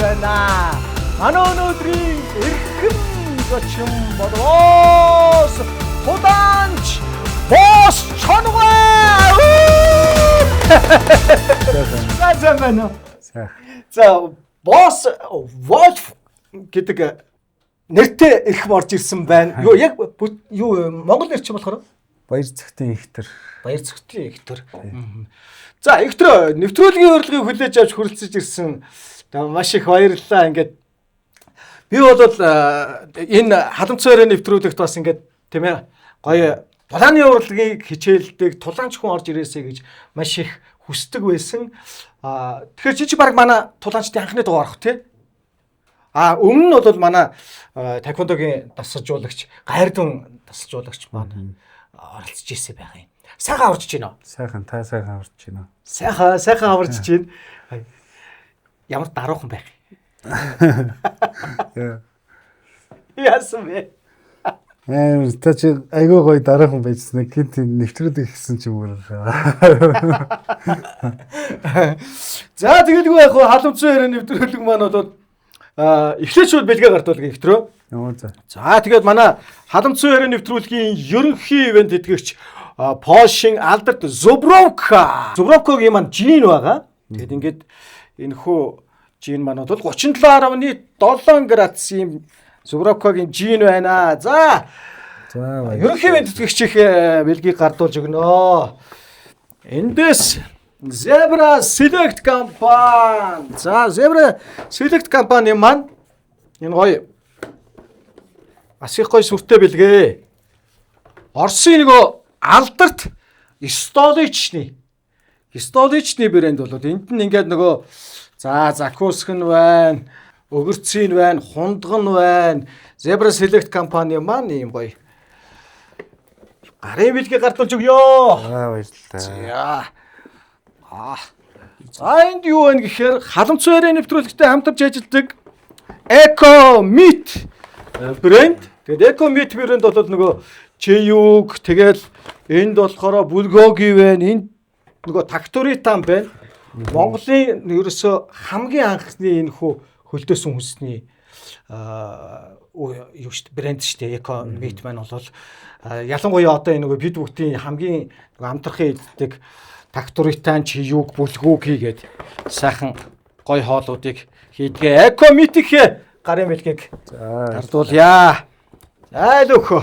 байна. Манай өнөөдрийн эрхэм зочин болоос худаанч бос чонгоо. За бос Wolf гэдэг нэртэй эрхэм орж ирсэн байна. Юу яг юу монгол нэр чи болохоор Баяр Цэгтэн Ихтер. Баяр Цэгтэн Ихтер. За Ихтер нэвтрүүлгийн урилгыг хүлээж авч хүрэлцэж ирсэн. Маш их баярлалаа. Ингээд би бол энэ халамцаараа нэвтрүүлэгт бас ингээд тийм ээ гоё тулааны урилгыг хичээлдэг тулаанч хүн орж ирээсэй гэж маш их хүсдэг байсан. Тэгэхээр чи баг манай тулаанчдын анхны дугаар ах тий. Өмнө нь бол манай таеквондогийн дасгалжуулагч Гайрдун дасгалжуулагч маань оролцож ирсэн байх юм. Сайхан аварч байна уу? Сайхан та сайхан аварч байна уу? Сайхан аварч байна. Ямар даруухан байх. Яасан бэ? Та чи айгүй гоё дараахан байжсан. Гинт нэвтрүүлэг ихсэн ч юм уу. За тэгэлгүй яг халамцсан хэрэг нэвтрүүлэг маань бол эхлээч бэлгээ гартуулга ихтрөө. За тэгээд манай халамцсан хэрэг нэвтрүүлгийн ерөнхий ивент эдгэгч Польшийн алдарт Зубровкогийн маань жин байгаа. Тэгээд ингээд энэ хөө жин маань бол 37.7 градусын Зубровкогийн жин байна. За ерөнхий ивент эдгэгч их бэлгийг гартуулж өгнө. Эндээс Zebra Select компани. За Zebra Select компани маань энэ гоё бас их гоё сүртэй бэлгээ. Оросын нөгөө алдарт столичны брэнд болоод энд нь ингээд нөгөө Закуск нь байна, Өгөрцийн байна, Хундган байна. Zebra Select компани маань ийм гоё гарын бэлгийг гартуулж өгөө. Баярлалаа. За энд юу вэ гэхээр халамцсан хэрэг нэвтрүүлэгтэй хамтарч ажилладаг Eco Meat брэнд. Тэгээд Eco Meat брэнд бол нөгөө Чеюг тэгэл энд болохоор Bulgogi байна. Энд нөгөө Taktoritan байна. Монголын ерөөсө хамгийн анхны энэ хөлдөөсөн хүнсний юу шүү дээ брэнд шүү дээ. Eco Meat маань бол ялангуяа одоо энэ нөгөө бид бүгдийн хамгийн амтрахын иддэг Taktoritan, Чеюг, Bulgogi гээд сайхан гой хоолуудыг хийдгээ. Eco Meat-ийн гарын бэлгийг гардуулъя. За л өөхөө.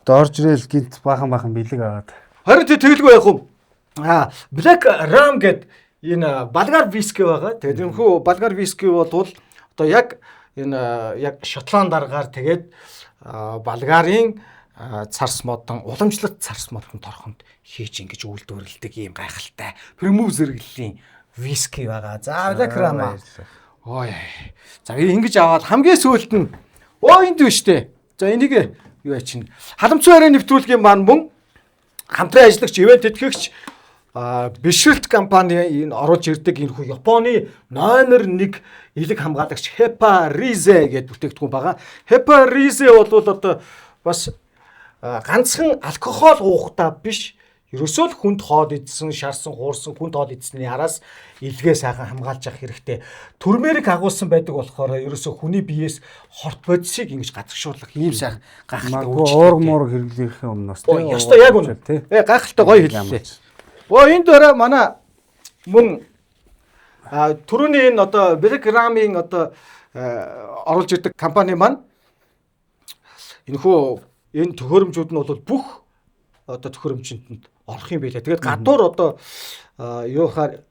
Дорж ирэл гинт бахан бэлэг аваад. Харин тэгэлгүй яг юм. Black Ram гээд энэ Болгар виски байгаа. Тэгээд энэ хүү Болгар виски бол одоо яг энэ яг Шотланд аргаар тэгээд Болгарын царс модон уламжлалт царс модон торхонд хийж ингэж үйлдвэрлэдэг ийм гайхалтай премиум зэрэглэлийн виски байгаа. За Black Ram. Ой. За ингэж аваад хамгийн сүүлд нь энд биш үү? За энийг юу яа чинь халамцсан хэрэг нэвтрүүлгийн маань мөн хамтран ажиллагч ивент тэтгэгч бишрэлт компани энэ оруулж ирдэг энэ хүү Японы номер 1 элэг хамгаалагч Hepa Rize гэдэг бүтээгдэхүүн байгаа. Hepa Rize бол одоо бас ганцхан алкогол уухтаа биш. Ерөөсөө л хүнд хоол идсэн, шарсан, хуурсан хүнд хоол идсэний араас илгээ сайхан хамгаалж явах хэрэгтэй. Турмерик агуулсан байдаг болохоор ерөөсөө хүний биеэс хорт бодисыг ингэж гадагшуулах ийм сайхан гайхалтай үйл уург муур хэрэглэхийн өмнөөс тийм. Ёстой яг үнэ. Гайхалтай гоё хэллээ. Энэ дөрөө манай мөн түрүүний энэ одоо Black Ram-ийн одоо оруулж ирдэг компани маань энэ төхөөрөмжүүд нь бол бүх одоо төхөөрөмжөнд орох юм билээ. Тэгээд гадуур одоо юухаар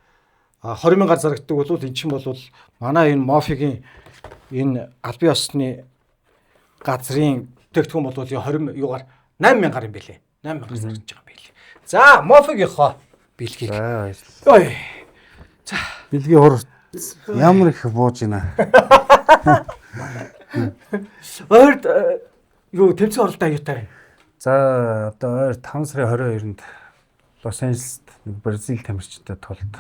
20,000-аар зарагддаг бол эн чинь бол манай энэ Мофигийн энэ аль бие усны газрын бүтээгдэхүүн бол 20,000-аар 8,000-аар юм билээ. 8,000-аар зарагдаж байгаа юм билээ. За Мофигийнхоо бэлгийг. Ой. За бэлгийн хур ямар их бууж байна. Орд юу тэмцээн оролтоо аюутаар. За одоо 5 сарын 22-нд Лос Анжелест Бразил тамирчтай тулд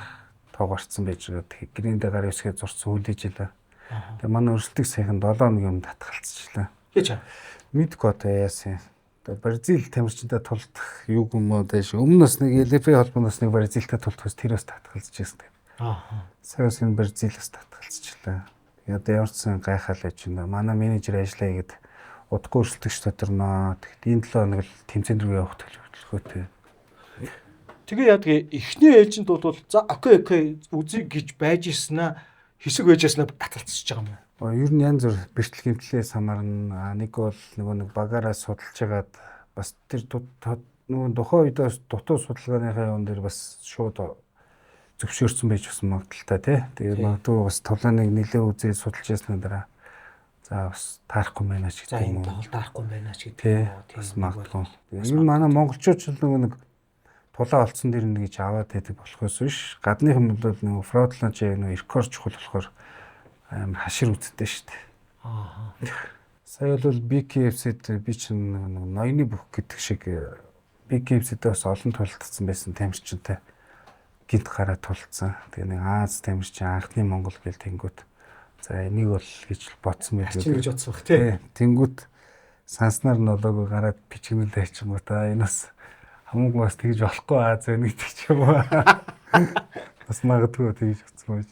тоог орцсон байж байгаа. Тэгэхээр гэрээндээ гар хэсгээ зурцсан хүлээж илээ. Тэгээ манай өрсөлдөг сайхан 7 хоногийн өмнө татгалцчихлаа. Хийж. Мэдгүй одоо яасан. Тэгээ Бразил тамирчтай тулдах юу юм уу дэш. Өмнөөс нэг ЛФ холбооноос нэг Бразилтай тулдахс тэрөөс татгалзаж байсан. Саяас энэ Бразилээс татгалзчихлаа. одоо ямар ч сан гайхал байж байна. Манай менежер ажиллая гэд удахгүй өрсөлдөгч тодорноо. Тэгэхдээ энэ 7 хоног л тэмцээн рүү явах төлөвлөгөөтэй. Тэгээ яадаг эхний эйжентууд бол за окей үзье гэж байж ирсэнаа хэсэг байж ирсэнаа таталцчихж байгаа юм байна. Ер нь янз бүр бэртэл хэмтлээс хамаарна. Нэг бол нөгөө нэг багаараа судалж хагаад бас тэр нөгөө тухайн үед бас дутуу судалгааныхаа юм дээр бас шууд зөвшөөрсөн байж бас магадaltaй тий. Тэгээд магадгүй бас тулааныг нэлээ үзээд судалж ясны дараа за бас таарахгүй байна ч гэдэг юм уу. За энэ таарахгүй байна ч гэдэг юм уу. Бас магадгүй. Энэ манай монголчууд ч нөгөө нэг тулаа олцсон дэр нэг гэж аваад байдаг болохоос биш. Гадныхан бол нөгөө фродланч яг нөгөө эркор чухал болохоор амар хашир үздэг шүү дээ. Аа. Сая бол BKFC-д би чинь нэг ноёны бүх гэдэг шиг BKFC-д бас олон тулалдсан байсан тамирчинтай гинт гараа тулцсан. Тэгээ нэг Аз тамирчин анхны Монгол гэл тэнгүүт. За энийг бол гэж бодсон байх гэж бодсон бах тий. Тэнгүүт санснаар нь болоогүй гараад бичгнэлээ хийчихэн та энэ бас хамаагүй бас тэгж болохгүй Аз байна гэдэг ч юм уу. Бас магадгүй тэгж бодсон байж.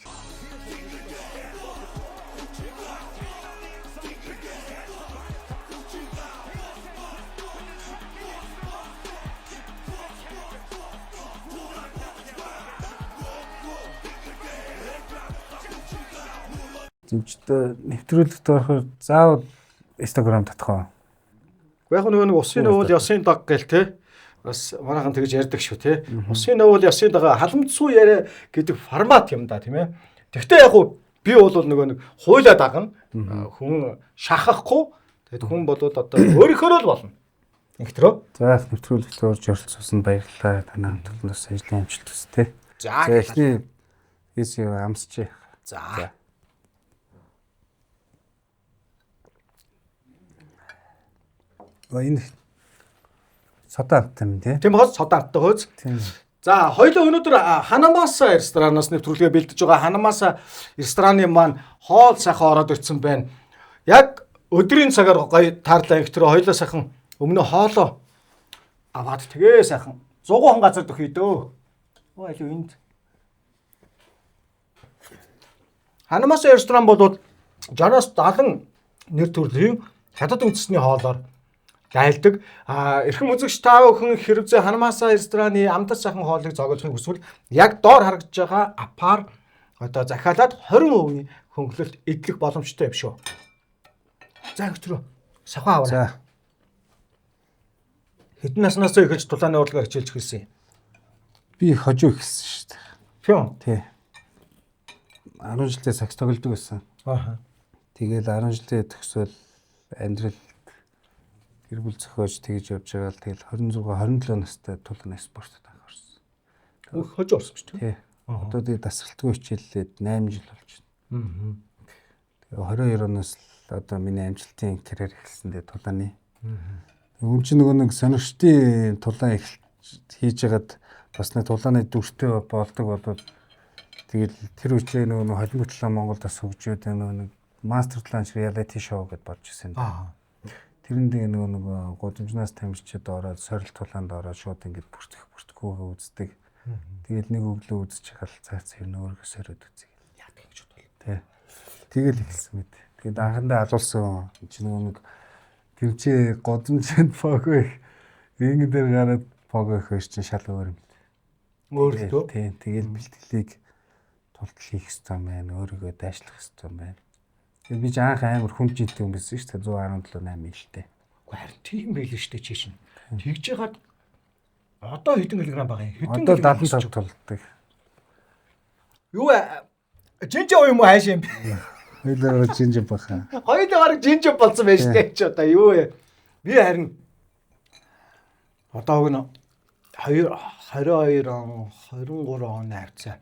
Зөвчтэй нэвтрүүлэгт орохоор заавал Instagram татах уу? Гэхдээ яг нөгөө усын өвөл ёсын даг гэл те бас манайхан тэгж ярьдаг шүү те. Усын өвөл ёсын даг халамжсуу яриа гэдэг формат юм да тийм ээ. Тэгвэл яг би бол нөгөө нэг хуйлаа дагна. Хүн шахахгүй. Тэгэд хүн болоод одоо өөрийнхөө л болно. Нэгтрөө. За нэвтрүүлэгт орж оролцсон баярлалаа. Танай хамтлагнаас ажлын амжилт хүсье те. За эхний хэсэг амсч. За. Энэ соданттай юм тий. Тийм хөөс соданттай хөөс. Тийм. За хоёулаа өнөөдөр Ханамаса ресторанаас нэвтрүүлгээ бэлдэж байгаа. Ханамаса рестораны маань хоол сайхан ороод ирсэн байна. Яг өдрийн цагаар гоё таарлаа их тэр хоёулаа сайхан өмнө хоолоо аваад тэгээ сайхан 100 газар дөхий дөө. Оо аль үнд. Ханамаса ресторан бол Жанаас 70 нэр төрлийн хятад үндэсний хоолоор дайлдаг. Эрхэм үзэгч та бүхэн хэрвээ Ханамаса рестораны амтар сайхан хоолыг зоогохыг хүсвэл яг доор харагдж байгаа апаар одоо захиалаад 20% хөнгөлөлт эдлэх боломжтой юм шүү. За өчрөө савхан аваа. За. Хэдэн наснаас эхэлж тулааны урлагаар хичээлж эхэлсэн юм? Би хожуу ихсэн шүү дээ. Тийм. Тий. 10 жилдээ сакс тоглодог байсан. Аа. Тэгэл 10 жилдээ төгсөөл амьдрал гэр бүл зохиож тэгж явж байгаа л тэгэл 26 27 настай тулааны спортод анхаарсан. Хожуу орсон шүү дээ. Тий. Одоо тэгээ дасгалтгүй хичээллээд 8 жил болж байна. Тэгээ 22 оноос л одоо миний амжилтын карьер эхэлсэн дээ тулааны. Үн чинь нөгөө нэг сонирхтын тулаан хийж ягаад бас нэг тулааны дүртэй болдог болоод тэгэл тэр үчээ нөгөө холимог тулаан Монголд бас хөгжөөд нөгөө нэг мастер ланч реалити шоу гэдээ бодож ирсэн. Тэрэндээ нөгөө гудамжнаас тамирчид ороод сорил тулаанд ороод шууд ингэж бүртгэхгүйгээ үздэг. Тэгэл нэг өглөө үзэж хахал цаац юм өөргөө сориод үзье. Яадаг гэж бодлоо. Тий. Тэгэл ихсэн мэт. Тэгээд анхандаа алуулсан чи нөгөө нэг гэрчээ гудамжинд фогоо рингэн дээр гараад фогоо хөөч чи шал өөр юм. Өөртөө. Тий. Тэгэл бэлтгэлийг тултал хийх хэрэгтэй байна. Өөрийгөө дайшлах хэрэгтэй байна. Тэгээд би ч анх амар хүмжинтэй юм байсан шүү дээ 117 8 илтэй. Уу харин тийм байл шүү дээ чи шин. Тэгж ягаад одоо хэдэн килограмм байгаа юм? Хэдэн Одоо 75 тулдаг. Юу жинжээ юм уу хайш юм? Хоёулаа жинжээ баха. Хоёулаа жинжээ болсон байж тээ чи одоо юу вэ? Би харин одоо гэнэ 22 он 23 он авцаа.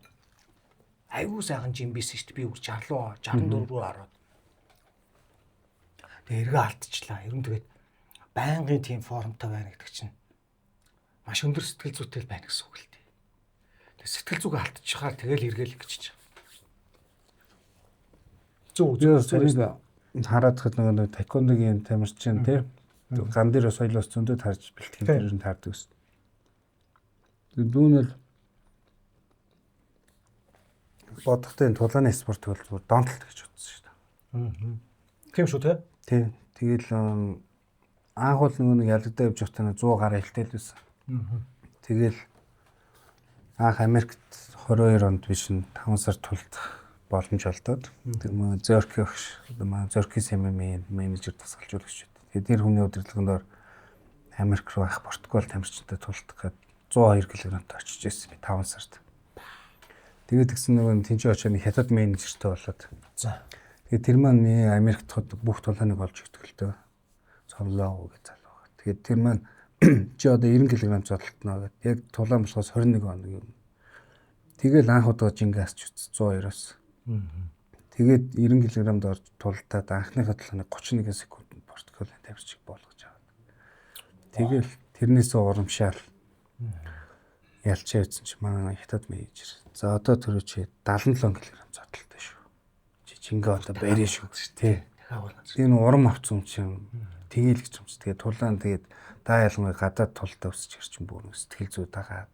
Айгуу сайхан жим байсан шүү дээ. Би 60 64 рүү ороод. Тэгээ эргээ алдчихлаа. Ер нь тэгээд байнгын тийм формтой байна гэдэг чинь маш өндөр сэтгэл зүйтэй байна гэсэн үг л дээ. Тэгээ сэтгэл зүг алдчихаар тэгэл эргээл гэж чинь. Зүг хараад хад нөгөө тайкондогийн тамирчин тийм ган дээр соёлоос зөндөд харж бэлтгэн дээр нь таардаг гэсэн. Тэгээд дүүнэл бодохтой тулааны спорт бол зүгээр донтолт гэж бодсон шүү дээ. Тийм шүү те. Тий. Тэгэл анх бол нэг ялагдаа явж байхдаа 100 гаруй хэлтэй л байсан. Тэгэл анх Америкт 22 онд биш 5 сар тулдах боломж олдоод тэр мөн Зорки багш маа Зорки СММ-ийн менежер тасгалжуулагч. Тэр хүний удирдлагаар Америк руу ах Португал тамирчинтай тулдах гээд 102 кг-т очиж ирсэн би 5 сард. Тэгээд тэгсэн нөгөө тэнцээ очоод хятад менежертэй болоод. За. Тэгээд тэр маань Америкт бүх тулааныг олж өгдөг л дөө. Цовлоо гэж залуу. Тэгээд тэр маань чи одоо 90 кг зодтолтноо гэдэг. Яг тулаан болохоос 21 хоног юм. Тэгэл анх удаа жингээс ч 102-оос. Тэгээд 90 кг-д орж тултаад анхныхаа тулааныг 31 секундэд Португалийн тамирчиг болгож аваад. Тэгэл тэрнээс урамшаал ялчаа үзсэн чи манай хятад менежер. За одоо түрүү чи 77 кг зодтолтой шүү. Чи жингээ одоо барья шүү гэж тий. Энэ урам авсан юм чинь тэгээл гэж юм чи. Тэгээд тулаан тэгээд та ялангуяа гадаад тултаа өсч ирчин бүр сэтгэл зүй дагаад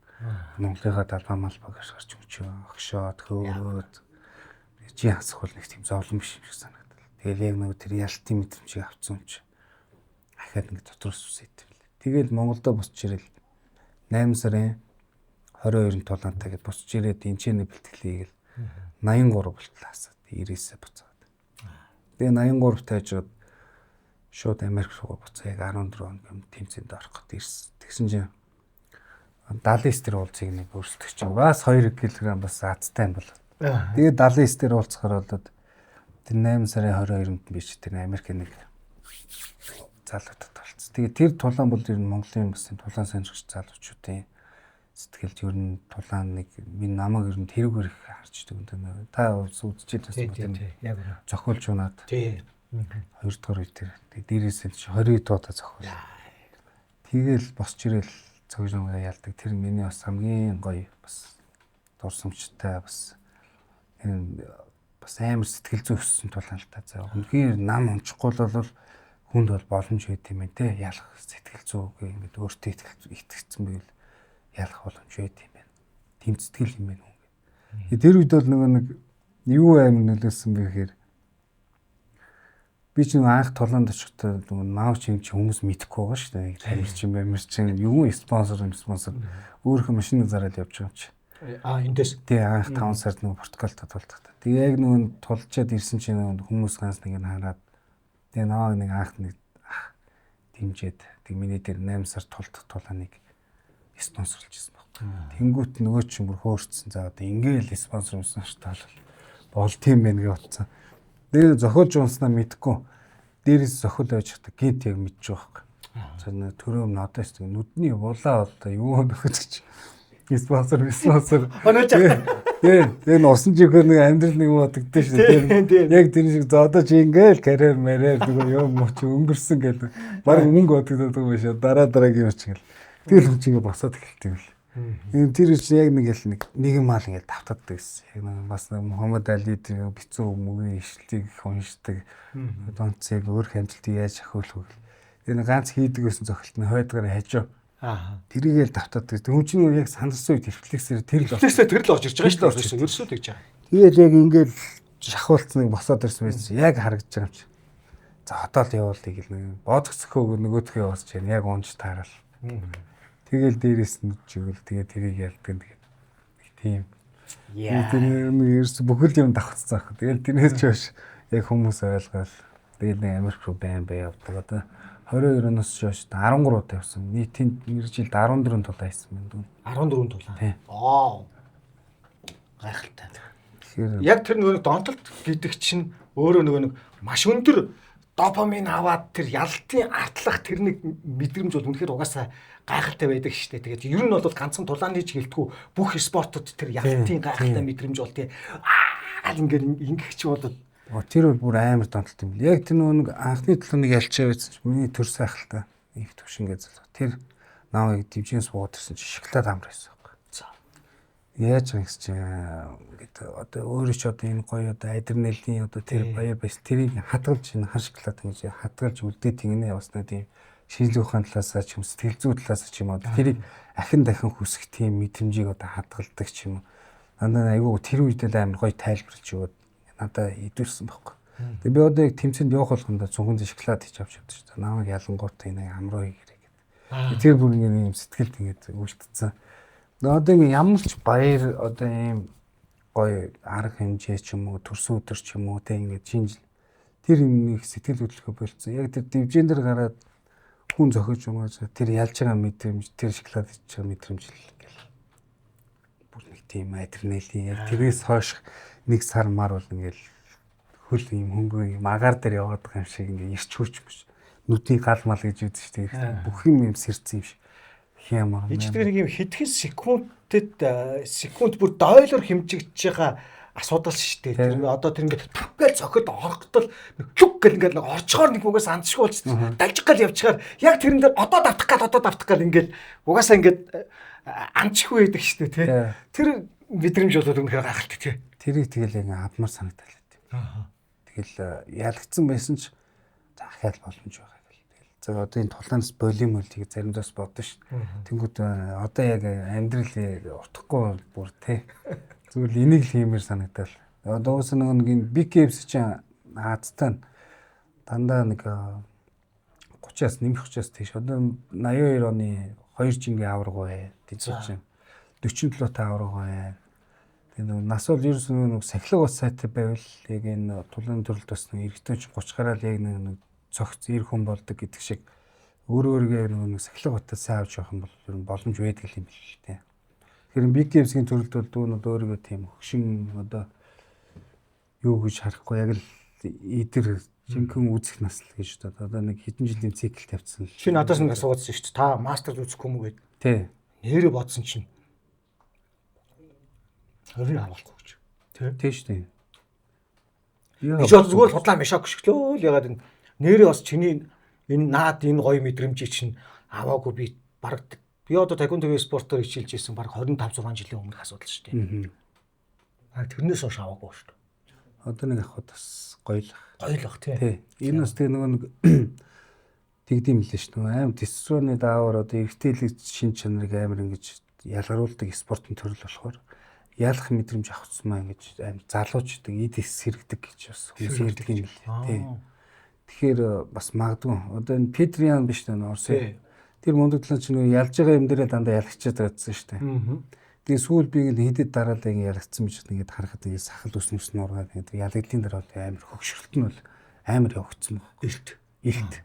Монголынхаа талбай малбаг гарч өмчөө огшоод хөөрөөд чи хасах бол нэг тийм зовлон биш юм шиг санагдал. Тэгэл яг нэг тэр ялтын мэдрэмжийг авсан юм чи. Ахаад нэг дотроос үсэт. Тэгэл Монголдо босч ирэл 8 сарын 22-нд тулаантай гэж босч ирээд энэчний бэлтгэлийг л 83 болтлаасаа 90-ээс буцаад. Тэгээ 83 тайжраад шууд Америк руу буцаа яг 14 хоног юм тэмцээнд орох гээд ирсэн. Тэгсэн чинь Далис тэр уулзыг нэг өрсөлдөх чинь бас 2 кг бас азтай юм бол. Тэгээд Далис тэр уулзахаар болоод тэр 8 сарын 22-нд биш тэр Америкийн нэг залуутад болцсон. Тэгээд тэр тулаан бол ер нь Монголын бас тулаан сонирхогч залуучуудын сэтгэлд ер нь тулаан нэг минь намайг ер нь тэрүүгээр их харж идэг юм даа. Та үзчихэд бас юм яг зохиолж унаад. Тий. 2 дугаар үе тэр. Дээрээс нь 20 дуудаа зохиол. Тэгэл босч ирэл цогжонгоо ялдаг. Тэр миний бас хамгийн гоё бас дурсамжтай бас энэ бас амар сэтгэл зүй өссөн тулаан л та. За үнхээр нам унчихгүй бол хүнд бол боломж байт юм те. Ялах сэтгэл зүйг ингээд өөртөө итгэцэн байвал ялах боломж байт юм байна. Тэм сэтгэл юм байна хүн. Тэр үед бол нөгөө нэг юу амар нөлөөсөн бэ гэхээр би ч нэг анх тулаанд очихдоо нөгөө наав чинь хүмүүс мэдэхгүй байгаа шүү дээ. Тамирчин юу спонсор өөрийнхөө машиныг зараад явж байгаа юм чи. Эндээс тий анх 5 сард нөгөө Португалд тулдахтаа. Тэгээ яг нөгөө тулчаад ирсэн чинь нөгөө хүмүүс ганц нэг нь хараад тэгээ наваа нэг анх нэг дэмжээд тэг миний дээр 8 сар тулдах тулааныг спонсорлж ирсэн баг. Тэнгүүт нөгөө чинь бүр хөөрцсөн. За одоо ингээл спонсор юмсан ш таал болт юм байна гэж утсан. Дээр зохиолж унснаа мэдхгүй. Дээрээс зохиол байж хата гинт яг мэдчих واخ. За төрөөм надаас нүдний булаа болоо юу нөхөж гэж. Спонсор. Онооч. Тэгээ усан чихээр нэг амьдрал нэг бодогдсон шүү дээ. Яг тэр шиг за одоо чи ингээл карьер мэрээр нөгөө юм мөч өнгөрсөн гэдэг. Бараг мөнгө бодогдоод байгаа юм шиг дараагийн юм чигэл. Тэгэл хүн чинь босоод эхэлдэг л. Энэ тэр чинь яг нэг л нэгэн мал ингээд давтагддаг гэсэн. Яг нэг бас Мухаммад Али тэр бицүү мөгийн ишлэлийг уншдаг. Донцыг өөр хэмжилтийг яаж ахиулах вэ? Тэр ганц хийдэг гэсэн зохилт нь хойдгаар хажуу. Тэрийгээл давтагддаг. Хүн чинь яг сандарсан үед рефлексээр тэр л орж ирж байгаа шүү дээ. Ерөөсөө тэгж байгаа. Тэгээд яг ингээд шахуулцныг босоод ирсэн байсан. Яг харагдаж байгаа юм чи. За одоо л явуулъя гэл нэг боодгцөхөө нөгөөдхөө явуулж чинь яг унж таарал. Тэгэл дээрээс нь чивэл тэгээ тэрийг ялдаг тэгээд тийм. Тэр ерөөс бүхэл юм давхцсан ах. Тэгэл тэрнээс ч биш яг хүмүүс ойлгоол. Тэгээд нэг Америк руу байн явдаг. Одоо 22-оос шooш 13 удаа явсан. Нийтийн жилд 14 тулаан хийсэн байна. 14 тулаан. Гайхалтай. Тэгэхээр Яг тэр нөгөө донтолт гэдэг чинь өөрөө нөгөө нэг маш өндөр допамин аваад тэр ялтын артлах тэр нэг мэдрэмж бол үнэхээр угаасаа гайхалтай байдаг шүү дээ. Тэгээд ер нь бол ганцхан тулааны ч гэлтгүй бүх спортод тэр ялтын гайхалтай мэдрэмж бол тий ингээд ингэх чи болоод тэр бол бүр амар донтолт юм. Яг тэр нөгөө анхны тулааныг ялчаа байсан чинь миний төр сайхалтай их төвшингээ залуу. Тэр навыг дивжинс бууд гэсэн чи шоколад амар байсан байхгүй. За. Яаж юм гэж чи ингээд одоо өөрөө ч одоо энэ гоё одоо адреналин одоо тэр баяр байс тэрийг хадгалж энэ хар шоколад ингэж хадгалж үлдээд тэгнэ яваснаа тийм шинжлэх ухааны талаасаа ч юм сэтгэл зүй талаасаа ч юм уу тэрийг ахин дахин хүсэх тийм мэдрэмжийг одоо хадгалдаг ч юм уу. Дандаа айгүй тэр үед л амар гоё тайлбарлаж өгөөд надаа идэвэрсэн байхгүй. Тэгээ би одоо яг тэмцээнд явах болгондоо цүнхэн шоколад хийж авч явдаг шүү дээ. Намайг ялангууртай нэг амруу хийгэрэй гэдэг. Тэр бүр ингэ юм сэтгэлд ингэ үлдсэн. Одоо ингэ ямар ч баяр одоо ийм гоё арга хэмжээ ч юм уу төрсөн өдөр ч юм уу тэ ингэ шинжил тэр нэг сэтгэл хөдлөлгөө болцсон. Яг тэр дивжин дээр гараад хүн зохиж юмаа тэр ялж байгаа мэдрэмж тэр шоколад хийж байгаа мэдрэмж л ингээл бүр нэг тийм адреналин яг тэрээс хойш нэг сар мар бол ингээл хөл юм хөнгөн юм агаар дээр яваад байгаа юм шиг ингээ ирч хурч биш нүдний гал мал гэж үүдэж штэ бүх юм сэрцэн юм шиг хямаа ичдэг нэг юм хэдхэн секунд бүр дойлор хэмжигдэж байгаа асуудал шүү дээ. Тэр одоо тэр ингээд тавгээл цохид орохтол хүг гэл ингээд орчхоор нэг угаас андшгүй болчихсон. Далжих гал явчихаар яг тэрэн дээр одоо давтах гал ингээд угаасаа ингээд андчихгүй байдаг шүү дээ, тий. Тэр мэдрэмж болоод үнэхээр гайхалтай тий. Тэрийг тэгэл ингээд авмар санагдал байт. Тэгэл ялагдсан байсан ч захиал боломж байгаа гэл. Тэгэл за одоо энэ тулаанаас болим үлдгийг заримдаас бодсон шүү. Тэнгүүд одоо яг амьдрал утахгүй бүр тий. Зүгээр энийг л хиймээр санагдал. Одоо уус нэг BKFC чинь Азтай дандаа нэг 30-аас нэмэх 30-аас тийш. Одоо 82 оны 2 жингийн аварга бай. Тэжиж чинь 47 та аварга бай. Тэгээ нас бол ерөөс нэг сахилга бас сайтай байвал яг энэ тулааны төрөлд бас нэг эргэтэй ч 30 гараад яг нэг цогц ир хүн болдог гэдэг шиг өөрөөрөө нэг сахилга батаа сайн авч явах юм бол ер нь боломж байдаг юм биш үү те. Тэгэхээр BKFC-ийн төрөлд бол дүүнүүд өөрийгөө тийм хөшин одоо юу гэж харахгүй яг л идэр жинхэнэ үзэх насл гэж одоо нэг хэдэн жилийн цикл тавьсан. Чи надаас нэг асуусан шүү дээ. Та мастер үзэхгүй мүү гэд. Тий. Нэрээ бодсон чинь. Хөрийн авахгүй гэж. Тий шүү дээ. Би ч одоо зүгээр худлаа мешок шиглөө л ягаад нэрээ бас чиний энэ наад энэ гоё мэдрэмжийг чинь аваагүй би бараг би одоо таеквондогийн спортоор хичээлж ирсэн баг 25 6 жилийн өмнөх асуудал шүү дээ. Тэрнээс хойш аваагүй шүү дээ. Одоо нэг авахд бас гоёлох тий. Энэ бас тэгээ нэг тэгдэм лээ шүү дээ. Аим тестостероны даавар одоо эргэтэлэг шин чанарыг амар ингэж ялгаруулдаг спортын төрөл болохоор ялах мэдрэмж авахцмаа ингэж аим залуучдаг эдис сэргдэг гэж бас хүмүүс ярьдаг юм лээ. Тий. Тэгэхээр бас магадгүй одоо энэ Петриан биш дээ Орсын. Тэр мундаглан чинь ялж байгаа юм дээрээ дандаа ялгчаад байцсан шүү дээ. Тэгээ сүүл би ингэ хидэд дараалал ингэ ялгцсан гэж ингэж харахад ингэ сахал ус нуургаад ингэ ялагдлын дараа бол амар хөгшрөлт нь бол амар явагдсан баг. Илт.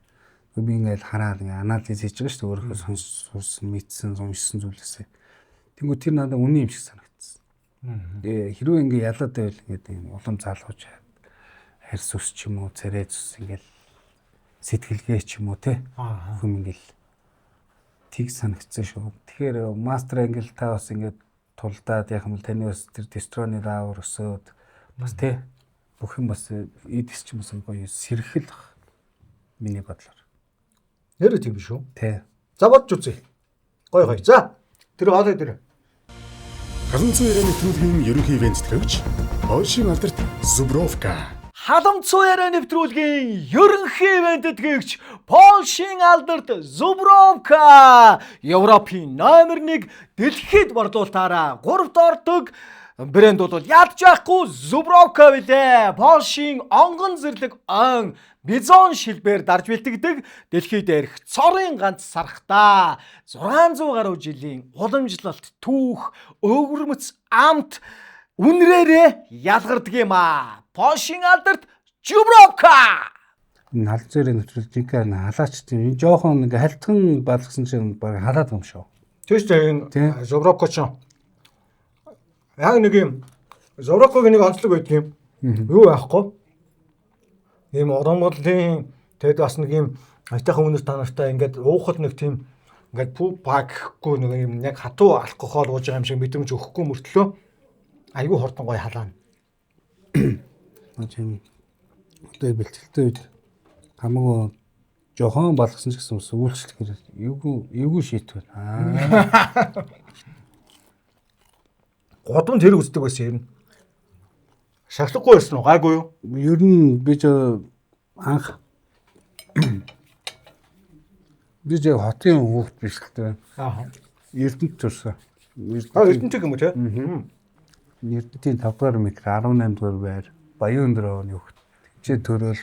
Би ингэ хараад ингэ анализ хийж байгаа шүү дээ. Өөрөөхөө сонссон, мэдсэн, уншсан зүйлээсээ. Тэнгүү тэр надад үнэн юм шиг санагдсан. Тэгээ хэрвээ ингэ ялаад байвал ингэ улам залгууч харьс ус ч юм уу, царайз ус ингэ сэтгэлгээ ч юм уу те. Хүм ингэ тийг санагдсан шүү. Тэгэхээр мастер англ та бас ингээд тулдаад яг юм таны бас тэр тестроны даавар өсөөд бас тий бүх юм бас эдис ч юм уу гоё сэрхэл миний бодлоор. Нэр тийм шүү. Тий. За бодж үзье. Гоё. За тэр хоолой дээр. 1990 нэвтрүүлгийн ерөнхий ивент төгч Польшийн алдарт Зубровка. Халамцуу яриа нэвтрүүлгийн ерөнхий ивентэд гэгч Польшийн алдарт Зубровка Европын номер 1 дэлхийд борлуулалтаараа 3-т ордог брэнд бол ядж байхгүй Зубровка билээ. Польшийн онгон зэрлэг он бизон шилбээр дарж бэлтгэдэг дэлхийд дээрх цорын ганц сархтаа 600 гаруй жилийн уламжлалт түүх өвөрмөц амт үнрээрээ ялгардаг юм аа. Польшийн алдарт Зубровка. Энэ хал зээрээ нэвтрүүлж жинхэнэ халаач тийм энэ жоохон ингээ хальтхан балгасан чинь баг халаад юм шүү. Тийш энэ Зубровка ч яг нэг юм Зубровкагийн нэг онцлог байдаг юм. Юу яахгүй? Ийм урамгалын тэгэд бас нэг юм айтайхан үнэр танартай ингээд уухад нэг тийм ингээд пакгүй нэг юм яг хатуу алкогол ууж байгаа юм шиг мэдрэмж өгөхгүй мөртлөө айгүй хурдан гоё халаана. Тийм. Одоо бэлтгэлтэй үед хамаагүй жохон балгасан ч гэсэн үйлчлэхээр эвгүй шийтвэл. Годон тэр үздэг байсан юм. Шашлахгүй байсан уу? Гайгүй юу? Ер нь би ч анх би ч хотын хүүхд биш л дээ. Эрдэнэт төрсөн. Эрдэнэт юм уу те? Эрдэнэтийн 5 дугаар метр 18 дугаар байр Баян өндөр овны хүүхд. Хичээ төрөөл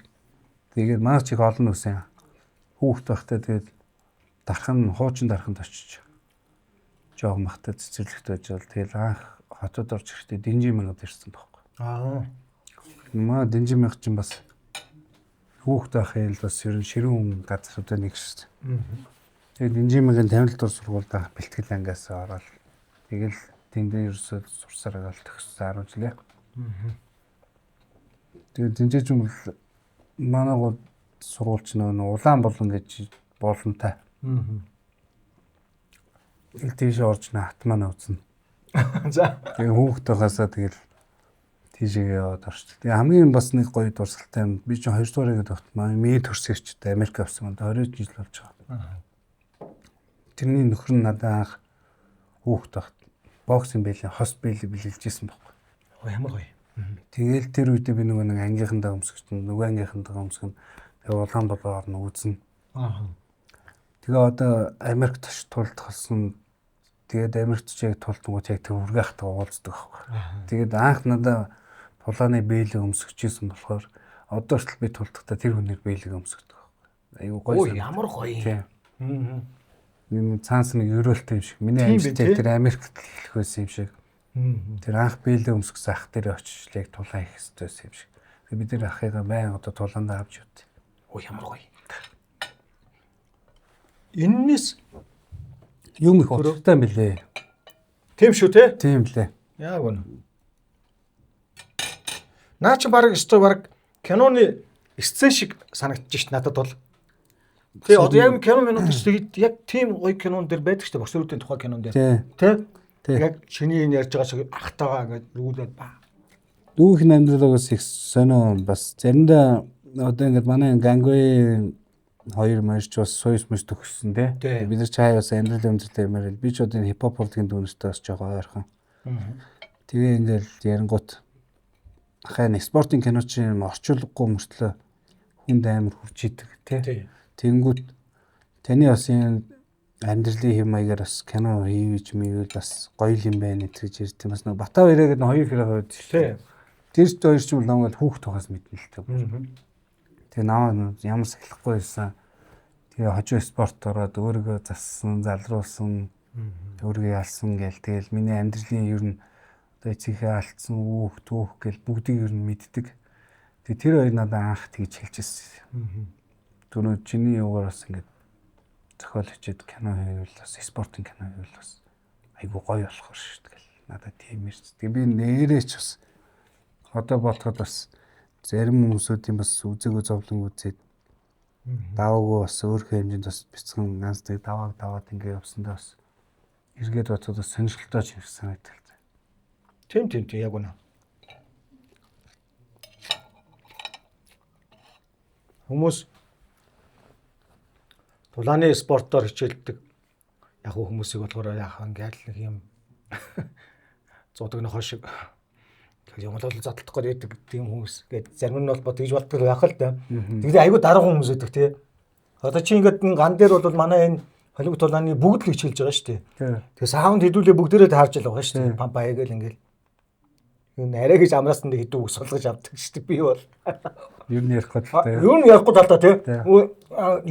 тэгээд манай чих олон үсэн. Хүүхд байхдаа тэгээд хуучин дарханд очиж жоог махтад цэцэрлэгт байж бол тэгэл анх хотод орж ирэхдээ Дэнжи мангад ирсэн байхгүй. Маа Дэнжи мянга чинь бас хүүхд байхын л бас ер нь ширүүн газруудаа нэг шүү дээ. Тэгээд Дэнжи мянгагийн тамилт дор сургуульд бэлтгэл ангиас ороод тэгэл тэндээ ерөөсөө сурсаар гал төгссөн 10 жилээ. Тэгээд Дэнжиж юм бол манай гол сургуульч нөө улаан болон гэж болонтай. Ил тийш орж наат маань үзнэ. За. Тэгээ хүүхд байгаасаа тэгэл тийшээ яваад орч. Тэгээ хамгийн бас нэг гоё дурсгалтай юм. Би чинь 2 дугаар ингээд багт маань мэд төрсөрч Америк авсан. 20 жил болж байгаа. Тэрний нөхөр нь надад анх хүүхд багт боксинг бэлэн хос бэлэг бэлэлжсэн байхгүй. Ямар гоё. Тэгээл тэр үедээ би нөгөө нэг ангийнхандаа өмсгч нөгөө ангийнхандаа өмсгөн тэгээ улаан болоор нь үзнэ. Тэгээ одоо Америкт тулдах болсон. Тэгээд Америкт яг тултангууд яг тэр үргэхтэй уулздаг байхгүй. Тэгээд анх надаа тулааны бэлэг өмсгчээсэн болохоор одоо ч би тулдахдаа тэр хүнээр бэлэг өмсгдөг байхгүй. Айгу гоё. Ой ямар гоё. Энэ цаанс нэг өрөөлтэй юм шиг. Миний амьстай тэр Америкт хэлэх байсан юм шиг. Тэр анх бэлэг өмсгсөн ах дээр очиж яг тулаан их хэвчээсэн юм шиг. Тэгээд бид нэр ахыгаа байн одоо тулаандаа авч явд. Ой ямар гоё. Эннээс Юм их утгатай юм билээ. Тийм шүү те. Тийм лээ. Яг үнэ. Наа чи баг киноны сцен шиг санагдчих ш надад бол. Тэгээ одоо яг кино минут чинь яг тийм гоё кинон дэр байдаг шүү дээ. Боксеруудын тухай кинон дээр. Тэ? Яг чиний энэ ярьж байгаа шиг ахтайгаа ингээд рүүлээд ба. Дүүх амьдралаас их сонио бас заримдаа одоо ингээд манай гангой 2 марч бас соёс мөс төгссөн тий. Бид нар чаяас амьдрал юмэр би ч одоо энэ хипхоп урлагийн дүнстэй бас жоохон ойрхон. Тэгээ ингээл ярангуут ахаа нэг спортын кино чинь орчуулгагүй мөртлөө хүнд амар хүрч идэг тий. Тэнгүүд таны бас энэ амьдралын хэм маягаар бас кино хийвэж мэйвэл бас гоё юм байна гэж ярьд юм бас нэг Бата хоёроо гэдэг хоёр хэрэг хойд шүү. Тэр ч хоёр ч юм намайг хүүхд тухаас мэднэ л дээ. Тэгээ намайг ямар сахилахгүй байсан. Тэгээ хожуу спорт ороод өөрийгөө зассан, залруулсан, өөрийгөө ялсан гээл тэгэл миний амьдралын ер нь одоо эцгийнхээ алдсан түүх гээл бүгдийг ер нь мэддэг. Тэгээ тэр хоёр надад анх тэгж хэлчихсэн. Түрүү чиний юугаар бас ингээд зохиол хичээд кино хийвэл бас спортын кино хийвэл бас айгу гоё болохоор шүү дээ. Надад тийм ирж. Тэгээ би нэрээ ч бас одоо бодоход бас зарим хүмүүсийн бас үзээгөө зовлон үзээд даваагүй бас өөрхөн хэмжээнд бас бяцхан ганцтай даваад ингэ явсандаа бас эргээд бодоход бас сонирхолтой ч юм шиг санагдав. Тийм яг үнэ. Хүмүүс тулааны спортоор хичээлдэг яг хүмүүсийг болохоор яг ингээд нэг юм зодогны хошиг юм бол задлах гэдэг тийм хүмүүс гээд зарим нь бол тэгж болтгоо яах л да. Тэгээд айгүй дарга хүмүүс өгдөг тий. Одоо чи ингээд ган дээр бол манай энэ Холливуд тулааны бүгд л хичээлж байгаа шүү дээ. Тэгээд саунд хэдүүлээ бүгдээрээ таарж л байгаа шүү дээ. Пампа хийгээл ингээл. Энэ арай гэж амраас нь хэдүү үг сулгаж авдаг шүү дээ. Би бол ер нь ярих талтай. Ер нь ярихгүй талтай тий.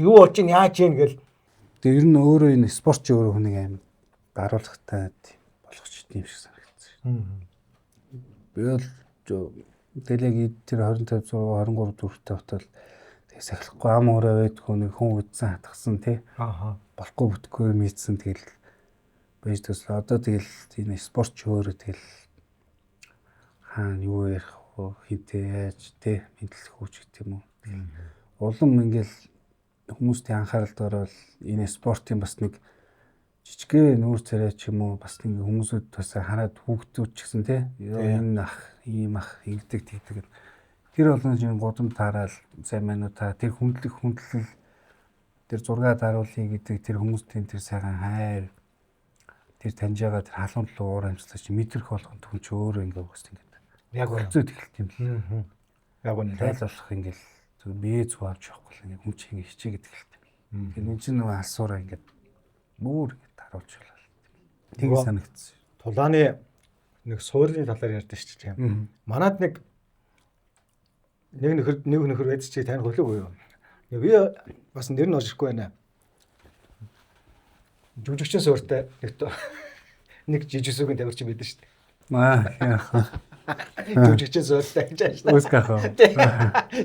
Юу болж ийн яаж ийн гэл. Тэгээд ер нь өөрөө энэ спортч өөрөө хүнийг аим даруулахтай болгоч тийм шиг санагдсан. Би бол дэлэг тэр 25 23 дүүртэй хотол тэгээ сахилахгүй ам өрөө байдаг хүн үдсэн хатгсан тий. Болохгүй бүтггүй мэдсэн тэгэл байж төсөл одоо тэгэл энэ спортч өөрөө тэгэл хаана юу ярих вэ хинтээ яаж тий мэдлэх хүч гэх юм уу. Улам ингээл хүмүүсийн анхааралд ороод энэ спортын бас нэг жижигхэн нүүр царай ч юм уу бас нэг хүмүүсүүд бас хараад хүүхдүүд ч гэсэн тий энэ ах ийм ах ингэдэг тэгдэг. Тэр олон юм годом таарал сайн мэнүү та тэр хүндлэл тэр зураг даруулъя гэдэг тэр хүмүүсийн тэр сайхан хайр тэр таньж байгаа тэр халуун руу уур амьсгалч мэдрэх болгонд хүн ч өөрөө ингэ бас ингэ яг хэцүү тэлт юм л. Яг үнэ тайлбарлах ингээл зөв бие зүг авч явахгүй л ингэ хүн чинь ингэ хичээгээд тэлт. Тэгэхээр энэ чинь нөгөө алсуураа ингэ бүр харуулж байлаа. Тэг санагдсан. Тулааны нэг суурийн талаар ярьдэн шүү дээ. Манад нэг нэг нөхөр байж чи тань хөглөөгүй юу? Би бас нэр нь олжихгүй байна. Жүжигчин сууртай нэг жижигсүүгийн тавирчин байдаг шүү дээ. Жүжигчин сууртай гэж ааштай. Үсках.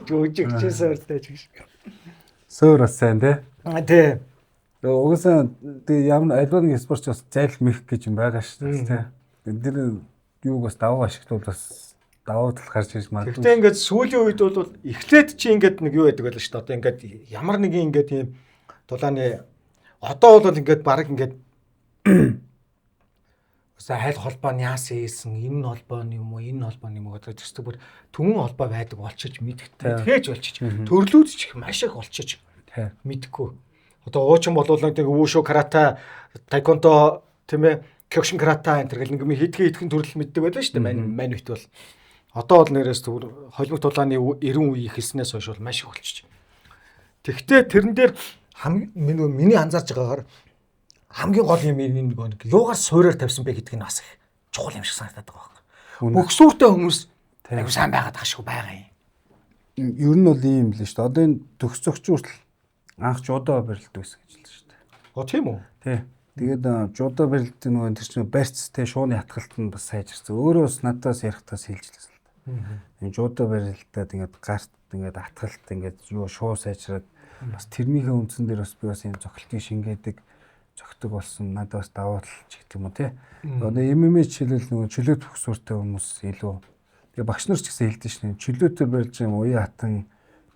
Жүжигчин сууртай гэж. Суур бас сайн тий. Тий. Угсаа тий ямар альва нэг спортч бас зайл мэх гэж юм байгаа шүү дээ тий. Тэр юуг бас даваа ашиглавал бас даваа тал гарч ирж магадгүй. Гэхдээ ингээд сүүлийн үед бол эхлээд чи ингээд нэг юу байдаг байлаа шүү дээ. Одоо ингээд ямар нэгэн ингээд тийм дулааны одоо бол ингээд баг ингээд за хайл холбооны яасан ийсэн энэ холбооны юм уу энэ холбооны юм уу гэдэг чинь бүр түмэн холбоо байдаг болчихж мэддэг. Тэгээж болчих. Төрлүүд ч их маш их болчих. Мэдхгүй. Одоо уучин болвол нэг вүшү карата, тайквондо тийм ээ, кёкшин карата энэ төр гэл нэг хэдхэн төрөл мэддэг байлаа шүү дээ. Мань бит бол. Одоо бол нэрээс холимог тулааны 90 үе ихэлснээс хойш бол маш их болчих. Тэгвэл тэрэн дээр миний анзаарч байгаагаар хамгийн гол юм нэг юугаар суураар тавьсан бэ гэдг нь бас их чухал юм шиг санагдаад байгаа байхгүй. Бөксүүртэй хүмүүс аюу сайн байгаад ташгүй байгаа юм. Ер нь бол ийм л шүү дээ. Одоо энэ төгс зөгч хүртэл анх жудо барилт байсан гэж л шүү дээ. Тийм үү? Тий. Тэгээд жудо барилтын нөгөө тэр чинь барьцтэй шууны хатгалт нь бас сайжирсан. Өөрөө бас надаас ярихтаас хэлжлээс л да. Энэ жудо барилтад ингээд гарт ингээд хатгалт ингээд юу шуу сайжраад бас тэрнийхээ үндсэн дээр бас би бас юм цогцолтын шингээдэг зөгтөг болсон надад бас даваа талч гэх юм уу тий. Одоо MMA чилэл нөгөө чөлөөт бөхсүүртэй хүмүүс илүү тэгээ багш нар ч гэсэн хэлдэг шнэ чөлөөтөөр барьж юм уян хатан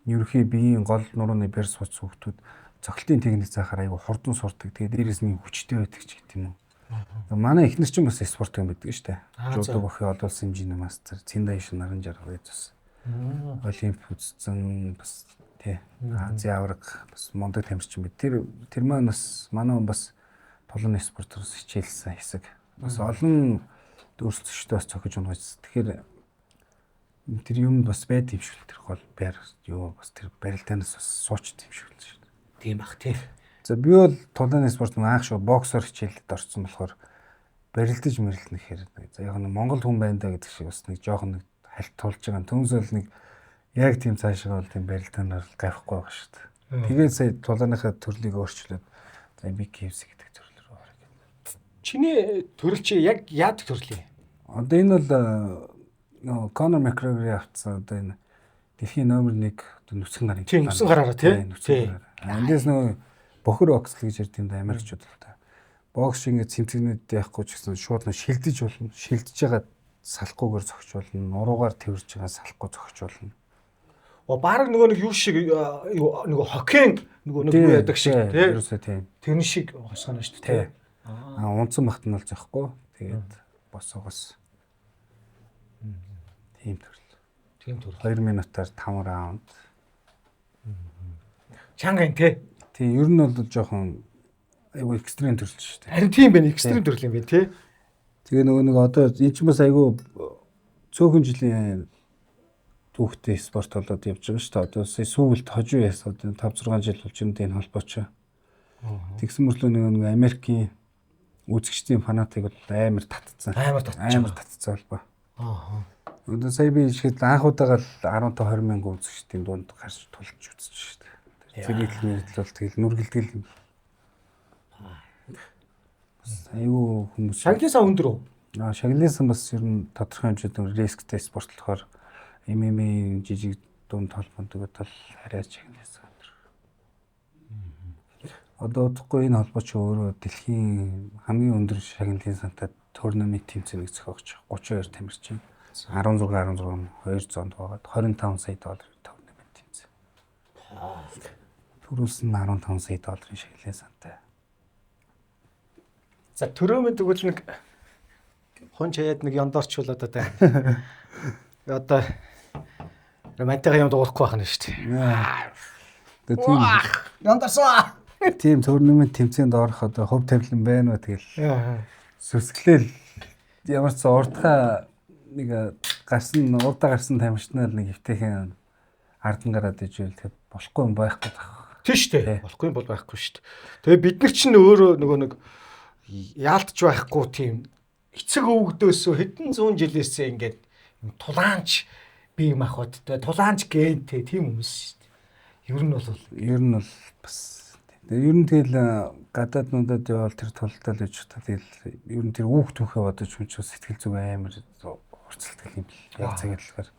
ерөхий биеийн гол нурууны барь суц хүүхдүүд цогцолтын техник заахаар айгу хурдан сурдаг. Тэгээ дээрээс нь хүчтэй байдаг ч гэх юм уу. Манай эхнэр ч бас спорт юм байдаг штэ. Жудо бохи олуулсан хэмжээний мастер Циндаиш наран жаргал байсан. Олимп үзсэн бас тий. Азийн авраг бас мундаг тамирчин байд. Тэр маань бас манай хүн бас тулууны спортоос хичээлсэн хэсэг. Бас олон өөрсдөө бас цохиж унгаж. Тэгэхээр тэр юм бас байд юм шиг л тэр гол байр юу бас тэр барилдаанаас бас суучд юм шиг л шүү дээ. Тийм бах тий. За би бол тулааны спорт анх шүү боксер хичээлд орсон болохоор барилдаж мэрэлнэ гэхээр за яг нэг Монгол хүн байна да гэдэг шиг бас нэг жоохон нэг хальт тулж байгаа. Түнсэл нэг яг тийм цаашаа бол тийм барилдаанаар гайхгүй байгаа шүү дээ. Тэгээд сая тулааныхаа төрлийг өөрчлөөд за BKFC гэдэг төрлөөр орох юм. Чиний төрөл чи яг яадаг төрөл юм? Одоо энэ бол Conor McGregor-ийн авцсан одоо энэ дэлхийн номер 1 нүцгэн гарын. Тийм нүцгэн гараараа тийм. Эндээс нөгөө бохир бокс л гэж ярьд юм да Америкчууд л та. Бокс шиг ингээд цэмцэгнүүд яахгүй ч гэсэн шууд нь шилдэж болно. Шилдэж байгаа салахгүйгээр зогч болно. Нуруугаар тэрж байгаа салахгүй зогч болно. Бараг нөгөө нэг юу шиг нөгөө хоккейн нөгөө нэг юу яадаг шиг тийм. Тэр шиг хосгоно шүү дээ. Унтсан бахт нь бол зохгүй. Тэгээд босоогоос тийм төрөл. Тийм төрөл. 2 минутаар 5 раунд. Чанган тий. Тийм ер нь бол жоохон айгу экстрим төрөл шүү дээ. Харин тийм байна. Экстрим төрөл юм байна тий. Тэгээ нөгөө нэг одоо энэ ч бас айгу цөөхөн жилийн түүхтэй спорт болоод явж байгаа шүү дээ. Одоо сүүлд хожуу яасан 5-6 жил болж энэ холбооч. Тэгсэн мөрлөө нэг Америкийн үзэгчдийн фанатик бол амар татцсан. Амар татцсан холбоо. Одоо сая би ихэд анх удаага л 15-20 мянган үзэгчдийн дунд гарч тулж үзсэн шүү дээ. Тэр мэдлэл бол тэгэл нүргэлдэл юм. Аюу хүмүүс шаглалсаа өндөр үү? Шаглалсан бас ер нь тодорхой хэмжээнд рисктэй спорт болохоор MMA жижиг дунд холбоонд бол арай шаглалсан өндөр. Одоо удахгүй энэ холбоо ч өөрөө дэлхийн хамгийн өндөр шагналын сантад турнамент тэмцээн зохиогч 32 тамирчин 16 200 байгаад 25 сая долларын турнамент тэмцээн. Төрүүлсэн нь 15 сая долларын шаглалын сантай. За төрөөмөд тэгвэл нэг хүн чаяад нэг яндорчулаад одоо одоо романтик юм дуурахгүй байх нь шүү дээ. Тийм яндорсоо. Тийм турнамент тэмцээнд орох одоо хөв тавилан байна уу тэгэл. Сүсгэлэл ямар ч урдхаа нэг урдаа гарсан тамирчнаар нэг хөвтэйхэн ардан гараад ижил тэг болохгүй юм байх гэдэг. Тийм шүү дээ. Болохгүй юм бол байхгүй шүү дээ. Тэгээ бид нар чинь өөрөө нөгөө нэг яалтж байхгүй тийм эцэг өвгдөөсөө хэдэн зуун жилээсээ ингээд тулаанч бие махбодтой тулаанч гентэй тийм хүмүүс шүү дээ. Ер нь бол бас ер нь тэгэл гадааднуудад явал тэр тултал гэж та тэгэл ер нь тэр үүх түүхээ бодож хүч сэтгэл зүг амар хурцлдаг юм бэл. Яг цагийн талаар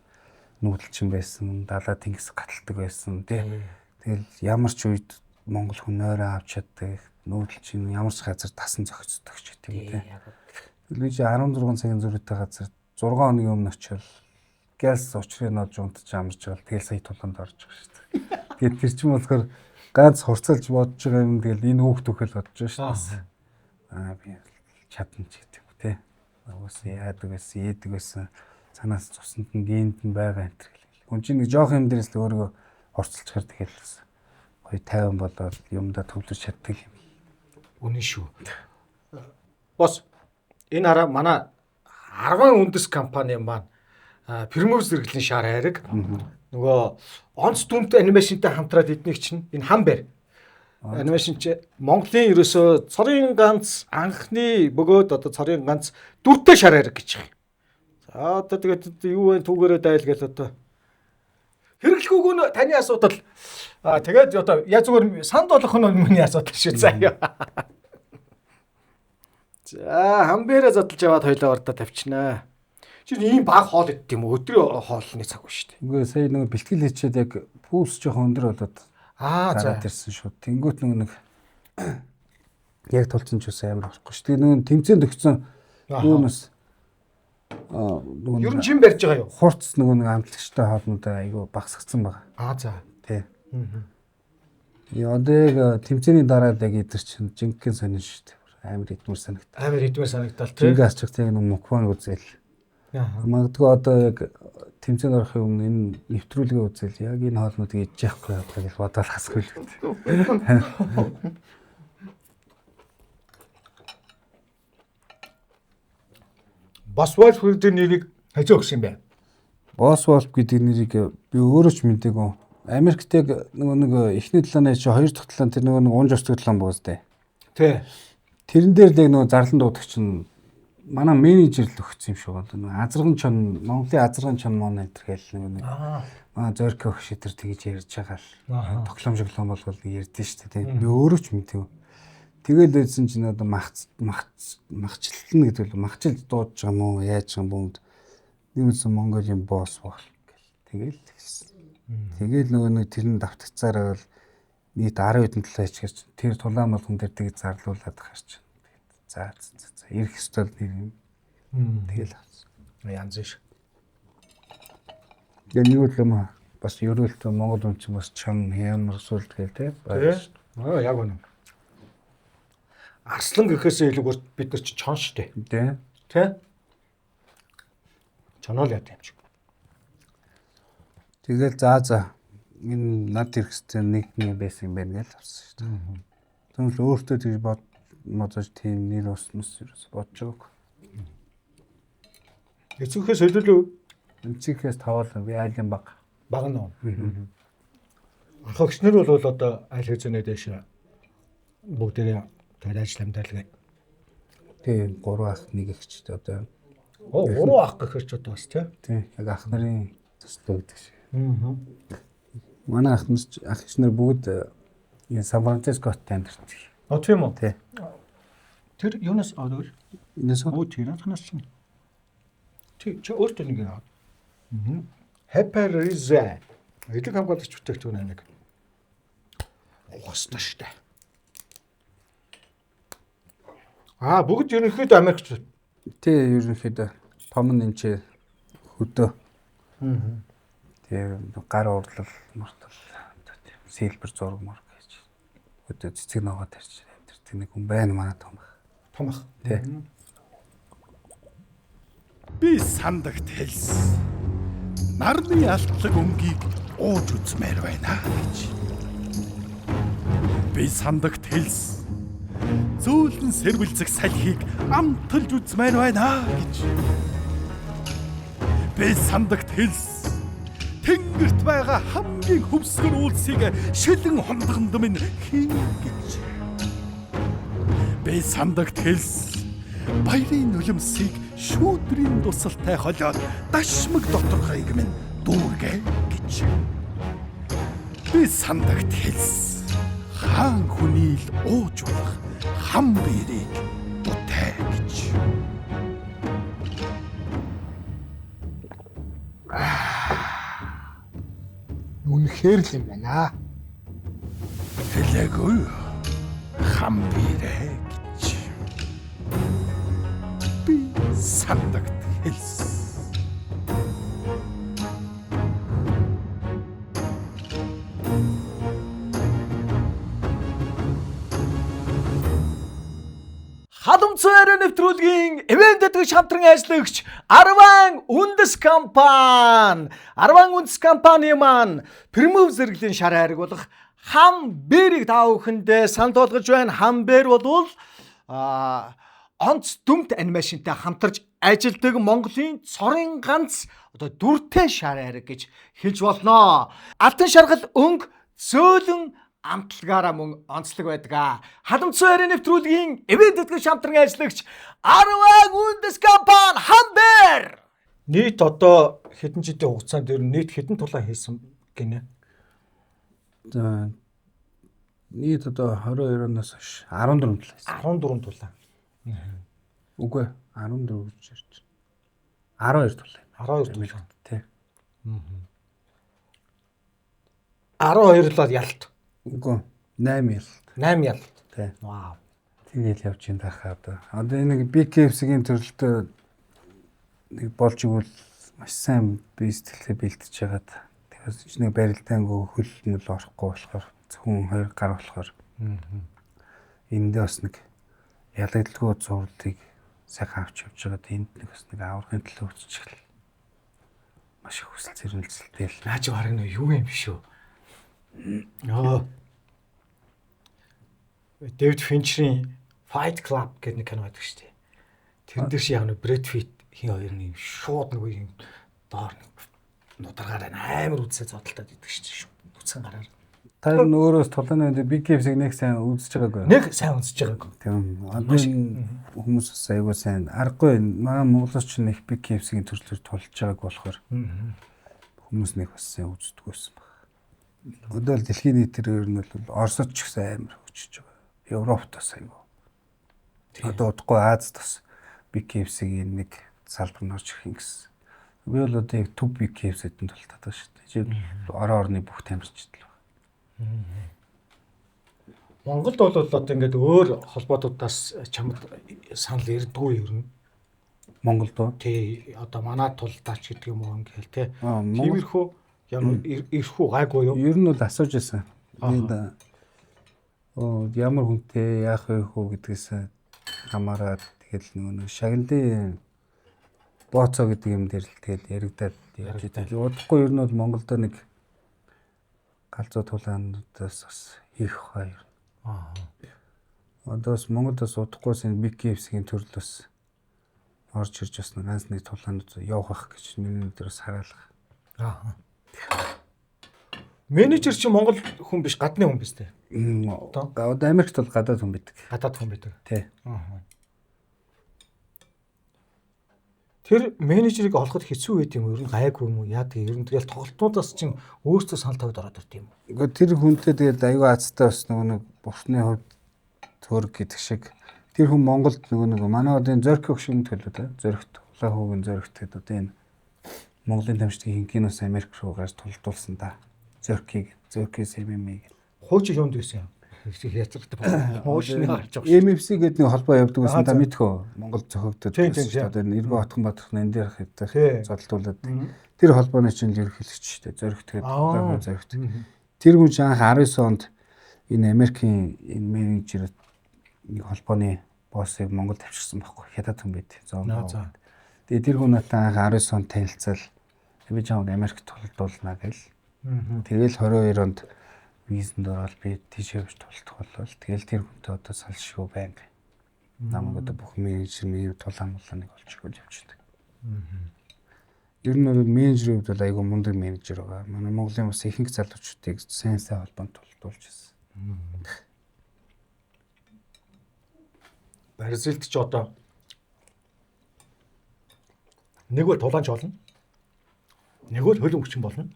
нүүдэлчин байсан, далаа тэнгис гаталдаг байсан тий. Тэгэл ямар ч үед Монгол хүн нойроо авч чаддаг, нүүдэлчин ямар ч газар тасан зохицдог ч гэдэг юм тий. Тэгэл 16 цагийн зөрүүтэй газар 6 хоногийн өмнө очивол газ учрыг нодж унтж амарч байгаа. Тэгэл сая туланд орж байгаа шүү дээ. Тэгээд тэр чинь болохоор ганц хурцалж бодож байгаа юм тэгэл энэ хүүхд түүхэл бодож байгаа шүү дээ. Би чадна ч гэдэг үү те. Уусаа яадаг байсан, ийдэг байсан. Санаас цуснд нь гинт нь байгаа энэ төр гэл. Хүн чинь нэг жоох юм дээрээс л өөрийгөө хурцалчихар тэгэл гоё тайван болоод юмдаа төвлөрч чаддаг юм. Үнэн шүү. Бос энэ хараа манай 10 үндэс компани маань Примус зэрэглэлийн шар хайраг нөгөө онц дүнтэй анимашнтай хамтраад эднийг чинь энэ хамбэр анимашн чи Монголын ерөөсөө цорын ганц анхны бөгөөд одоо цорын ганц дүртэй шар хайраг гэж юм. За одоо тэгээд юу вэ түүгээрээ дайл гэл одоо хэрэглэхүүг нь таны асуудал. Тэгээд одоо яа зүгээр санд болох нь миний асуудал шүү заяа. За хамбэрээ задлж яваад хоёлоо ордоо тавьчихнаа. Чи ийм баг хоол идэх юм уу? Өдрийн хоолны цаг ба шүү дээ. Үгүй сая нэг бэлтгэл хийчихэд яг пүүс жоохон өндөр болоод за ирсэн шүү. Тэнгүүт нэг яг тулцсан ч ус амар орохгүй шүү. Тэгээ нэг тэмцээнд өгсөн юунаас ер нь жим барьж байгаа юу? Хурц нэг амтлагчтай хоолнуудаа айгүй багсгцсан байгаа. За. Тий. Одоо тэмцээний дараа яг идэр чинь жинхэнэ сонин шүү дээ. Амар идмэр санагт. Амар идмэр санагдал тий. Жинхэнэ ачиг яг нэг мукбанг үзэл. Магадгүй одоо яг тэмцээнд орохын өмнө энэ нэвтрүүлгээ үзэл яг энэ хоолнуудыг идэж явахгүй байгаа гэж бодоод хасгүй л үү. Босвол гэдэг нэрийг хажуу өгсөн юм бэ? Босвол гэдэг нэрийг би өөрөө ч мэдээгүй. Америкт яг нэг эхний талааны чи хоёр дахь талаан тэр нэг унж орцдог талаан бууз дээ. Тий. Тэрэн дээр л яг нэг зарлан дуудаг чинь манай менежер л өгсөн юм шиг байна. Азарган чон Монголын азарган чон монитор гэл нэг манай зорько өгш тэр тэгж ярьж байгаа л тоглоом шоглоом болгол ярьдэн шүү дээ. Би өөрөө ч мэдээгүй. Тэгэл байсан чинь одоо махчлалтна гэдэг л махчилж дуудаж байгаа юм уу яаж байгаа юм бэ? Нэгсэн Монголын босс бол гэл тэгэл нөгөө нэг тэрний давтагцаараа бол нийт 10 хэдэн талаа ичгэрч тэр тулаан болгон дээр тэгж зарлуулад харч. За ирэх ёстой нэр юм. Тэгэл авсан. Янз биш. Яг нэг л юм бас ерөөлт Монгол хүн чинь бас чам ямар сүлд гээл те. Яг үнэ. Арслан гэхээсээ илүү бид нар чи чон штэ. Тэ? Чонол яа юм чи. Тэгэл за энэ над хэрэгстэй нэг байсан юм байна гэж авсан шүү дээ. Тэгвэл өөртөө тэгж бодож тийм нэр уснаас бодож байгааг. Эцэгхээс хөдөлөө. Эцэгхээс таваал би айлын баг. Баг нь. Анхагчнэр бол одоо айл хэзээ дэш бүгдээрээ тэр ажил амдаалгаа. Тийм 3 ах 1 эгчтэй одоо. 3 ах гэхэр ч одоо бас тий. Яг ах нарын төстэй гэдэг шиг. Манай ах нар бүгд энэ Сан Францискот амьдарч. Тийм үү? Тий. Тэр юунаас авдаг? Энэс тэр анхнаас чинь. Чи өөртөө нэг аваад. Hyperize. Эдэг хамгаалагч бүтээгдэхүүн нэг. Ухастай штэ. Бүгд ерөнхийдөө Америкч. Тий, ерөнхийдөө том нэмчээ хөдөө. Тэгээ гар урлал мартал сэлбэр зураг мөр гэж. Хөдөө цэцэг ногоо тарьж амьдэрдэг нэг хүн байна манай том ах. Том ах. Тий. Би сандагт хэлсэн. Нарны алтлаг өмгийг ууж үзмээр байна гэж. Би сандагт хэлсэн. Зөөлөн сэрвэлзэх салхийг амталж үзмээр байна гэж. Би сандагт хэлсэн. Тэнгэрт байгаа хамгийн хөвсгөр үйлсийг шилэн хондгонд минь хийн гэж. Би сандагт хэлсэн. Баярын нулимсыг шүүдрийн тусалтай холиод дашмаг доторхойг минь дүүргэ гэж. Би сандагт хэлс. Хаан хүний л ууж болох хам биерийг бүтээ гэж. Үнэхээр л юм байна. Хэлээгүй хам биерээ гэж. Би сандагт хэлс. Хадамцаар нэвтрүүлгийн ивент тэтгэж хамтран ажиллагч Арван үндэс компани. Арван үндэс компани маань премиум зэрэглэлийн шар хайрыг болох хам бэрийг та бүхэндээ санал болгож байна. Хам бэр бол онц дүмт анимашнтай хамтарч ажилладаг Монголын цорын ганц одоо дүртэй шар хайрыг гэж хэлж болно. Алтан шаргал өнгө зөөлөн амтлагаараа мөн онцлог байдаг. Хадамцаар нэвтрүүлгийн ивент тэтгэж хамтран ажиллагч Арван үндэс компани Хамбер. Нийт одоо хэдэн жилийн хугацаанд ер нь нийт хэдэн тулаан хийсэн гинэ? За нийт одоо 22 оноос хойш 14 тулаан. 14 тулаан. Үгүй 14 гэж ярьж байна. 12 тулаан. 12 тулаан. Тий. 12 л ялт. Үгүй 8 ял. 8 ялт. Тий. Вау. Тэгэл явж ин тахаа одоо. Одоо энэ нэг BKFC-ийн төрөлтөө нэг болж игэл маш сайн бие сэтгэлээ бэлтэж хагаад тэгээс ч нэг барилдаангүй хөл мөл орохгүй болохоор зөвхөн 2 гар болохоор эндээ бас нэг ялагдaltaгүй зурлыг сайхан авч явж байгаад энд нэг бас нэг аврахын төлөө өччихл маш их хүсэл зэрмэлзэлтэй л Наач хараг нөө юу юм биш үү? Яа. Дэвид Финчерийн Fight Club гэдэг нэг кино байдаг шүү дээ. Тэр дээр шиг яг нэг Брэд Питт хин хоёр нэг шууд нэг юм доор нударгаар амар үдсээ зодтолтод идэг шүү дээ. Үдсэн гараар. та өөрөөс тулааны BKFC-г нэг сайн үзэж байгаагүй. Нэг сайн үзэж байгаагүй. Тийм. Одоо хүмүүс бас аягүй сайн аргагүй манай Монголч ч нэг BKFC-гийн төрлөөр тулж байгааг болохоор хүмүүс нэг бас сайн үздэг байсан баг. Одоо л дэлхийн нийтээр ер нь бол Оросд ч гэсэн амар хөгжиж байгаа. Европт бас аягүй. Одоо удахгүй Азад бас BKFC-гийн нэг салбар нь орж ирэх юм гэсэн. Би бол одоо яг төв BKFC-д тултаад байгаа шүү дээ. Жишээ орон орны бүх тамирчид л. Монголд бол одоо ингээд өөр холбоотуудаас чамд санал ирдэггүй ер нь. Монголд уу? Тий, одоо манай тулдаач гэдэг юм уу ингээл тий. Монгол Тиймэрхүү ямар ирэхгүй гайгүй юу? ер нь бол асууж байсан. Энд ямар хүнтэй яах вэ хөө гэдгээс хамаарат тэгэл нэг шагналын бооцоо гэдэг юм дээр л тэгэл яригадаад явж байгаа. Удахгүй ер нь бол Монголд нэг галзуу тулаануудаас бас их хоёр. Одоо бас Монголд бас удахгүйс энэ BKFC-гийн төрөл бас орж ирж бас ганц нэг тулаанууд явах гэж миний өдрөөс хараалга. Менежер чи Монгол хүн биш, гадны хүн биш үү? Одоо Америкт бол гадаад хүн байдаг. Гадаад хүн байдаг. Тий. Тэр менежерийг олоход хэцүү байт юм уу? Ер нь гайгүй юм уу? Яадаг ер нь тэгэл тоглолтуудаас чинь өөрсдөө санал тавьд ороод ирд юм уу? Гэхдээ тэр хүнтэй тэгээд аюу азтай бас нэг бурхны хувьд төрөг гэдэг шиг тэр хүн Монголд нэг манай одоо энэ Зориг хөшөнд төлөө тэ Зоригт улаан хүүгийн Зоригт гэдэг одоо энэ Монголын тамирчдын киноос Америк руу гарч тулдуулсан да. Зоригээс MMA гэх. Хуучин юунд байсан юм? Яцрагтай хуучны гарч байгаа. MFC гэдэг нэг холбоо явдаг байсан та мэдхөө Монгол зохиогдод байсан. Одоо Нэргэн Отхон Баатархны энэ дээр хэвдэх зодтолтуулаад тэр холбооны чинь ерөнхийлөгч шүү дээ. Зоригт гэдэг улаан Зоригт. Тэр хүн ч анх 19 онд энэ Америкийн энэ менежер нэг холбооны боссыг Монголд авчирсан байхгүй. Хятад хүн байд. Тэгээ тэр хүн надад анх 19 онд танилцал би чамд Америкт тулдуулна гэл. Тэгэл 22 онд визэнд ороод би тийш явж тулдах болол. Тэгэл тэр хүнтэй одоо салшгүй байнга. Намайг одоо бүх менежерийн тулаан молоныг олж өгөж явчихдаг. Ер нь бол менежерүүд бол айгүй мундаг менежер байгаа. Манай Монголын бас ихэнх залуучуудыг сайн холбоонд тулдуулж байна. Бразилд ч одоо нэг бол тулаанч болно. Нөгөө л хөлөн хүчин болно.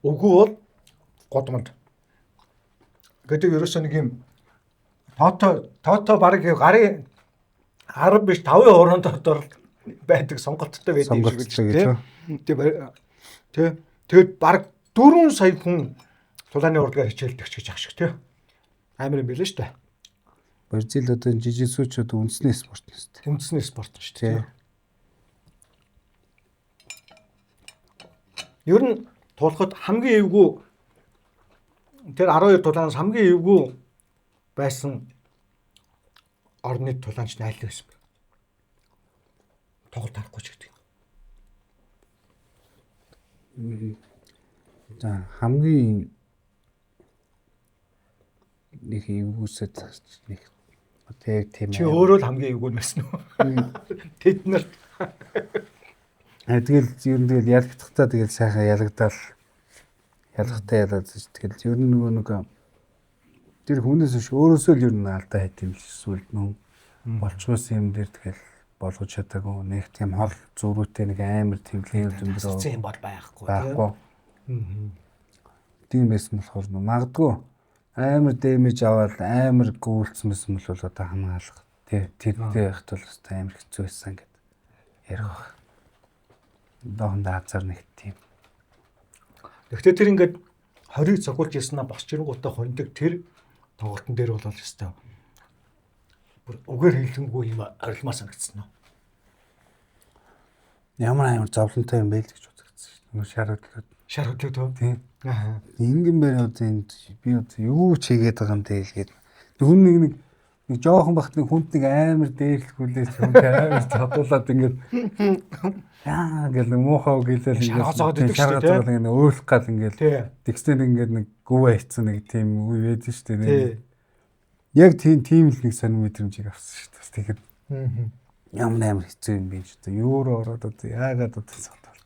Үгүй бол годмонд. Гэдэг ерөөсөө нэг юм тото баг гарын 10 биш 5 хорон дотор байдаг сонголттой байдаг юм шиг л тийм. Тэгээд баг 4 сая хүн тулааны урлагаар хичээлдэг ч гэж ах шиг тийм. Амар юм билээ шүү дээ. Бразил одоо жижигсүүчүүд үндэсний спорт нь шүү дээ. Үндэсний спорт шүү дээ. Ер нь тулахад хамгийн эвгүй тэр 12 тулаанаас хамгийн эвгүй байсан орны тулаанч нь аль байсан бэ? Тоглолт харахгүй ч гэдэг. За хамгийн нэг эвгүүсэд нэг одоо яг тийм чи өөрөө л хамгийн эвгүй байсан уу? Тэд нар тэгэл ер нь тэгэл ялгдахтаа тэгэл сайхан ялгадал ялгахтаа ялаад тэгэл ер нь нэг тэр хүнээс биш өөрөөсөө л ер нь алдаа хийх юм эсвэл нөө болчгоос юм дээр тэгэл болгож чадаагүй нэг тийм хол зүрүүтэй нэг амар тэмлэгийн зөндөө юм бол байхгүй тийм байсан болохоор магадгүй амар дэмэж аваад амар гүйлцсэн байсан бол одоо хамгаалах тэртэй байхт бол өстой амар хэцүү байсан гэд ярих баг. Доохондоо хазар нэг тийм. Гэхдээ тэр ингээд 20-ыг цогулж яснаа босч ирэнгуутаа хондог тэр тоглолтын дээр бол өстой бүр үгээр хэлэнгүй юм арилмаа санагдсан нь. Ямар амар зовлонтой юм бэ л гэж үзэгдсэн шүү дээ. Шар хөдлөд тоо. Тийм. Ингэн байгаад энд би юу ч хийгээд байгаа юм дээ хэлгээд хүн нэг жоохон бахт нэг хүнд нэг амар дээрлэхүүлээ хүн амар чадуулаад ингээд яа гэл муухай гэлэл ингээд шаргацаад ингээд өөрлөх гал ингээд текстэн ингээд нэг гүвэ хийцэн нэг тийм үе байдаг шүү дээ. Яг тийм л нэг сонир мэдрэмжийг авсан шүү дээ. Тэгэхээр ямар хэцүү юм бэ ч одоо юуруу ороод одоо яагаад одоо цогтол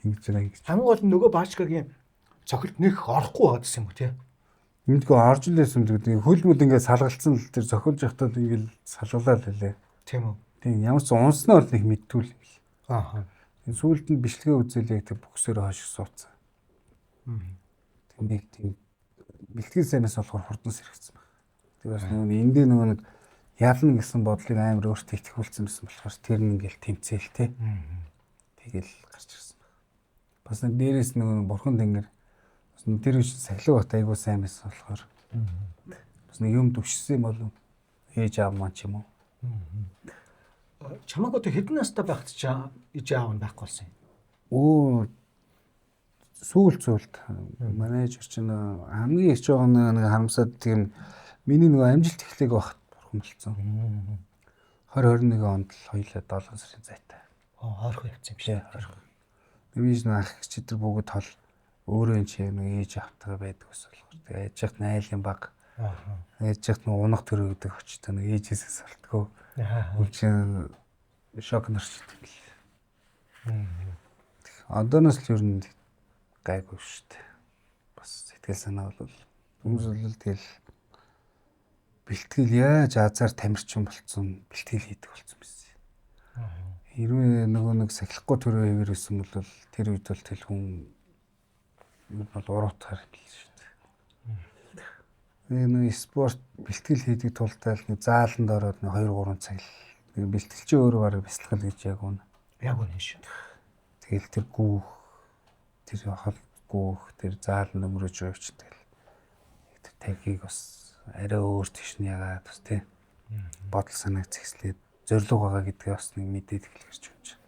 ингэж байна гэж. Хамгийн гол нь нөгөө баачкагийн цохилт нэг орохгүй байгаа гэсэн юм уу тий? Эндгөө орж л байсан гэдэг хөлмөд ингээд салгалцсан л тэр зохиолж явахдаа ингээд салгалаа л хэлээ. Тийм үү. Тийм ямар ч унснаар нэг мэдтүүл юм л. Аа. Сүүлд нь бичлэгээ үзүүлээ тэг бөксөөр хойш суудсан. Тийм нэг тийм бэлтгэл сайнаас болохоор хурдан сэрэгцсэн байна. Тэгээс нөгөө эндээ нөгөө нэг ялна гэсэн бодлыг амар өөртөө итгүүлсэн байсан болохоор тэр нь ингээд тэмцээл те. Тэгэл гарч ирсэн байна. Бас нэг дээрээс нөгөө бурхан тэнгэр тэр үеч сахилга бат айгуу сайн байсан болохоор бас нэг юм төвшсөн болов ээж аав маань ч юм уу. Чамаг одоо хэдэн настай байхад ч ээж аав нь байхгүй болсон юм. Оо сүүлд менежер чинь хамгийн их жоо нэг харамсаад тийм миний нөгөө амжилт эхлэх багт бурхан болцсон. 2021 онд л хоёулаа 7 сарын зайтай. Хойрхон явцсан юм шиг. Виж нэг ах чи тэр бүгд тол өөрөө энэ чинь нэг ээж автгаа байдаг ус болохоор тэгээ ээж ихт айлын баг. Ээж ихт нэг унах төрөгдөг очтой нэг ээжээсээ салтгүй. Үлчин шок нарчдаг л. Одооноос л ер нь гайгүй шүү дээ. Бас сэтгэл санаа бол хүмүүс бол тэгэл бэлтгэл яаж азар тамирчин болцсон бэлтгэл хийдэг болцсон байсан. Хэрвээ нөгөө нэг сахилахгүй төрөө хэвэр байсан бол тэр үед бол тэл хүн бол уруутгаар л шүү дээ. Нэг спорт бэлтгэл хийдэг тултаа л нэг зааланд ороод нэг 2-3 цаг л бэлтгэлчээ өөрөө бараг бясалгал гэж яг үнэ. Яг үнэ шүү. Тэгэл тэр гүүх тэр хол гүүх тэр зааланд өмрөж явж тэгэл тэр тагийг бас арай өөр тийш нь ягаад бас тий бодол санааг зэгслээд зориг байгаа гэдгээ бас нэг мэдээд эхлэж юм чинь.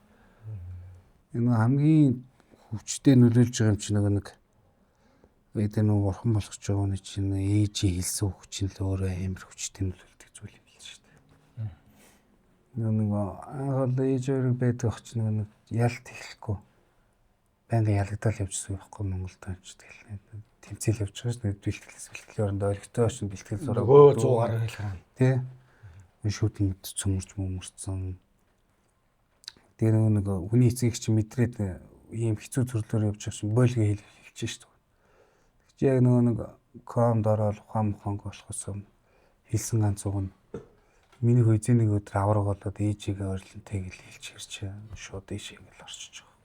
Энэ хамгийн хүчтэй нөлөөлж байгаа юм чинь нэг гэдэг нь бурхан болгож байгаа нь чинь ээжийн хэлсэн үг чинь л өөрөө амар хүчтэй нөлөөлдөг зүйл юм л шүү дээ. Нэг анхаал ээж өөрөө байдаг ах чинь нэг ялт эхлэхгүй байнга ялгадал явжсэн байхгүй Монголд ч тэгэл тэмцэл явж байгаа шүү дээ. Бэлтгэлээс бэлтгэлийн ойлгохтой шин бэлтгэл зураг нөгөө 100 гаруй хэлхэн тий шүтэн цөмөрч мөмөрцөн тэр нэг хүний эцэг чинь мэдрээд ийм хэцүү төрлөөр явж байгаа шин бойлгоо хэлж шүү дээ. Яг нөгөө нэг комд ороод ухаан мохонг болохоос хэлсэн ганц үг нь миний хүйзээ нэг өдөр авраг болоод ээжигээ ойрлонтэй гэл хэлж ирч шууд ийшээ гэл орчиж байгаа.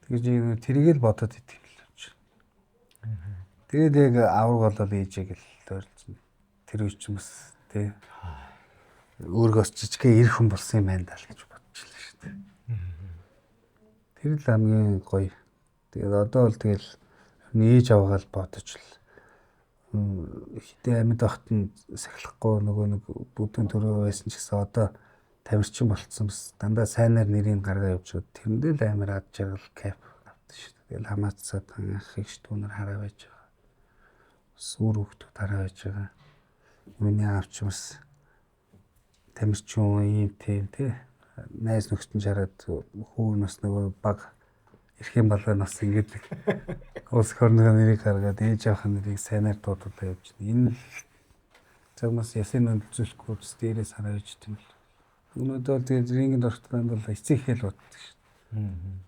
Тэгээд тэрийг л бодоод идэв л болж. Тэгээд яг авраг болоод ээжээ гэл ойрлцсон. Тэр үеч юм бас тий. Өөргөөс жижигхэн эр хүн болсон юм байна даа л гэж бодчихлаа шүү дээ. Тэр л хамгийн гоё. Тэгээд одоо бол тэгэл ээж аваагаа л бодож л хитэ амьд ахт нь сахилахгүй нөгөө нэг бүдүүн төрөө байсан ч гэсэн одоо тамирчин болцсон бас дандаа сайнаар нэрийг гаргаа явж байгаа. Тэрэндээ л амар ад жаргал кайф авдаг шүү дээ. Тэгэл хамаацаад анхыг штүүнээр хараа байж байгаа. Сүр хөвгтүүд хараа байж байгаа. Миний аавч бас тамирчин юм тийм тий. Найз нөхдөд жараад хүү нас нөгөө баг эрхэм балгаа нас ингэж улс хорны нэрийг гаргаад ээж авах нэрийг сайнаар дуудуулаад явж байна. Энэ цагмаас ясын үзүүлэхгүй дээрээс хараа явж тийм л. Өнөөдөр тэгээд рингэнд орохтойд бол эцэг хэл боддог шүү дээ.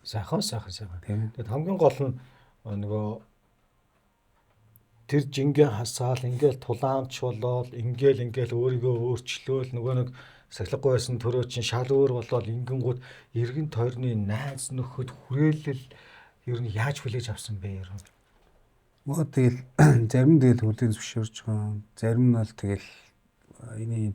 Сайхан. Тэгээд хамгийн гол нь нөгөө тэр жингээ хасаал ингээл тулаамч болоод ингээл өөрийгөө өөрчлөөл нөгөө нэг сахилахгүй байсан төрөө чинь шал өөр болоод ингэнгууд эргэн тойрны найз нөхөд хүрээлэл ер нь яаж хүлээж авсан бэ ер нь? Мөн тэгэл зарим тэгэл хүлээн зөвшөөрж байгаа. Зарим нь бол тэгэл энэ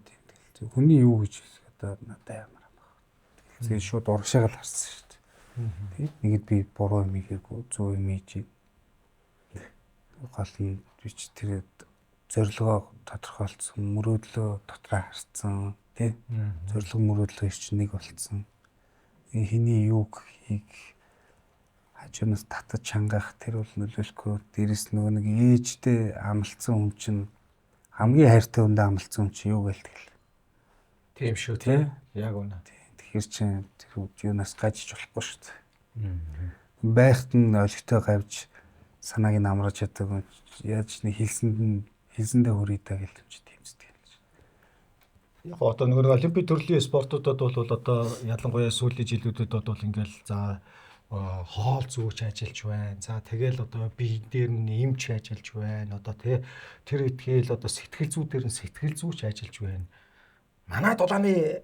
хүний юу гэж одоо надад ямар байна. Тэгээд шууд урагшаагаа л харсан шүү дээ. Тэгэд би буруу юм хийгээгүй, зөв юм хийж. Гол нь бич тэр зорилгоо тодорхойлцсон, мөрөөдлөө дотроо харсан, тий? Зорилго мөрөөдлөө чинь нэг болцсон. Хиний юуг хийх хажуунаас татаж чангах тэр бол нөлөөлөхгүй. Дээрэс нөгөө нэг ээжтэй амлцсан хүн чинь хамгийн хайртай хүндээ амлцсан хүн чинь юу гэлтгэл. Тийм шүү тий. Яг үнэ. Тэгэхээр чинь тэр юунаас гажиж болохгүй шүү дээ. Байхад нь олигтой гавж санааг нь амруулж чаддаг. Яаж нэг хэлсэндээ хүрээдэй гэлтэмж тийм сэтгэл. Яг одоо нөгөө олимпик төрлийн спортуудад бол одоо ялангуяа сүүлийн жилүүдэд бол ингээл за хоол зүүч ажиллаж байна. За тэгэл одоо бие дээр нь эмч ажиллаж байна. Одоо тэр итгэл одоо сэтгэл зүй дээр нь сэтгэл зүйч ажиллаж байна. Манай дулааны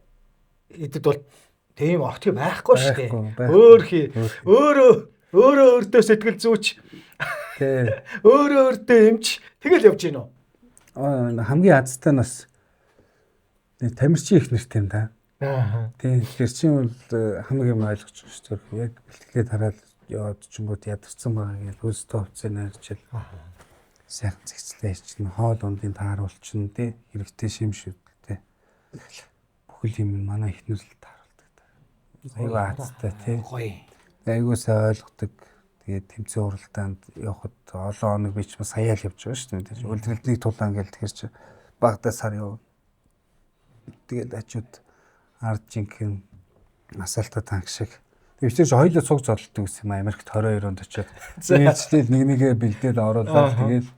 эдэд бол тийм огт байхгүй шүү дээ. Өөртөө сэтгэл зүйч өөртөө эмч тэгэл явж гинөө. Хамгийн азтай нас тамирчин их нэртэй юм да. Тийм тэр чинь бол хамгийн юм ойлгож байгаа шүү дээ. Яг бэлтгэлээ тараад яваад чингууд ядарсан байгаа гэж хөөстөө хувцас нарчил. Сайхан зэгцлээ чинь хоол ундын тааруулчин тий хэрэгтэй шим шүтэлтэй. Бүхэл юм манай ихнэр л тааруулдаг. Айгуу азтай тий. Айгуу сайн ойлгодог. Тэгээд тэмцээн уралдаанд явхад олон хоног би ч саяал явж байгаа шүү дээ. Үлрэлтний тулаан гэл тэгэхээр чи багтаа сар яв. Тэгээд хажууд ард жинхэнэ асаалтаа танк шиг. Тэгвчээж хоёулаа цуг зодтолдог гэсэн юм Америкт 22 онд очиод. Нийцтэл нэгээ бэлдээд оруулаад тэгээд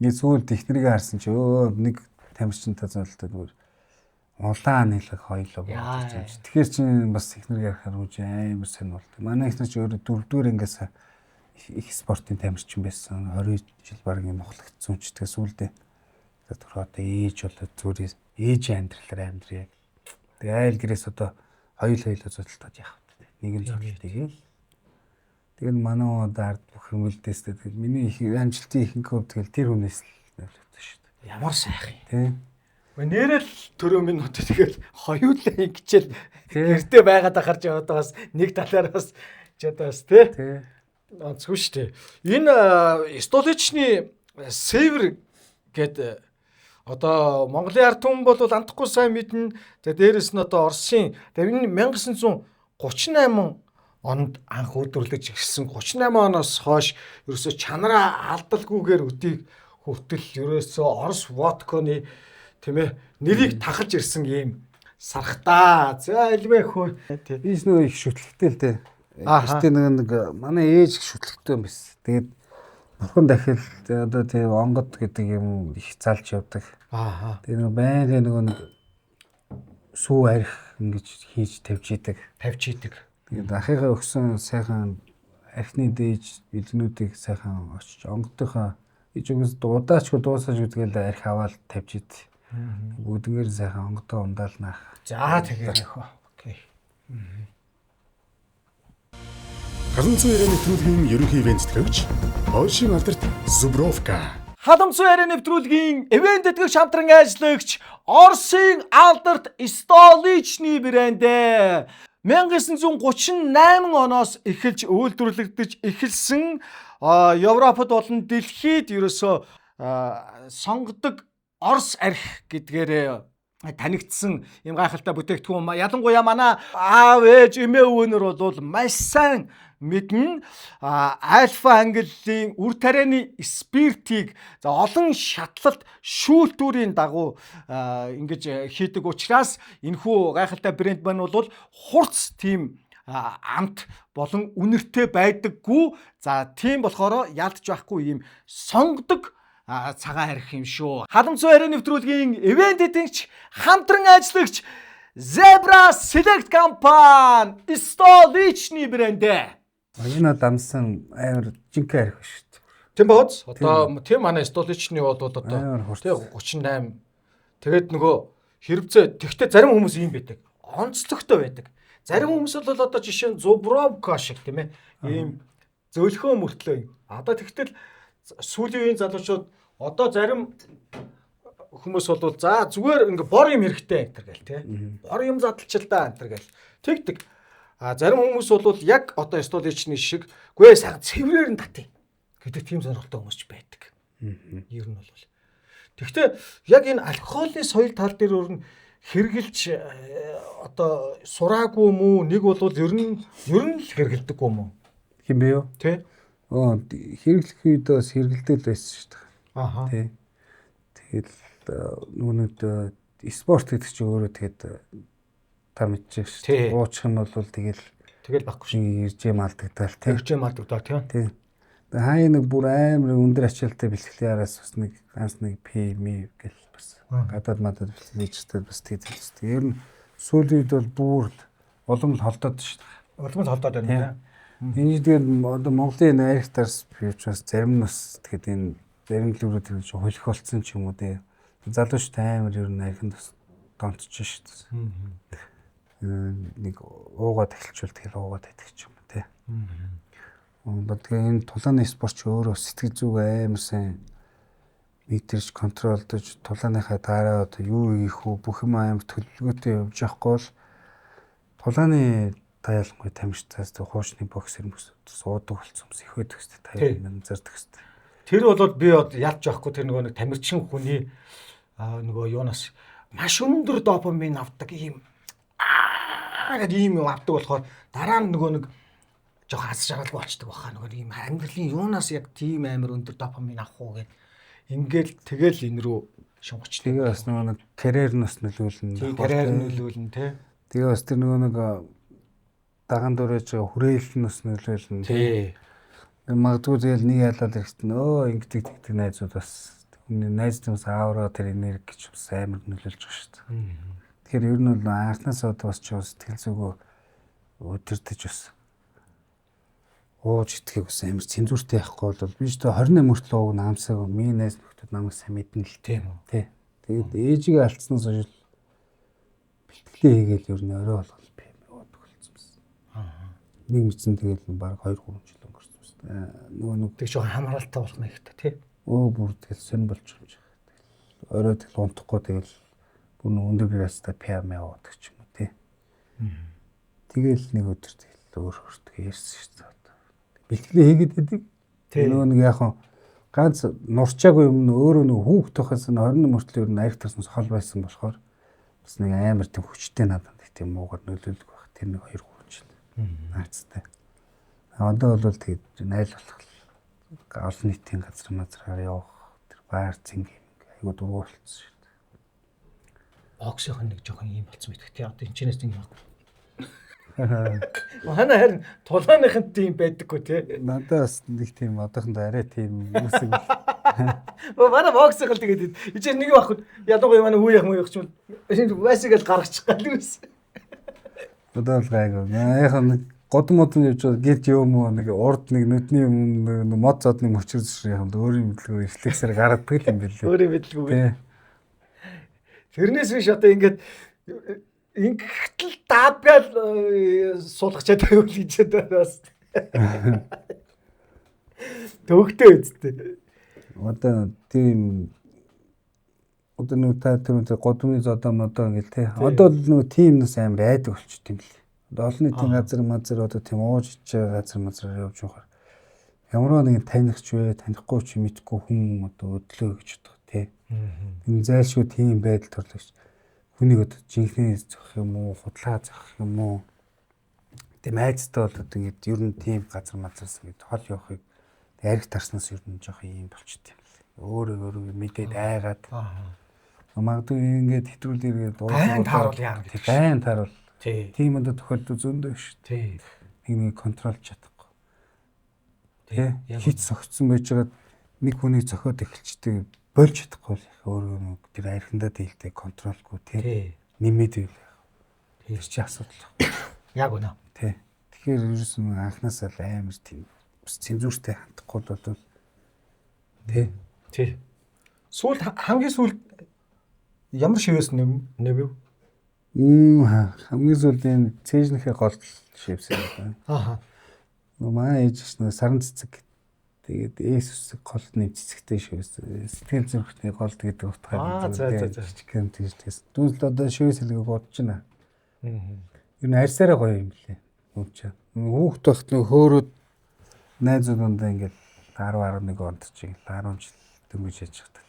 нэг сүүлд ихнэрийг харсан чи нэг тамирчинтай золтой зүгээр улаан нэлэг хоёулаа бодож юм чи. Тэгэхээр чи бас ихнэрийг харахаар үгүй амар сонирхолтой. Манай ихнэр чи өөрөө 4-р ангиас их спортын тамирчин байсан. 20 жил баг юм мохлогдсон ч тэгээ сүүлдээ төрөөд ээж болоод зүгээр ээж амьдралаар амьдрья. Тэгээ айл гэрээс одоо хоёулаа зодтолтод явах. Нэг нь зодтолтыг. Тэгээд манай одоо ард бүх хүмүүлдээс тэгээд миний их амжилтын ихэнх хөв тэгэл тэр хүнээс л нөлөөдөг шүү дээ. Ямар сайхан юм. Тийм. Нэрэл төрөө минут тэгэл хоёулаа ингэчэл гэртээ байгаад ахарч яваад байгаас нэг талаараа бас чадаас тий. Онцгүй шүү дээ. Энэ столичны север гэдэг одоо Монголын ард түмэн бол андахгүй сайн мэднэ. Тэгээ дээрэс нь одоо Оросын энэ 1938 онд анх өдөрлөж ирсэн 38 оноос хойш ерөөсө чанараа алдалгүйгээр өдийг хүртэл ерөөсө Орос водконы тийм ээ нэрийг тахалж ирсэн юм сархтаа. За элвэ хөө. Бис нөгөө их шүтлэгтэй л дээ. Гэхдээ нэг манай ээж шүтлэгтэй юм биш. Тэгээд бурхан дахил одоо тийм онгод гэдэг юм их залж явдаг. Тэгээд нөгөө байнга нөгөө нэг сүү арх ингэж хийж тавьж идэг. Тэгээд ахыгаа өгсөн сайхан архины дээж эднүүдийг сайхан очиж онгодынхаа иж үгээс дудаачгүй дуусаж үдгээл арх аваад тавьж идэг. Бүгднгээр сайхан онгодоо ундаалнаа. За тэгээд яах вэ? Окей. Халамцсан яриа нэвтрүүлгийн ерөнхий ивент тэтгэгч Польшийн алдарт Зубровка. Халамцсан яриа нэвтрүүлгийн ивент тэтгэгч хамтран ажиллагч Оросын алдарт Столичный брэндээ 1938 оноос эхэлж үйлдвэрлэгдэж эхэлсэн Европод болон дэлхийд ерөөсөө сонгодог Орос арх гэдгээр танигдсан юм гайхалтай бүтээгдэхүүн. Ялангуяа манай аав ээж эмээ өвгөнөр бол маш сайн мэднэ. Альфа ангиллын үр тарианы спиртийг олон шатлалт шүүлтүүрийн дагуу ингэж хийдэг учраас энэхүү гайхалтай брэнд маань бол хурц тийм амт болон үнэртэй байдаггүй. За тийм болохоор ялдж байхгүй юм сонгодог цагаан арх юм шүү. Халамцсан яриа нэвтрүүлгийн ивент эдэнч хамтран ажиллагч Zebra Select компани Stolичный брэндээ. Энэ дамсан амар жинхэнэ арх шүү дээ. Тийм бооз. Одоо тийм манай Stolичный бол одоо тийм 38. Тэгээд нөгөө хэрэгцээ тэгтээ зарим хүмүүс ийм байдаг. Онцлогтой байдаг. Зарим хүмүүс бол одоо жишээ нь Zubrovka шиг тийм ээ. Ийм зөөлхөө мөртлөө. Одоо тэгтэл сүүлийн үеийн залуучууд одоо зарим хүмүүс бол за зүгээр ингээ бор юм хэрэгтэй энэ төр гэл тий. Бор юм задлчил да энэ төр гэл тэгдэг. Зарим хүмүүс бол яг одоо Stolичный шиг гүй сайхан цэврээр нь татъя гэдэг тийм сонирхолтой хүмүүс ч байдаг. Ер нь бол. Тэгэхдээ яг энэ алкогольны соёл тал дээр өөр нь хэрглэж одоо сураагүй юм уу? Нэг бол ер нь л хэргэлдэг юм уу? Хин бэ юу? Тэ? Хэрэглэх үед бас хэрэгэлдэл байсан шүү дээ. Аха. Тий. Тэгэл нүнэд спорт гэдэг чинь өөрөө тэгээд та мэдчихэж шүү дээ. Уучих нь бол тэгэл баггүй шүү. Иржээ малдагдал тий. Иржээ малдагдал тий. Тий. Хаяа нэг бүр амар өндөр ачаалтай бэлтгэлийн араас бас нэг ганц нэг PM гэл бас гадаад мадад бэлтгэжтэй бас тийдэлс. Ер нь сүүлийн үед бол бүр улам л холдоод шүү дээ. Улам л холдоод байна тий. Энэ тэгээд одоо Монголын найрагтарс фьючерс зарим нь бас тэгэхэд энэ зарим лүүрүүд гэж хөлөх болсон ч юм уу тий. Залуучтай амар ер нь архинд бас донтож шүү дээ. Нэг уугаад эхэлчихвэл тэгэл уугаад идэх ч юм уу тий. Тэгээ энэ тулааны спортч өөрөө сэтгэл зүг амар сайн мэдэрч контролдож тулааныхаа дараа одоо юу хийх вэ бүх юм амар төлөвлөгөөтэй явж явахгүй бол тулааны тайлангүй тамирчдаас хуучны боксер суудаг болсон юм их байдаг шүү дээ. Таяа зардаг шүү дээ. Тэр бол би ялж явахгүй тэр нөгөө нэг тамирчин хүний нөгөө юунаас маш өндөр допамин авдаг ийм гэдэг ийм авдаг болохоор дараа нь нөгөө нэг жоох хас шагалгүй болчдөг баха нөгөө ийм амьдралын юунаас яг тийм амар өндөр допамин авах уу гэд ингээл тэгэл энэ рүү шунгачдаг. Тэгээ бас нөгөө нэг карьер нь бас нөлөөлнө. Тийм карьер нь нөлөөлнө тий. Тэгээ бас тэр нөгөө нэг даган дураж байгаа хүрээлэл нь бас нөлөөлнө. Тий. Магадгүй тэгэл нэг ялаад ирэхтэн ингэдэг тэгдэг найзууд бас найзтайс аавраа тэр энерги гэж бас амар нөлөөлж байгаа шүү дээ. Тэгэхээр ер нь бол анхнаасаа одоо бас ч бас сэтгэл зүгөө өдөртөж бас ууж итгэх бас амар цензуртэй байхгүй бол би ч одоо 28 хүртэл ууг наамсаг миний найз нөхдөд намайг сайн мэднэ л тийм үү. Тий. Тэгээд ээжигээ алдснаас хойш бэлтгэлээ хийгээл ер нь орой болгол би уудаг болсон юм. Нэг мэдсэн тэгэл баг 2-3 жил өнгөрсөн юм шүү дээ. Нөгөө тэг ч хамааралтай болох нь ихтэй тий. Бүр тэгэл сэн болж юм шиг. Тэгэл орой тэгэл унтахгүй тэгэл бүр өндөр градустай PM яваадаг ч юм уу тий. Тэгэл нэг өдөр тэгэл өөр өөртөө ярьсан шүү дээ. Бэлтгэлээ хийгээд байдаг. Нөгөө нэг яг ганц нурчаагүй юм өөрөө нэг хүүхд тохоос нь 20 мөртлөөр нь аригтарсан хол байсан болохоор бас нэг амар тийм хүчтэй надад тийм уугаар нөлөөлөг байх. Тэр нэг 2-3 жил. Наацтай. Одоо бол тэгээд найл болох олон нийтийн газар явах тэр баар цэнгийн айгуу дургуй болчихсон шүү дээ. Боксийн нэг жоохон юм болцсон мэдэх тий. Одоо энэ ч нэс ингэ байхгүй. Манай харин тулааныхын тийм байдаггүй тий. Надаас нэг тийм одоохондоо арай тийм үсэг. Манай боксыг л тэгээд ичээр нэг байхгүй. Ядуугүй манай үе юм явах ч юм. Энэ васиг л гаргачих гал юус. Одоо л гайгүй. Яг нэг годом явж гэрч юм уу нэг урд нэг нүдний юм мод зодны мөчрөж юм өөрийн мэдлгүй рефлексээр гаргадаг юм билээ. Өөрийн мэдлгүй. Тэрнээс биш одоо ингээд ингэтэл даабгаал суулгачаад байвал гэж бас. Төгтөө үсттэй. Одоо тийм одоо нэг та тийм годмын зодоо модоо ингээл тий. Одоо л нэг тиймнээс амар айдаг болчихд юм л. Одоо олон нийтийн газар одоо тийм ууж газар мазраар явж байгаа. Ямар нэгэн танихч вэ, танихгүй ч мэдхгүй хүн одоо өдлөө гэж бодох тий. Энэ зайлшгүй тийм байдал төрлөгч. Хүнийг одоо жинхэнэ зөх юм уу, худлаа зөх юм уу. Тийм айцтай бол одоо ингэ ер нь тийм газар мазраас ингэ хол явахыг ариг тарснаас ер нь жоох юм болчихдээ. Өөрөө мэдээд айгаад. Магадгүй ингээд хэтрүүл ирээд байн тааруул яа гэдэг. Байн тааруул. Тийм одоо тохиолдол зөндөө шүү. Тий. Нэг контролж чадахгүй. Тий. Хит согцсон байжгаад нэг хүнийг зохиод эхэлчдэг болж чадахгүй өөрөө тэр архиндаа дийлдэг контролгүй тий. Нэмээд ийл. Тэр чи асуудал. Яг үнэ. Тий. Тэгэхээр ерөөсөн анханасаа л амар тийм цензуртэй хандахгүй бол тий. Тий. Сүүлд хамгийн сүүлд ямар шивээс нэвв? Хамгийн сүүлд энэ цэжнэхээ гол шивсэн байна. Ааха. Манай ээж чинь саран цэцэг тэгээд Есүс гол нэм цэцэгтэй шивсэн. Сэтгэл зүрхний гол гэдэг утгаар чихэм тийс. Дүүл одоо шивээс хэлгээ бодож байна. Ер нь арьсаараа гоё юм лээ. Нүгч. Хүүхд тохт нэг хөөрөд найзуудаа ингээл 10 11 онд чиг 10 жил дөнгөж яж чаддаг.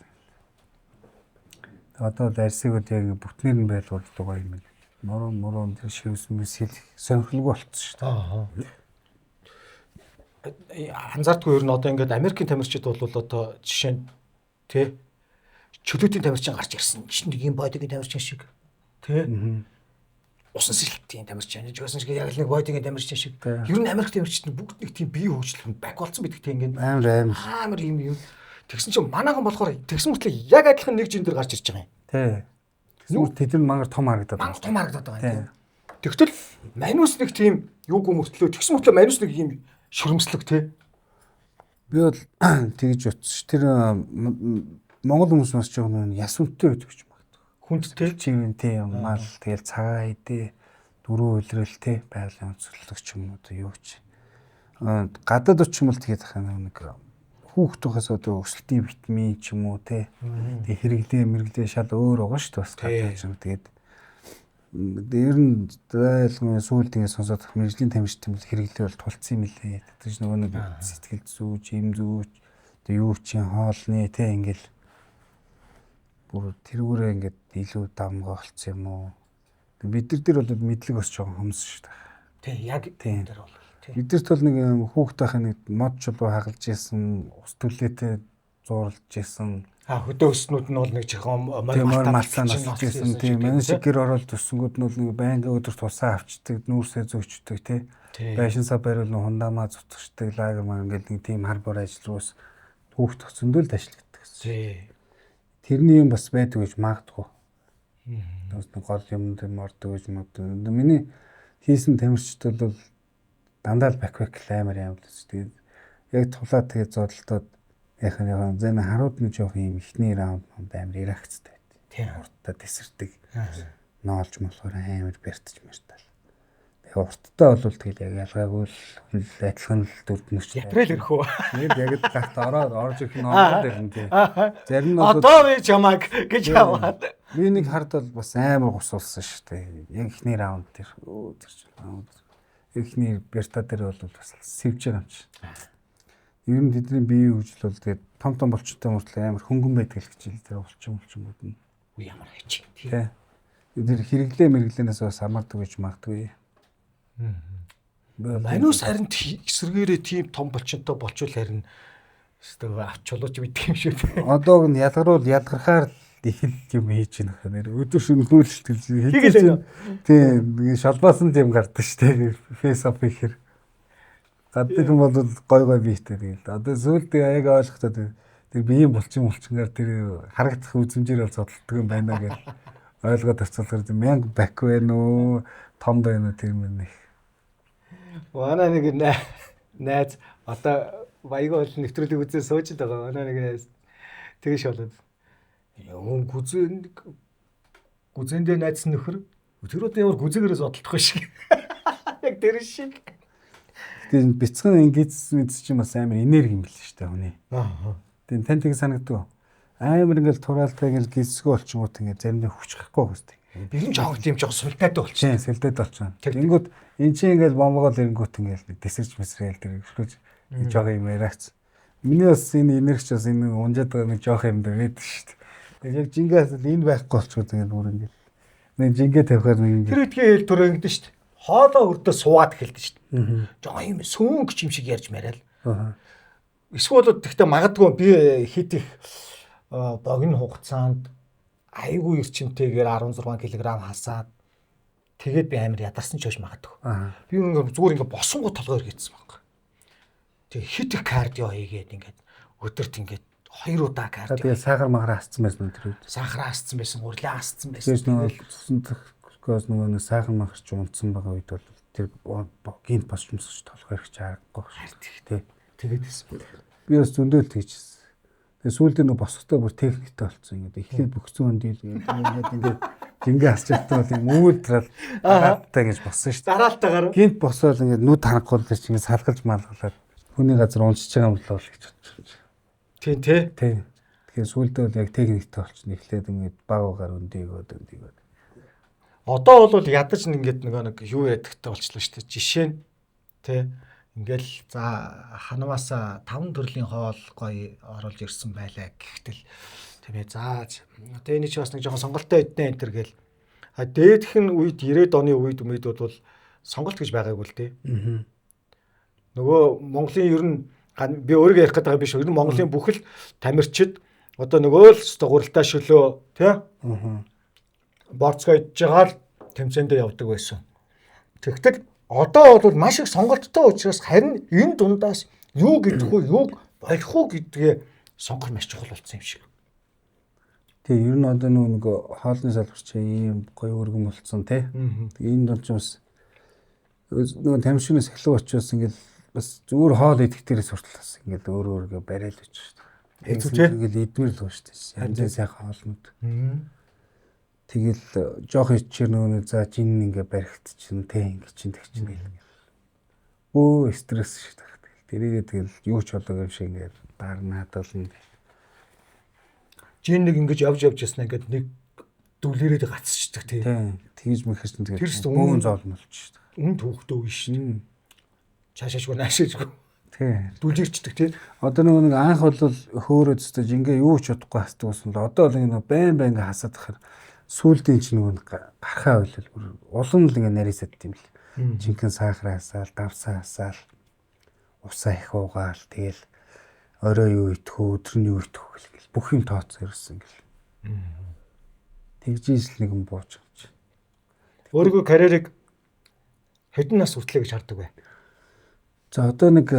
Одоо арьсыг яг бүтнээр нь байлгуулдаг гоё юм. Морон тэр шивсэн мэсэл сонирхолгүй болчихсон шүү дээ. Анзаардгүй ер нь одоо ингээд Америкийн тамирчид бол одоо жишээ нь тий чөлөөтийн тамирчин гарч ирсэн чинь нэг юм бодигийн тамирчин шиг тий усан сэлтийн тамирчин жигсэн шиг яг л нэг бодигийн тамирчин шиг ер нь Америк тамирчид бүгд нэг тийм бие хөгжлөнд баг болсон байдаг тий ингээд амар юм тэгсэн чинь манайхан болохоор тэгсэн мэтлээ яг адилхан нэг жин дээр гарч ирж байгаа юм тий тэгсэн тэд нар мангар том харагдаад байгаа юм тэгтэл манус нэг тийм юуг мөртлөө тэгсэн мэтлээ манус нэг юм шүрмслэг тий. Би бол тэгж утсан ш. Тэр Монгол хүмүүс маш жоох нэг ясвантай байдаг ч магадгүй. Хүндтэй чивэн тий мал тэгэл цагаа идэ дөрөв үлрэл тий байгалийн онцлог ч юм уу одоо юу ч. Гадаад очимол тэгээд хаа нэг хүүхдүүхээс одоо өсөлтийн витамин ч юм уу тий. Тэг хэрэглээ шал өөр байгаа ш. Бас гадаад ч юм тэгээд ер нь зайлгын сүүлд ингэ сонсоод мэржлийн тамирчид хэрэглээ бол тулцсан юм лээ. Тэгж нөгөө нэг сэтгэл зүйч, эм зүйч, тэг юу ч хоолны тэ ингээл бүр тэрүүрээ ингээд илүү давмгаа болцсон юм уу. Бид нар дээр бол мэдлэг өсч байгаа хүмүүс шүү дээ. Тий, яг тийм дээр бол. Бидэрт бол нэг хүүхд байхын нэг мод чулуу хагалж исэн, ус төлөөтэй зурлж исэн. Хөдөө өснүүд нь бол нэг жоохон малцаа насчихсан тийм манай шиг гэр оролт төссөнгүүд нь бол нэг байнга өдөр тусаа авчдаг нүүрсээ зөөчдөг тий байшинсаа бариул нь хундамаа зүтгэждэг лагер маа ингээд нэг тийм хар бор ажил рууус түүх зөндөлд ажилладаг тий тэрний юм бас байдаг гэж магадгүй бас нэг гол юм дээр мордог гэж магадгүй миний хийсэн тамирчид бол дандаа л баквак амар юм л тэгээд яг тулаад тэгээд зодолтоод яхаа зэн харууд нэг жоох юм ихний раунд амар иракцтай байт. Тийм урттай тесэрдэг. Ноолж болохоор амар бэртэж мэртэл. Тэгээ урттай бол тэгэл яг ялгаагүй л адилхан л дүрднэч. Япрал ирэх үү? Нэг яг гахт орж ирэх нь ороод ирнэ тий. Зарим нь бол одоо би чамаг гэж яваад. Би нэг хард бол бас амар гусуулсан шүү дээ. Яг ихний раунд дээр. Тэр чинь ихний берта дээр бол бас сэвж байгаа юм чи. Ер нь тэдний бие хөгжил бол тэгээд том болчтой мөртлөө амар хөнгөн байдаг л гэж л тэр булчингууд нь. Үе ямар хайчих тий. Тэр хэрэглээ мэрглэнээс бас хамаардаг гэж магадгүй. Манус харин эсэргээрээ тийм том болчинтой болчвол харин өстөө авч чулууч мэддэг юм шүү. Одоог нь ядгархаар их юм хийж байна хаа нэр өдөр шөнөгүй хэлж тийм шалбаасан тийм гардаг шүү дээ. Фейсбુક ихэр гаддаг юм бол гой биетэй тэгэл. Одоо зүйлд яг ойлгохтой тэр биеийн булчингаар тэр харагдах үзмжээр бол зодтолдог юм байна гэж ойлгоод авцалгаар 1000 бак байна уу, том байна уу тэр мэн их. Манай нэг найз одоо баягаа бол нэвтрүүлэг үзээ сууж байгаа. Манай нэг найз тэгэж болоод өнгө үзэн гүзэндээ найдсан нөхөр тэр удаа ямар гүзээгээрээ зодтолдох шиг. Яг тэр шиг. Тэгээд бяцхан ингэж мэдс чинь бас амар энерги юм бэл шүү дээ хүний. Аа. Тэгээд тань тийг санагдав. Амар ингээл тураалтай ингээл гисгөө болчихгоот ингээд заримдаа хүчрэхгүй хөстэй. Би л жоо тийм жоо сүлтээтэй болчихсон. Тийм сэлдэд болчихно. Тэнгүүд эн чинь ингээл бомбогол ирэнгүүт ингээл дэсэрч мэсрээл тэр ихлэж жоо юм яриац. Миний бас энэ энергич бас энэ унжаад байгаа нэг жоох юм дээр байдаг шүү дээ. Тэгээд яг жингээс л энэ байхгүй болчихгоо тэгээд бүр ингээл нэг жингээ тавихаар нэг Тэр үтгийн хэл төрөө ингэдэж шүү дээ. Хоолоо өрдөө суугаад эхэлдэж шүү дээ. Жоо юм сүүнгч юм шиг ярьж мараал. Эсвэл тэгтээ магадгүй би хит их богино хугацаанд айгүй эрчимтэйгээр 16 кг хасаад тэгээд би амар ядарсан ч байж магадгүй. Би зүгээр ингээ босонгоо толгойр хийсэн баг. Тэгээ хит их кардио хийгээд ингээд өдөрт ингээд 2 удаа кардио. тэгээд сахар магараа хасцсан байсан тэр үед. Сахар хасцсан байсан, урлаа хасцсан байсан. Тэгээс нөгөө цусан глюкоз нөгөө сахар магарч унтсан байгаа үед бол тэр гинт босч юмсч толгой ирэх чаргагүй шүү дээ. Тэгээд хэлсэн. Би бас зөндөл тэгчихсэн. Тэгээ сүүлдээ нөгөө босохтой бүр техниктэй болцсон ингээд эхлээд бөхцөн өндөл ингээд жингээ хасч чадсан бол юм үүлтрал дараалтаа гэж боссон шүү дээ. Дараалтаагаар Гинт босоод ингээд нүд харахгүй гэж ингээд салгаж малгалаад хүний газар уншиж байгаа юм болоо гэж бодчих. тийм тий. Тийм. Тэгэхээр сүүлдээ бол яг техниктэй болчихно. Эхлээд ингээд багуугаар өндийгөөд. Одоо бол ядаж ингээд нэг юу ядагтай болчихлоо шүү дээ. Жишээ нь тий. Ингээл за ханамаасаа 5 төрлийн хоол гоё оруулж ирсэн байлаа гэхтэл тийм ээ. За одоо энэ чи бас нэг жоохон сонголттой эднэ энэ төр гээл. Дээдх нь үед 90-ад оны үед бол сонголт гэж байгаагүй л тий. Нөгөө Монголын ер нь би өөрийгөө ярих гэдэг биш. Ер нь Монголын бүхэл тамирчид одоо нөгөө л гуралтай шөлөө тий. Борцгоо идж байгаа л тэмцээндээ явдаг байсан. Тэгтэл одоо бол маш их сонголттой учраас харин энэ дундаас юу гэдэх вэ, юуг болох уу гэдгээ сонгох маш чухал болсон юм шиг. Тэгээ ер нь одоо нэг хоолны салбарч ийм гоё өргөн болцсон тий. Энэ дунд ч бас нөгөө тамирчнаас эхлэх очиж ингээл бас зүгээр хоол идэх дээрээс хүртэл бас ингээл өөрөөгөө барайл гэж шүү дээ. Ингээл идмэр л шүү дээ. Янзын сайхан хоолнууд. Тэгэл жоох ичээр нөгөө за жин ингээ баригдчихна тий ингээ чин тэг чин гэл. Өө стресс шүү дээ. Тэрийгээ тэгэл юу ч болоогүй юм шиг ингээ дарнаад болно. Жин нэг ингэж явж яснаа ингээд нэг дүлээрээд гацчихдаг тий. Тэгж мэхэрч тэгээд Тэр бөөн зоолно болж шүү дээ. Үн түүхтэй үе шүү. Чаашаашгүй наашаашгүй. Тий. Дүлжирчдэг тий. Одоо нэг анх бол хөөрөөд өстой жингээ юу ч удахгүй хасдаг байсан л одоо бол ингээ байн ингээ хасаад тахаар сүүлдийн чинь нөгөө гарахаа ойлол бүр улам л ингээ нарийсаад тийм л. Жинхэнэ сахар хасаал, давсаа хасаал, усаа их уугаал тэгэл орой юу идэх үү, өдөр нь юу идэх үү гэл бүх юм тооцоо ирсэн гэл. Тэгжээс нэг юм бууж авч. Өөрийнхөө карьерийг хэдэн нас хүртлээ гэж хардаг вэ? За одоо нэг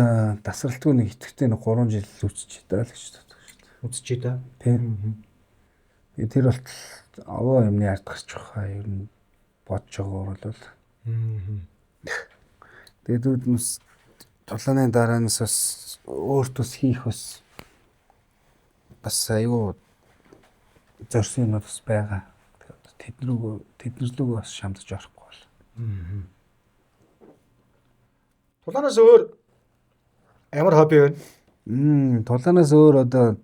тасралтгүй нэг итгэвчтэй нэг 3 жил үсчихэд л гэж боддог шүү дээ. Үсчээ да. Тийм. Тэр болтол овоо юмны ард гарч байгаа ер нь бодож байгаа бол тэгээд үүднээс тулааны дараанаас бас өөртөөс хийх бас аюу зорьсон юм бас байгаа. Тэднэрlүүгөө бас шамдаж орохгүй бол. Тулаанаас өөр ямар хобби вэ? Тулаанаас өөр одоо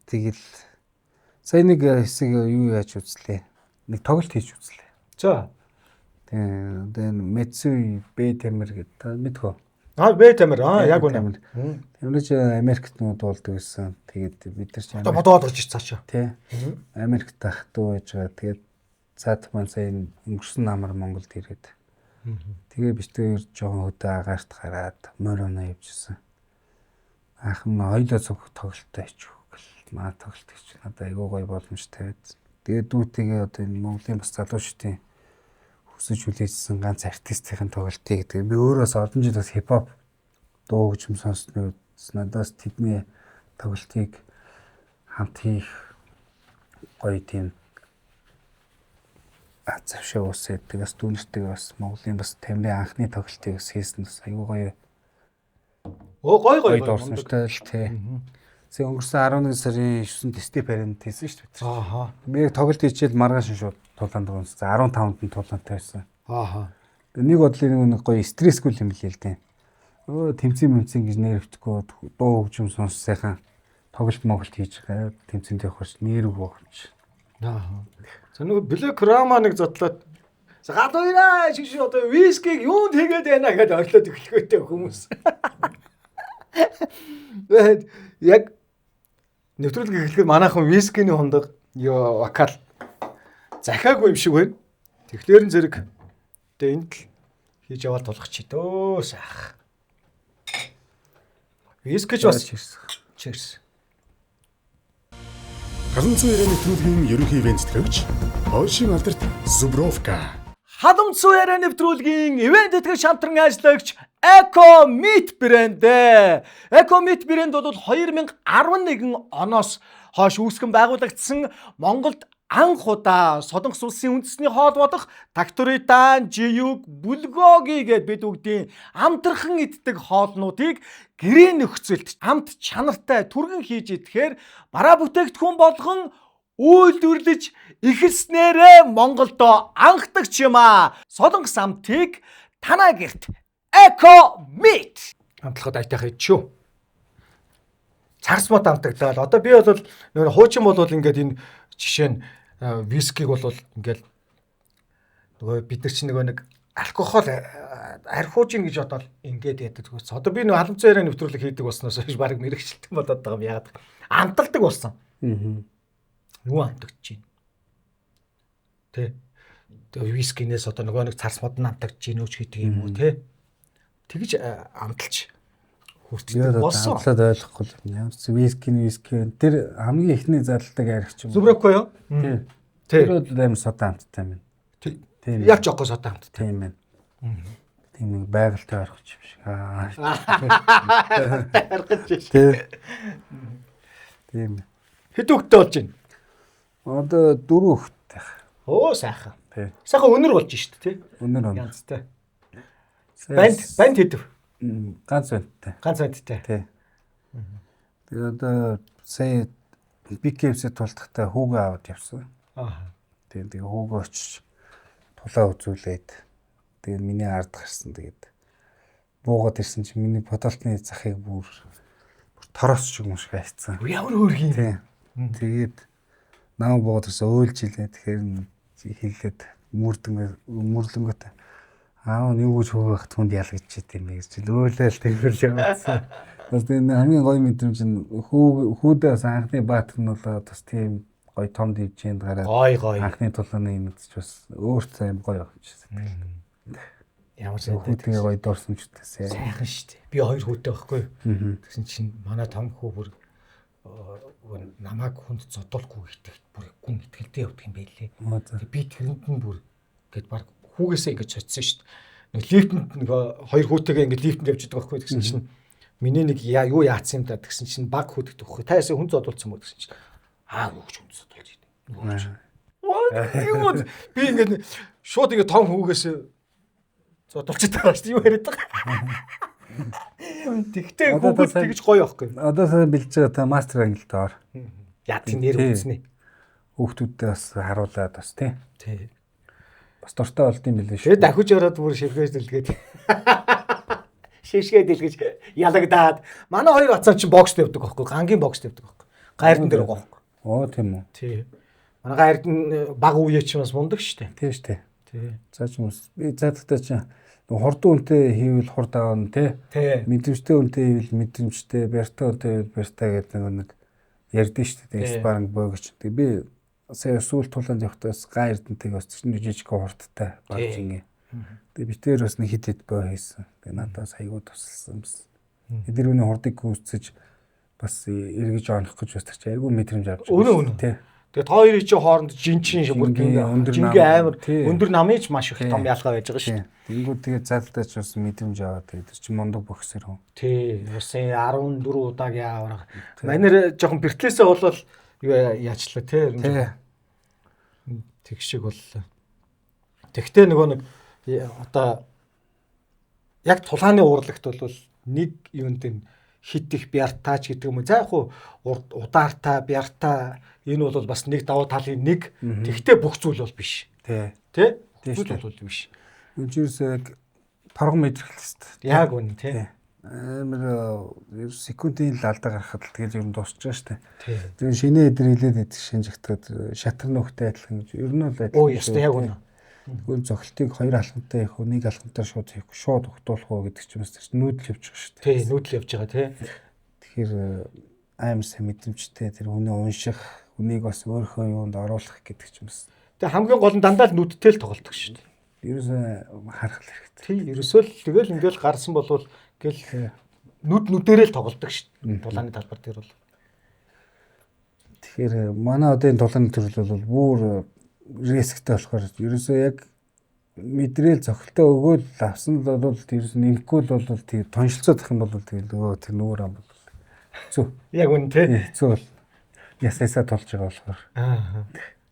тэгэл сая нэг хэсэг юу яаж үзлээ. Нэг тоглолт хийж үзлээ. За. Тэгээд Мэцүй Б тамир гэдэг мэдхөө. Б тамир яг үнэ. Тэрнээс Америкт нөө дуулдаг гэсэн. Тэгээд бид нар ч одоо бодоод орж ич цаашаа. Тий. Америкт тахтуу байж байгаа. Тэгээд цаад маань сая өнгөрсөн намар Монголд ирээд. Тэгээ битээр жоохон хөдөө агаарт гараад морона явжсэн. Ахын хоёлоо цог тоглолттой хийчих гэл. Маа тоглолт хийж надад айгуу гоё боломжтой байд. Тэгээд дүүтэйгээ одоо энэ Монголын бас залуучдын хүсэж хүлээжсэн ганц артистийн тоглолтыг гэдэг. Би өөрөөс олон жил бас хипхоп дуу гэж юм сонсноо надаас тэдний тоглолтыг хамт хийх гоё тийм завшаа уусаад тэгээс дүүнэртэйгээ бас Монголын бас тамирын анхны тоглолтыг хийсэн бас айгуу гоё. Гоё Дурсамжтай л тий. Сая өнгөрсөн 11 сарын 9-нд стипенд хийсэн шүү дээ. Ааха. Би тоглолт хийчихэл маргааш шууд тулаанд унсан. 15-нд нь тулаантай байсан. Ааха. Нэг бодлын нэг гоё стрессгүй юм л л дээ. Тэмцэн гэж нэрвдэхгүй дуу хөгжим сонс сайхан тоглолт моголт хийж байгаа. Тэмцэнд явах гэж нэрв гоомч. Ааха. За нөгөө Black Rama нэг зотлоод гадуураа шиг одоо вискиг юунд хийгээд байна гэдээ орлоод өглөхөөтэй хүмүүс. Яг нэвтрүүлэг эхлэхээр манайхан вискиний хундаг ёо вокал захиагүй юм шиг байна. Тэгэхээр зэрэг энд л хийж яваад тулах чи дөө сайх. Вискич бас cheers. Халамцсан ярианы нэвтрүүлгийн ерөнхий ивент тэтгэгч Польшийн алдарт Зубровка. Халамцсан ярианы нэвтрүүлгийн ивент тэтгэгч хамтран ажиллагч Eco Meat брэнд. Eco Meat брэнд бол 2011 оноос хойш үүсгэн байгуулагдсан Монголд анх удаа Солонгос улсын үндэсний хоол болох Такторитан, Жиюг, Булгоги гэд бид үгдийн амтархан иддэг хоолнуудыг гэрээ нөхцөлд амт чанартай түргэн хийж идэхээр бараа бүтээгдэхүүн болгон үйлдвэрлэж эхэлснээрээ Монголдо анхдагч юм аа. Солонгос амтыг танаа гэрт Eco Meat амтлахад айтайх идчихв. Царс мод амтагдаал. Одоо би бол нөр хуучин бол ингээд энэ жишээ нь вискиг бол ингээд нөгөө бид нар чинь нэг алкогол архиужин гэж бодоод ингээд яддаг зүгээс. Одоо би нөгөө халамцсан ярианы нэвтрүүлэг хийдэг болсноос хойш баг мэрэгчлэлтэн болоод байгаа юм яагаад амталдаг болсон. Юу амтагч чинь. Тэ. Тэгээ вискинээс одоо нөгөө нэг царс мод амтагч чинь нөөч гэдэг юм уу те. Тэгж амталж хүртэл болсон. Амтлаад ойлгохгүй юм. Ямар ч виски тэр хамгийн ихний зарлалтыг арих юм. Зүбрэхгүй юу? Тийм. Тэр бол амар содон амттай юм. Тийм. Яг жоохон содон амттай. Тийм ээ. Тийм нэг байгальтай арих юм шиг. Аргаж шүү. Тийм. Хэд хүүхдтэй болж байна? Одоо 4 хүүхдтэй. Оо сайхан. Тийм. Сайхан өнөр болж шít тий. Өнөр он. Янзтай. Банд хэдэв? Ганц бандтай. Ганц бандтай. Тий. Тэгээд одоо сая BKFC тултахтай хүүгээ аваад явсан. Аа. Тэгээд хүүгээ очиж тулаа үзүүлээд тэгээд миний ард гарсан. Тэгээд буугаад ирсэн чинь миний бодолтны захыг бүр тороос шиг юм шиг хайцсан. Ямар хөөрхий. Тий. Тэгээд наа буугаад ирсэн өөлж илээ. Тэгэхээр хэлээд мөрлөнгөтэй аав нь юу гэж хөөх түнд ялгаж чийт юм гэж өөлөөл тэрхэл яваадсан. Бас энэ хамгийн гоё мэдрэмж нь хүүдээ бас анхны баатар нь болоо бас тийм гоё том дивжинд гараад Гой. анхны тулааны юм гэж бас өөрт сайн гоё авчихсан. Ямар ч Хүүдээ гоё дурсамжтайсаа. сайхан шүү дээ. Би 2 хүүтэй байхгүй. Тэгсэн чинь манай том хүү бүр намайг хүнд зодуулгүй итгэх бүр гүн итгэлтэй явдаг юм байлээ. Тэг би тэрэнд нь бүр гээд баг хүүгээсээ ингэж очсон шүү дээ. Нэг лифтэнд нэг 2 хүүтэйгээ ингэж лифтэнд явж байгаа байхгүй. Тэгсэн чинь миний нэг юу яатсан юм да тэгсэн чинь баг хүүдэд өгөхгүй. Та ясаа хүн зодуулсан мó тэгсэн чинь юу ч хүн зодуулж идэв. Би ингэж шууд ингэ том хүүгээсээ зодуулж байгаа шүү дээ. Юу яриад байгаа. Тэгтээ хүүхэд тэгж гоё байхгүй. Одоо сайн бэлж байгаа та мастер ангилд ор. Яа тийм нэр үзнэ. Хүүхдүүдээ бас харуулад бас тий. Тий. Бас дуртай болд юм билээ шүү. Тэгээ дахиж ороод бүр шивгэж дэлгээд. Шишгээ дэлгэж ялагдаад. Манай хоёр бацаа чинь бокс тавьдаг байхгүй. Гангийн бокс тавьдаг байхгүй. Гайрдан дээр байгаа байхгүй. Оо тийм үү. Тий. Манай гайрдан баг үе ч бас мундаг штэ. Тийм штэ. Тий. За ч юм уу. Би заадагтаа чинь хурдан үнтэй хийвэл хурд аавна тий. Мэдрэмжтэй үнтэй хийвэл мэдрэмжтэй, бяртай үнтэй хийвэл бяртай гэдэг нэг ярьдэн шүү дээ. Спаринг богч. Тэг би сая сүүл тулаанд явахдаас гайрдантай бас чинь жижиг хурдтай багж ингэ. Тэг битээр бас нэг хитэд боо хийсэн. Тэг надаас хайгуу тусалсан юмс. Эдгэрүүний хурдыг гүйцэж бас эргэж оных гэж бас чи айгүй мэдрэмж авч байна. Тий. Тэгээ та хоёрын чинь хооронд жинчин бүр жингээ амар өндөр намын ч маш их том ялгаа байж байгаа шүү. Тэнгүүд тэгээ залтаач бас мэдрэмж аваад тэр чинь мундаг боксер хүн. Тий. Усын 14 удаагийн авраг. Манайр жоохон бэртлээсээ болвол юу яачлаа тий. Тэг шиг боллоо. Тэгтээ нөгөө нэг одоо яг тулааны урлагт бол нэг юунд нь хит их бяртаач гэдэг юм уу. За яг хуу удаартай, бяртаа энэ бол бас нэг давуу талын нэг. Тэгтээ бүх зүйл бол биш. Тий. Тэ? Тийм Бүх шүү. зүйл биш. Үжирс яг паргон мэдрэх хэвээр. Яг үнэ тий. Амар секундын л алдаа гарахад л тэгэл ер нь дуусч байгаа шүү дээ. Тий. Тэгээ шинэ эдэр хилээд идэх шинжигдэхэд шатар нөхтэй адилхан гэж ер нь бол адилхан. Оо ястай яг үнэ. Тэгвэл зохилтыг хоёр алхамтай их үнийг алхамтаар шууд хийхгүй шууд угтуулах уу гэдэг ч юм уу нүүдэл явж байгаа шүү дээ. Тий, нүүдэл явж байгаа тий. Тэгэхээр амар сайн мэдрэмжтэй тэр үнэ унших, үнийг бас өөрийнхөө юунд оруулах гэдэг ч юм уу. Тэгээ хамгийн гол нь дандаа л нүдтэй л тоглолдог шүү дээ. Ерөөсөө харах хэрэгтэй. Тий, ерөөсөө л тэгэл ингээл гарсан болвол гэл нүдээрээ л тоглолдог шүү дээ. Дулааны талбар дээр бол. Тэгэхээр манай одын дулааны төрөл бол бүр рисктэй болохоор ерөөсөө яг мэдрээл зохилтоо өгөөл авсан л бол ерөөс нэггүй л бол тий тоншилцоод ах юм бол тэгэл нөгөө тэр нүүр ам бол зү. Яг үнэ тий. Хэцүү бол ясаасаа тулж байгаа болохоор.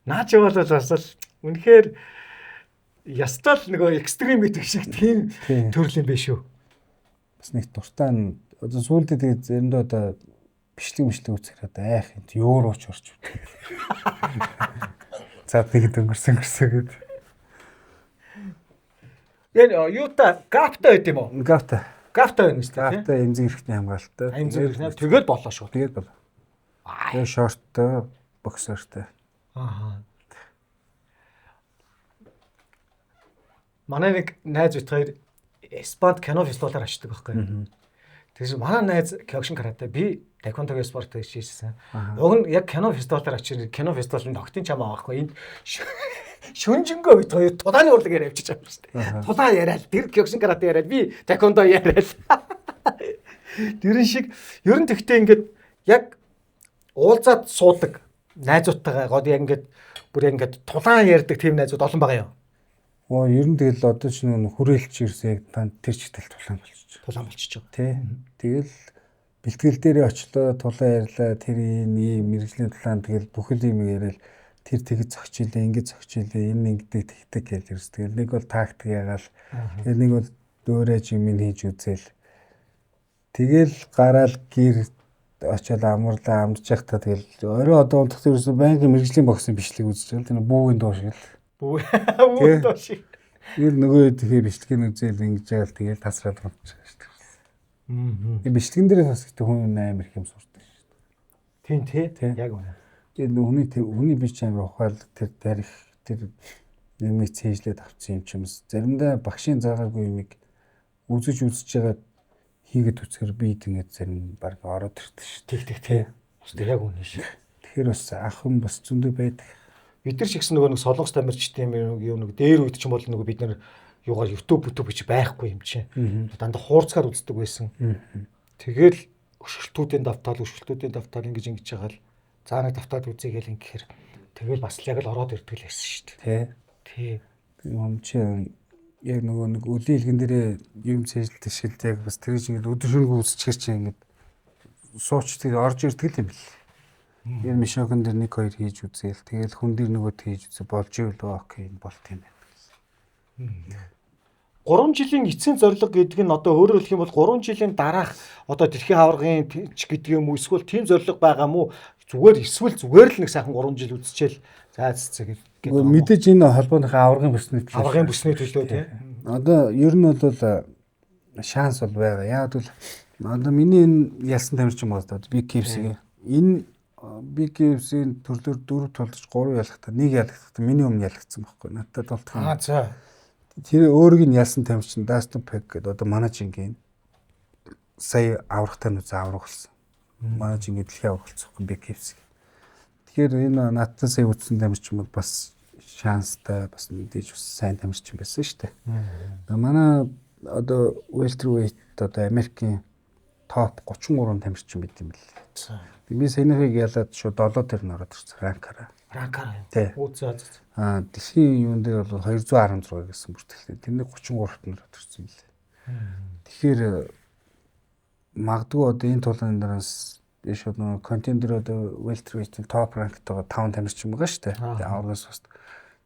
Наач бол бас л үнэхээр ястал нөгөө экстрим гэдэг шиг тийм төрөл юм биш үү? Бас нэг дуртай нь одоо сүүлдээ тэгээд заримдаа одоо бичлэг үзэхээр одоо айх юм евроч орч. За тэгээд өнгөрсөн гэдэг. Яг юута гапта байт юм уу? Гавта. Гапта байна шүү дээ. Гавта эмзэг хэрэгтэй хамгаалалттай. Эмзэг хэрэгтэй. Тэгээд болоо шүү. Тэгээд болоо. Тэгээд шорттой, боксертэй. Аа. Манай нэг найз бит хоёр Испанд кино фестивалаар очдог байхгүй. Тэгээс манай найз кёкшин карате би таеквондо спорт гэж хийсэн. Уг нь яг кино фестивалаар очиж кино фестивалд тогтын чам байгаа байхгүй. Энд шүнжэнгөө бит хоёр тулааны урлаг яриа явчихж байгаа юм шүү дээ. Тулаан яриад тэр кёкшин карате яриад би таеквондо яриад. Тэрэн шиг ер нь тэгтээ ингээд яг уулзаад суудаг найзуудтайгаа гол яг ингээд бүр ингээд тулаан ярьдаг тийм найзууд олон байгаа юм. Оо ер нь тэгэл одоо ч нэг хүрээлч ирсэн яг тэр чигтэл тулаан болчих. Тулаан болчихж байгаа. Тий. Тэгэл бэлтгэл дээрээ очлоо тулаан ярьлаа тэр ийм мэрэгжлийн тулаан тэгэл бүхэл юм яриад тэр тэгж зогчлээ ингэж зогчлээ энэ ингэдэг тэгдэг гэж ирс. Тэгэл нэг бол тактик ягаал тэр нэг бол дөөрэж юм хийж үзээл. Тэгэл гараал гэр очоод амарлаа амдж явахдаа тэгэл орой одоо унтах ерөөсөө байнгын мэрэгжлийн боксын бичлэг үзэж байгаа. Тэр бүүгийн дуу шиг л. Бүү дуу шиг. Ер нөгөө тэгэхээр бичлэгийг үзээл ингэж яагаад тэгэл тасраад унтчих шүү дээ. Энэ бичлэгэн дээрээс бас гэдэг хүн амар их юм сурдаг шүү дээ. Тийм яг үнэ. Тэгээд хүний бич амар ухаал тэр тарих тэр юмыг цээжлээд авсан юм чимс. Заримдаа багшийн заагаагүй юмыг үзэж байгаа хийгээд үцхээр би тэгээд зарим баг ороод ирдэг шүү. Тэг. Үстэй яг үнэ шүү. Тэгэхээр бас ах юм бас зөндөө байдаг. Бид нар ч гэсэн нөгөө нэг солонгос тамирчдын юм нэг дээр үед ч юм бол нөгөө бид нар юугаар YouTube гэж байхгүй юм чинь. Дандаа хуурцгаар үздэг байсан. Тэгэл өшгөлтүүдийн давтаал ингэж ингэж байгаа л заа нэг давтаад үзье гэл ингэхээр тэгэл бас яг л ороод ирдэг л байсан шүү дээ. Тий. Юм чи яг нөгөө нэг үлийн илгэн дээрээ юм цээжлэлтэй шилдэг яг бас тэр чинь өдөр шөнөгүй үзчихэр чи ингэж сууч тэр орж ирдэг юм бэл. Яг мишогон дээр 1-2 хийж үзээл тэгэл хүн дээр нөгөө хийж үзээ болж ивэл окей болт юм байна. 3 жилийн эцсийн зорилго гэдэг нь одоо өөрөөр хэлэх юм бол 3 жилийн дараах одоо дэлхийн аваргын ч гэдэг юм уу эсвэл тийм зорилго байгаа мó зүгээр л нэг сайхан 3 жил үзчихэл зайццэг гэдэг. Мэдээж энэ холбооныхаа аваргын бүсний төлөө тий. Одоо ер нь бол шанс бол байгаа. Яг бол одоо миний энэ ялсан тамирчин байна одоо Big Caves-ийн энэ Big Caves-ийн төрлөөр 4 тулж 3 ялахтаа 1 ялахтаа миний өмнө ялагдсан байхгүй. Надад болтох юм. За. Тэр өөрийг нь ялсан тамирчин Dustin Peck гэдэг одоо манай жингийн сая аврахтай нүц аврах болсон. Манай жингийн дэлхийн аврах болсон Big Caves. Тэгэхээр энэ надад сая үтсэн тамирчин бол бас шанстай бас мэдээж бас сайн тамирчин байсан шүү дээ. Манай одоо welterweight одоо Америкийн топ 33 тамирчин байт юм бэл. Би саяныхыг ялаад шууд 7 дээр н ороод ирсэн ранкаараа. Үзээ. Дэлхийн юун дээр бол 216 гэсэн бүртгэлтэй. Тэрний 33-т нь ороод ирсэн юм лээ. Тэгэхээр магадгүй одоо энэ тулааны дараас шууд нөгөө контендер одоо welterweight-ийн топ ранктайгаа 5 тамирчин байгаа шүү дээ. Тэгээ аврагаас бас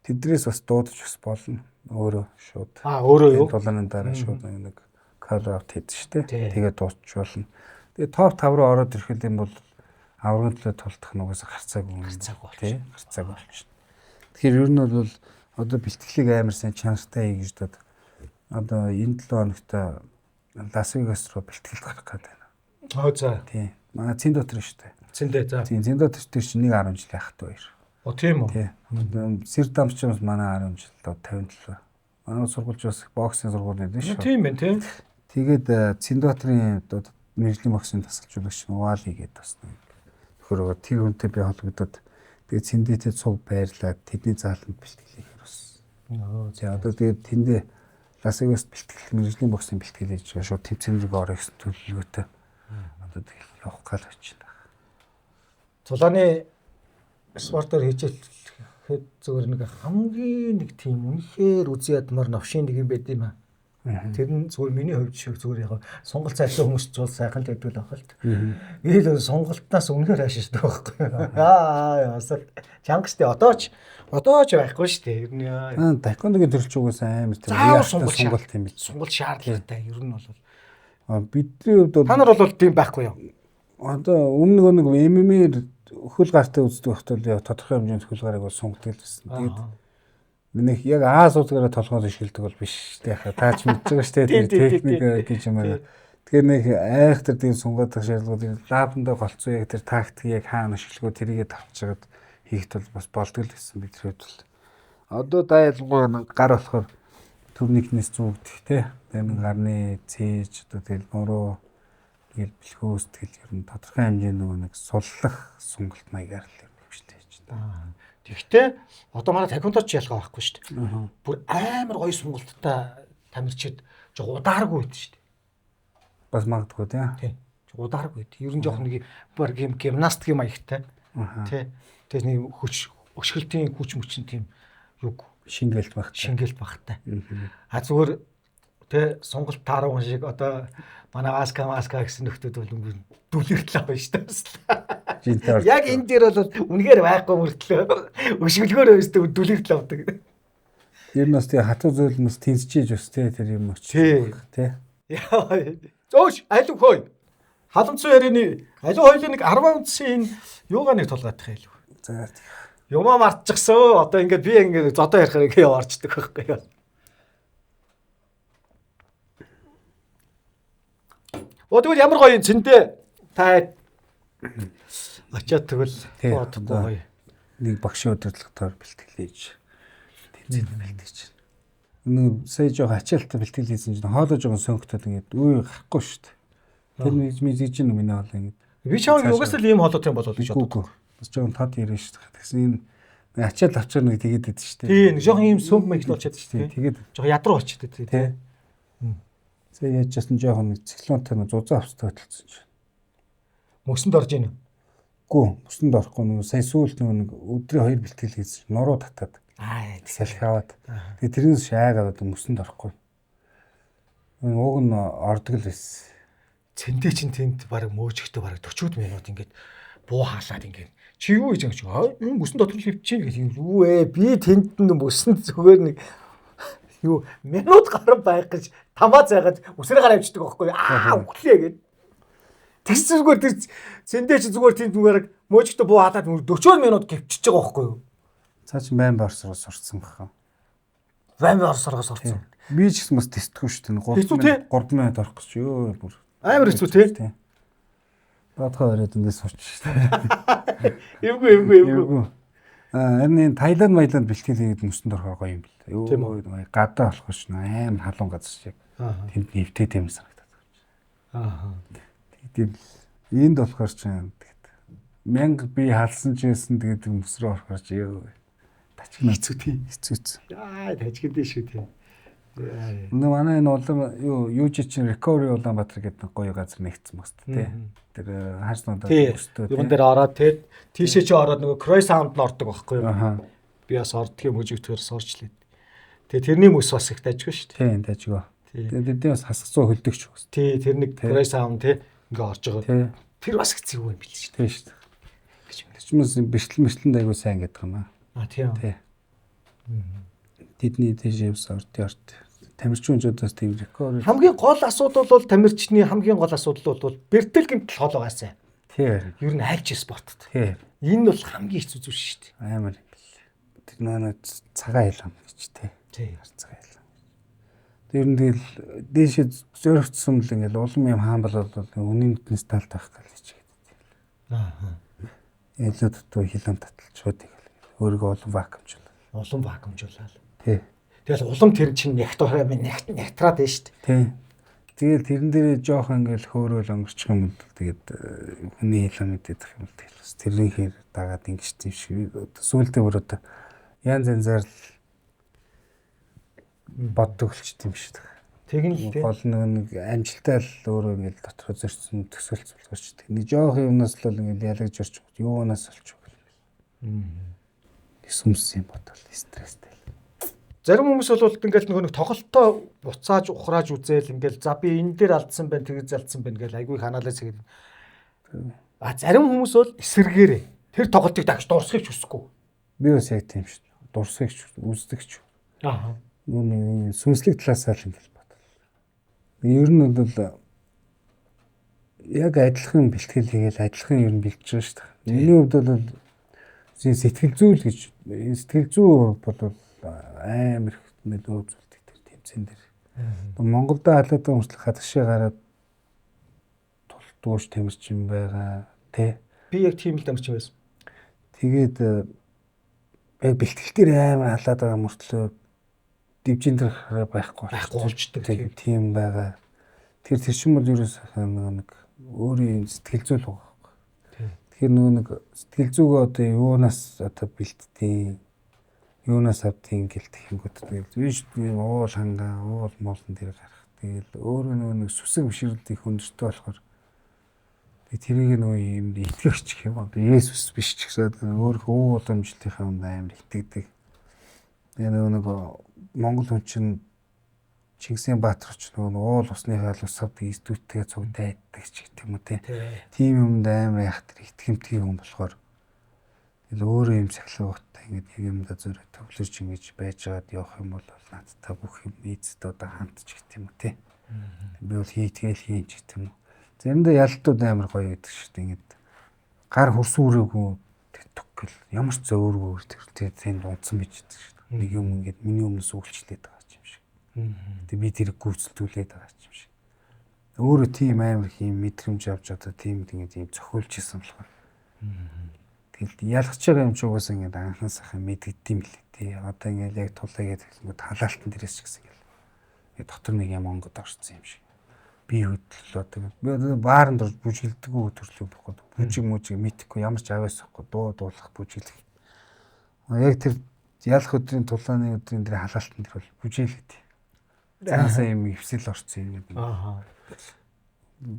тэдрээс бас дуудаж бас болно. Өөрөө шууд. Өөрөө юу? Тулааны дараа шууд нэг call out хийдэг шүү дээ. Тэгээ дуусч болно. Тэгээ топ 5 руу ороод ирэхэд юм бол аврагын төлөө тулдах нь угаасаа гарцаагүй болчихно. Тэгэхээр ер нь бол одоо бэлтгэлийг амар сайн чанартай хийж дод одоо энэ 7 хоногт Лас Вегас руу бэлтгэлд гарах гэдэг байна. За. Тийм. Манай цэн дотор шүү дээ. Цэндээ за. Тийм, цэн дотор чинь 1.10 жил яхад баяр. Тийм үү? Тийм. Сэрдамч ч бас манай 10 жил 57. Манай сургуульч бас боксын сургууль гэдэг шүү. Тийм байна тийм. Тэгээд цэн дотрын одоо мэржлийн боксын тасалжуулагч Вали гэдэг бас нөхөр тэр хүнтэй би холбогдоод тэгээд цэндээтэй цуг байрлаад тэдний зааланд бэлтгэлийг бас. За одоо тэгээд тэндээ Лас Вегаст бэлтгэл мэржлийн боксын бэлтгэл хийж байгаа шууд тэмцээн рүү орох гэсэн төлөвлөгөөтэй. Одоо тэгэл явах гал очилаа. Цулааны спортоор хийжлэхэд зөвөр нэг хамгийн нэг тийм үнэхээр үзий ядмар новшин нэг юм байд юм аа. Тэр нь зөвөр миний хувьд шиг зөвөр яг сонголт цайсан хүмүүс ч бол сайхан тэгдвэл авах л та. Ээл сонголтнаас үнэхээр хаашаа байхгүй. Яасаа чангастай одоо ч байхгүй шүү дээ. Ер нь тайкондогийн төрөлч угаас амар тэр сонголт юм бил. Сонголт шаардлагатай. Ер нь бол бидний хувьд бол та нар бол тийм байхгүй юу? Одоо өмнө нэг MMA-ээр хөл гартай үздэг байхад бол тодорхой хэмжээнд хөл гарыг бол сонгодог л байсан. Тэгээд нэг яг судгаараа толгойд шилдэг бол биш тэ яхаа таач мэдж байгаа шүү дээ техник гэж юм аа. Тэгэхээр нэг айхтар тийм сунгадах шаардлагууд лабандаа голцоо яг тэр тактик яг хаана шилгөө тэрийгэ тавьчихад хийхт бол бас болдгоо л гэсэн бид хэд бол. Одоо дайлгуу гар болохоор төвнийхнээс зүгдэх тэ. Тэгээд гарны цээж одоо тэгэл мөрөө тэгэл бэлхөөс тэгэл ер нь тодорхой хэмжээний нэг суллах сонголт маягаар л юм шүү дээ. Тэгэхдээ одоо манай тайкондоч ялгаа байхгүй шүү дээ. Бүр амар гоё сонголттой тамирчид жоо удааргүй байд шүү дээ. Бас магадгүй тийм. Удааргүй байд. Ер нь жоох нэг баг юм гимнастик маягтай. Тий. Тэгээ нэг өшгөлтийн хүч мөчин тийм юг шингэлт багтай. А зүгээр тэ сонголт тааруу шиг одоо манай аска гэсэн нөхдүүд бол дүлэртэл авна шүү дээ. Яг энэ дээр бол үнэхээр байхгүй мөртлөө өшгөлгөөр өсдөг дүлэртэл авдаг. Ер нь бас тий хатуу зөөлнөс тэнцэж бас тий тэр юм өч тий. Зөөш алив хой. Халамцсан ярианы алив хоёлын нэг 10 унцын юугаа нэг тулгаадах байлгүй. За юмаа мартчихсан. Одоо ингээд би ингээд зодоо ярихаар ингээ яваарчдаг байхгүй юу. Тэгвэл ямар гоё юм цэндээ та очиад тэгвэл бодохгүй гоё. Нэг багшийн удирдлагатаар бэлтгэлээж тэнцэн бэлтгэж. Нэг сая жоо ачаалтаа бэлтгэл хийсэн чинь хоолоо жоохон сөнгөтөд ингээд үе гарахгүй шүү дээ. Тэр мэдээж чинь миний хоол ингээд. Би чам угаасаа л ийм хоолой юм болов гэж боддог. Бас жоохон тод ярина шүү дээ. Тэгсэн энэ ачаал авчаар нэг тэгээд идэв шүү дээ. Тийм нэг жоохон ийм сөмб мэгт болчиход шүү дээ. Тэгээд жоохон ядруу болчиход тий. Сая яжсэн жоохон нэг циклонтой нэг зузаан авцтай хөдөлсөн чинь. Мөсөнд орж ийн. Гүү, мөсөнд орохгүй нэг сая сүүлд нэг өдрийн 2 бэлтгэл хийсэн. Нуруу татаад. Салхи аваад. Тэгээ тэрнээс шаагаад одоо мөсөнд орохгүй. Уг нь ордог л байсан. Цэндээ чинь тэнд баг мөөжгтөө баг 40 минут ингээд буу хаалаад ингээд чи юу гэж энэ мөсөн дотор хөвчих гэж юу ээ би тэнд мөсөнд зүгээр нэг юу минут гар байх гэж тамаа зайгаад үсрээ гараа авчдаг байхгүй өглөө гээд тэгс зүгээр тэр цэндээ чи зүгээр тэнд зүгээр мөөжгтөө буу хаалаад 40 минут гівчиж байгаа байхгүй юу цаа чи байн борсоор сурцсан баха байн борсоороо сурцсан би ч гэсэн бас тестгүй шүү дээ 3 минут орох гэж ёо бүр амар хэцүү тий. Баатгаа ороод эндээс сурч шүү дээ. Эвгүй. Энэ Таиланд бэлтгэл хийгээд мөсөнд орохоор гоё юм бэл. Юу гадаа болох ш нь амар халуун газар шиг. Тэнд нэвтэй юм санагдаад байна. Тэгээд энд болохоор ч тэгээд мянга би халсан ч гэсэн тэгээд мөсрөө орохоор ч ёо. Тачиг хэцүү тий. Хэцүү. Тачиг дээ шүү тий. Манай энэ улам юу чинь recovery Улаанбаатар гэдэг гоё газар нэгдсэн багс тий. Тэр хааснуудаа өстөө. Юун дээр ороод тий. Тийшээ чи ороод нөгөө Croy Sound нь ордог байхгүй юу? Би бас ордгийн мужигтээр сурчлаа. Тэгээ тэрний мөс бас их дажгүй шүү дээ. Тий, дажгүй. Тэгээ тэдний бас хасах зүй хөлдөгч бас. Тий, тэр нэг Croy Sound тий ингээ орж байгаа. Тэр бас хэцүү юм бил шүү дээ. Тий шүү дээ. Чимээс бэртэл айгуу сайн гэдэг юм аа. Тийм. Тий. Тэдний тийш явс орд. тамирчинуудаас тийм рекорд Хамгийн гол асуудал бол тамирчны хамгийн гол асуудал бол бэртэл гэмтэл хоолойгаасаа. тэр Ер нь альч спортод. тэр Энэ бол хамгийн хэцүү зүйл шүү дээ. амар юм бэл. Тэр нөө цагаан ялгам гэж тий. Тий. Цагаан ялгам. Тэр нь тэгэл дээшээ зөрөгцсөн л ингээл улам юм хаан болол үнийн нүднээс талт байх гэж хэлдэг. Аа. Илүү дутуу хилэн таталж шууд тэгэл өөрийгөө улам вакуумжуул. Улам вакуумжуулаад. Тий. Тэгэл улам тэр чинь нягтраад нягтраад байна шүү дээ. Тий. Тэгээд тэрэн дээрээ жоох ингээл хөөрөөл өнгөрчих юм бол тэгээд хүний хилэн мэдэх юм бол тэгэл тэрнийхээр дагаад ингэж тийм шиг сүүлдээ бүр одоо янз янзаар боддог болчих юм шүү дээ. Тэгэн л тий. Гол нэг амжилттай л өөрөө ингээл дотроо зорьсон төсөөлцөл болчих. Нэг жоох юмнаас л ингээл ялгаж орчих. Юунаас олчих вэ? Сүмс юм бодвол стресстэй. Зарим хүмүүс бол ингээл нэг тоглолтоо буцааж ухрааж үзээл ингээл за би энэ дээр алдсан байна тэгээд залдсан байна гэл айгүй ханаалаас тэгээд зарим хүмүүс бол эсэргээрээ тэр тоглолтыг дагж дуусгахыг хүсэхгүй. Би бас яг тийм шүү дээ. Дурсагч үздэгч. Аа. Нүг сүнслэг талаасаа л ингээл бодлоо. Ер нь бол яг адилхан бэлтгэл хийгээл адилхан ер нь бэлтэж байгаа шүү дээ. Миний хувьд бол сэтгэл зүйл гэж сэтгэл зүй бол амар их нөлөө үзүүлдэг тэр тэмцэн дээр. Монголд халаад байгаа хүмүүс хадагшаа гараад тултууш тамирчин байгаа тий. Би яг тийм л тамирчин байсан. Тэгээд яг бэлтгэл дээр амар халаад байгаа мөртлөө дивжин дээр байхгүй олждаг тийм байгаа. Тэр чинь бол ерөөсөө нэг өөрийн сэтгэл зүйн л байгаа. Тэгэхээр нэг сэтгэл зүгөө одоо юунаас одоо бэлтдیں۔ Юунаас авдیں гэлтэх юмгууд биш уул хангаа уул молон дээр гарах. Тэгэл өөрөө нэг сүсэг бишрэлтийн хүндэртэй болохоор тэрийг нөгөө юм итгэгч юм одоо Есүс биш ч гэсэн өөрөө уул амжилтынхаа өмнө амар итгэдэг. Тэгээ нөгөө Монгол хүн чинь Чингисийн Баатар ч нөгөө уул усны хаалт савд эсдүүтгээ цугтай айддаг ч гэх юм уу тийм юмд амар яах тэр итгэмтгий хүн болохоор тэгэл өөрөө юм сахилгатай ингээд яг юмдаа зөрөө төвлөрч ингэж байж байгаад явах юм бол надтай бүх юм эцэд одоо хамтч гэх юм уу тий. Би бол хийтгэл хийн ч гэх юм уу. Заримдаа ялтууд амар гоё гэдэг шүү дээ ингээд гар хурсүүрээгүй төггөл ямар ч зөөргөө тэр тэнд унтсан байж дээ шүү дээ. Нэг юм ингээд миний өмнөөс үйлчлээд байгаа юм шиг. Тэг би тэрийг гүйцэтгүүлээд байгаа юм шиг. Өөрөө тийм амар хийм мэдрэмж авч одоо тийм ингээд юм цохиулж исэн болохоор. Тэгэл ялгаж байгаа юм ч угаасаа ингээд анхан сайхан мэдгэдэм билээ тий. Одоо ингээд яг тулаагээд ингээд халаалтан дээрээс ч гэсэн ингээд дотор нэг юм онгод орсон юм шиг. Би хөдлөл одоо бааранд орж бүжгэлдэггүй төрлөө бохгүй. Бүжиг мүжиг мэдхгүй ямар ч аваас байхгүй дуулах бүжиглэх. Яг тэр ялах өдрийн тулааны өдрийн дээр халаалтан дээр бол бүжиглээд. Цаасаа юм өвсөл орсон юм ингээд. Аа.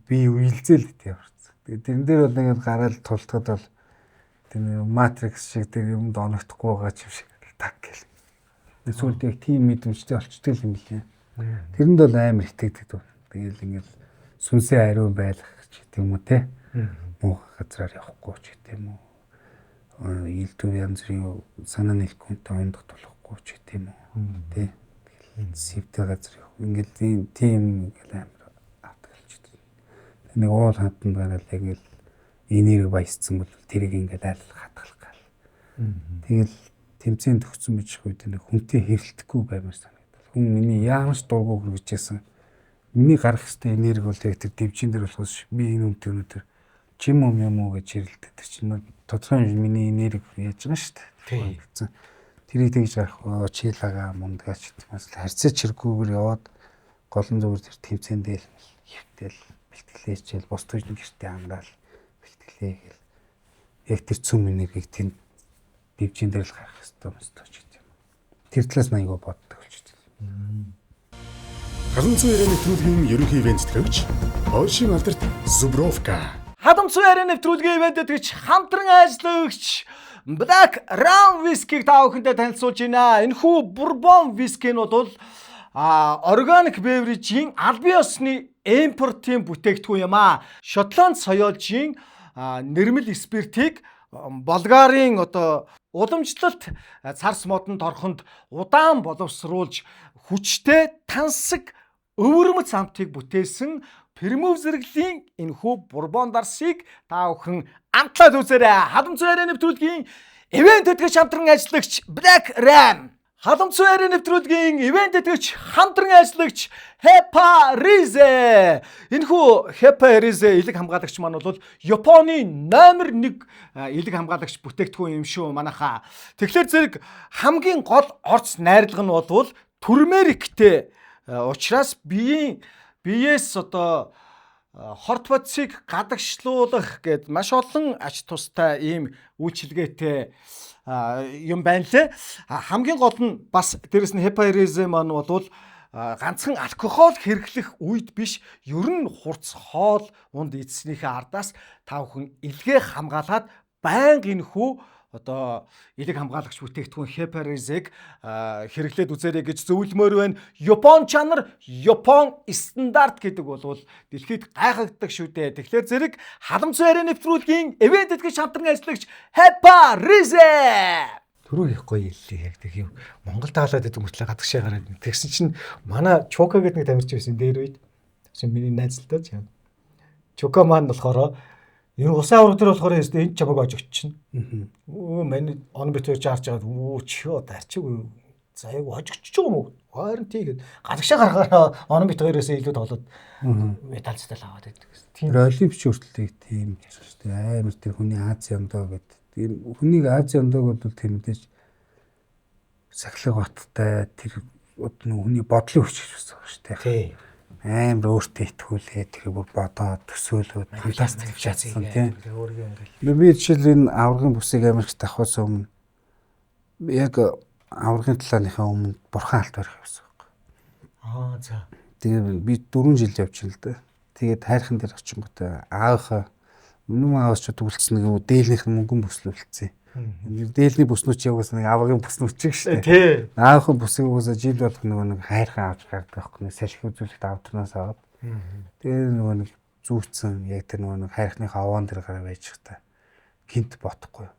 Би үйлзэл тий орсон. Тэгээ тэрэн дээр бол ингээд гараал тултгад бол тэр матрикс шиг тэр юмд оногдохгүй байгаа юм шиг таг гэл. Эсвэл яг тийм мэдрэмжтэй олчдөг юм билээ. Тэрэнд бол амар итгэдэг. Тэгэл ингээд сүнсээ ариун байлгах ч гэдэг юм уу те. Муу газраар явахгүй ч гэдэг юм уу. Илдүү янз бүрийн санаа нийлхүүнтэй ондох болохгүй ч гэдэг юм уу. Тэ. Сэвтэй газар явах. Ингээд тийм ингээл амар автгалж гэдэг. Нэг уул хатанд гараад яг л энерги баясцсан бол тэрийг ингээд аль хатгалах гал. Тэгэл тэмцээн төгссөн байж үед нэг хүнтэй хэрэлдэхгүй баймаар санагдав. Хүн миний ямар ч дургу хүргэжсэн. Миний гарах хэвээр энерги бол яг тэр дивжин дээр болохоос би энэ үнтэй өнөдөр чим юм уу гэж хэрэлдэж тэр чинь тодорхой миний энерги яаж байгаа шүү дээ. Тэрийг тэгж гарах чийлага мундгаач бас харьцаж хэрэггүйгээр яваад голон зүгээр тэр тэмцээн дээр хөвтөл бэлтгэлээчээл бус төж гэртээ амраал бэлтгэлээ гэл яг тэр цөм энергийг тэнд дивжин дээр л гарах хэвээр мөстөж гэдэг юм. Тэр талаас аягаа боддог болчихсон. Харанцуу ярианы нэвтрүүлгийн ерөнхий ивент төгч Оршин алдарт Зубровка. Харамцуу ярианы нэвтрүүлгийн ивентэд гэж хамтран ажиллагч Black Ram Whisky-г та бүхэндээ танилцуулж байна. Энэхүү Bourbon Whisky-нууд бол organic beverage-ийн албан ёсны импортын бүтээгдэхүүн юм аа. Шотланд соёолжийн нэрмэл спиртийг Болгарын одоо уламжлалт царс модон торхонд удаан боловсруулж хүчтэй тансаг өвөрмөц амтыг бүтээсэн Пермөв зэрэглэлийн энэхүү Бурбон дарсыг та бүхэн амтлаад үзээрэй. Халамцсан яриа нэвтрүүлгийн ивент тэтгэгч хамтран ажиллагч Black Ram, халамцсан яриа нэвтрүүлгийн ивент тэтгэгч хамтран ажиллагч Hepa Rize. Энэхүү Hepa Rize элэг хамгаалагч маань бол Японы номер 1 элэг хамгаалагч бүтээгдэхүүн юм шүү манайхаа. Тэгэхээр зэрэг хамгийн гол орц найрлага нь бол турмериктэй учраас биеэс одоо хорт бодисыг гадагшлуулах гэд маш олон ач тустай ийм үйлчилгээтэй юм байна лээ. Хамгийн гол нь бас дээрэс нь Hepa Rize маань бол ганцхан алкогол хэрэглэх үед биш, ер нь хурц хоол унд эзснийхээ ардаас та бүхэн илгээ хамгаалаад байнга энэхүү одоо элэг хамгаалагч бүтээгдэхүүн Hepa Rize-г хэрэглээд үзээрэй гэж зөвлөмөр байна. Япон чанар, Япон стандарт гэдэг бол дэлхийд гайхагддаг шүү дээ. Тэгэхээр зэрэг халамцсан яриа нэвтрүүлгийн ивент тэтгэгч хамтран ажиллагч Hepa Rize. Түрүү их гоё хэллээ яг тэг юм. Монгол таалаад гэдэг мөртлөө гадагшаа гараад. Тэгсэн чинь манай Чука гэдэг нэг тамирч байсан дээр үед. Тэгсэн миний найз л даа. Чука маань болохоор энэ усан авраг дээр болохоор энэ чамаг ожигч чинь. Өө миний он битэр чаарч байгаа. Өө чөө дарчиг. За яг ожигч ч юм уу? Харин тийгээд гадагшаа гарахаараа он битэрээс илүү тоглоод металцтай л аваад байдаг. Тийм олимпич хүртэл тийм шүү дээ. Амар тэр хүний Ази ондоо гэдэг. Тэр хүнийг Ази ондог бол тэр мэдээж сахилга баттай тэр хүний бодлын хүч гэж байна шүү дээ. Тийм. Амар өөртөө итгүүлээ тэр бүр бодоод төсөөлөөд фантастик чадсан тийм. Би жишээл энэ аврагын бүсийг Америкт авахаас өмнө яг аврагын талааныхаа өмнө бурхан алт барих байсан байхгүй. За. Тэгээ би 4 жил явчихсан л да. Тэгээд хайрхан дээр очингот аавынхаа өмнө аавч төгөлцсөн нэг дээлнийх нь мөнгөн бүслүүлсэн. Дээлний бүснүүч яваас нэг аврагын бүснүүч шүү дээ. Тий. Аавынхаа бүсийг уусаа жил болох нэг хайрхан авч гардаг байхгүй. Нэг салхи үзүүлэлт авдрнаас аваад. Тэгээ нэг зүүцсэн яг тэр нэг хайрхныхаа овоон дээр гараа байж та гинт бодохгүй.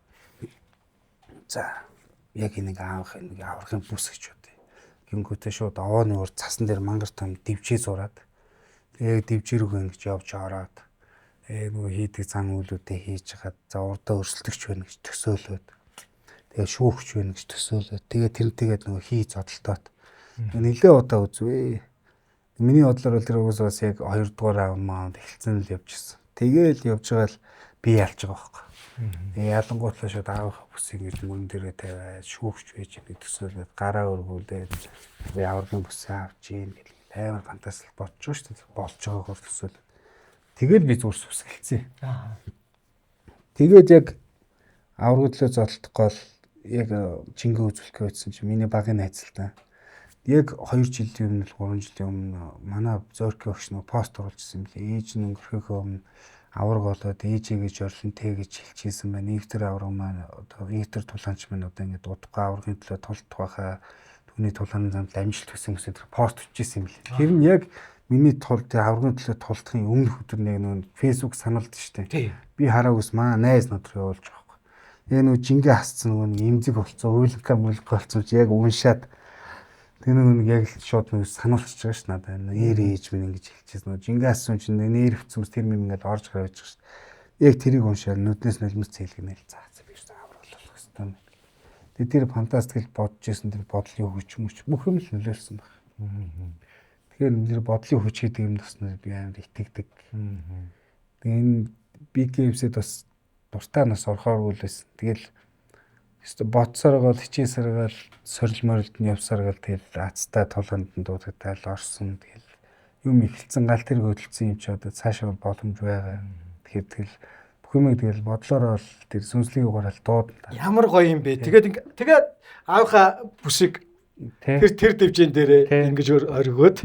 За яг нэг аврагын бүс гэж үү. Гингүүтээ шууд овооны уур цасан дээр мангар том дивжээ зураад. Тэгээ дивжээрүүг ингэж явж ороод нөгөө хийдэг зан үйлүүдээ хийж хаад за урдаа өрсөлдөгч байна гэж төсөөлөөд тэгээ шүүгч байна гэж төсөөлөөд тэгээ тэрнтэйгээд нөгөө хий зодолтоод нэлээ удаа үзвээ. Миний бодлоор бол тэр угсаас яг 2 дугаар раунд эхэлсэн л явж гисэн. Тэгээл явж байгаа л би ялж байгаа байхгүй. Тэгээ ялангуутлаа шууд аавынхаа бүсийг ингэж мөрөн дээрээ тавиад шүүгч байж ингэ төсөөлөөд гараа өргүүлээд би аврагын бүсээ авч ийн гэл амар фантастик бодож шүү дээ. Болж байгаагаар төсөөлөд тэгээд би зүрс үсгэлцээ. Тэгээд яг аврагдлаа зодтолдох гол яг жингээ үзүүлэх гэсэн чинь миний багын найз л та. Яг 2 жилийн өмнө 3 жилийн өмнө манай зөөркийн өгч нөө пост оруулжсэн юм лээ. Ээж нь өнгөрөхөө өмнө авраг болоод ээжээ гэж орлонтэй гэж хэлчихсэн байна. Эвтер авраг маань одоо эвтер тулаанч маань одоо ингэ дуудахгүй аврагын төлөө тулдах байхаа түүний тулааны замд амжилт хүсэн гэсэн тэр пост бичсэн юм лээ. Тэр нь яг миний тул тэр аврагын төлөө тулдахын өмнөх өдөр нэг Facebook саналд штэ. Би хараагүйс маа найз над руу явуулж байгаа байхгүй. Тэгээ нөө жингээ хасцсан нөгөө имзэг болцсон, уйлга мөлг болцсон чи яг уншаад тэр нэг яг шууд нэг сануулчих байгаа ш надад. Нэр ээж минь ингэж хэлчихсэн. Нөгөө жингээ хассан чинь нэр хөвцөмс тэр минь ингээд орж гарч байгаа ш. Яг тэрийг уншаад нүднээс нулимс цэлгэнэл заацсан би шүү авруулах хэвээр. Тэгээ тэр фантастик бодож исэн тэр бодлын хүч мөч бүх юм л нөлөөлсөн баг. Тэгэхээр нэр бодлын хүч гэдэг юм туснаа би амар итгэдэг. Тэгээ энэ BKFC-д бас дуртай нас орохоор үлээсэн. Тэгэл өстө бодсоргоо хичээсэргээл сорил морилд нь явсаргээл тэгэл азтай тулаанд нь дуудагдал орсон. Тэгэл юм ихэлцэн гал тэр хөдөлсөн юм чи одоо цаашаа боломж байгаа. Тэгэхээр тэгэл бүх юм тэгэл бодлороо л тэр сүнслэг угаараа дууд. Ямар гоё юм бэ. Тэгээд аавынхаа бүсийг тэр дэвжэн дээрээ ингэж өргөөд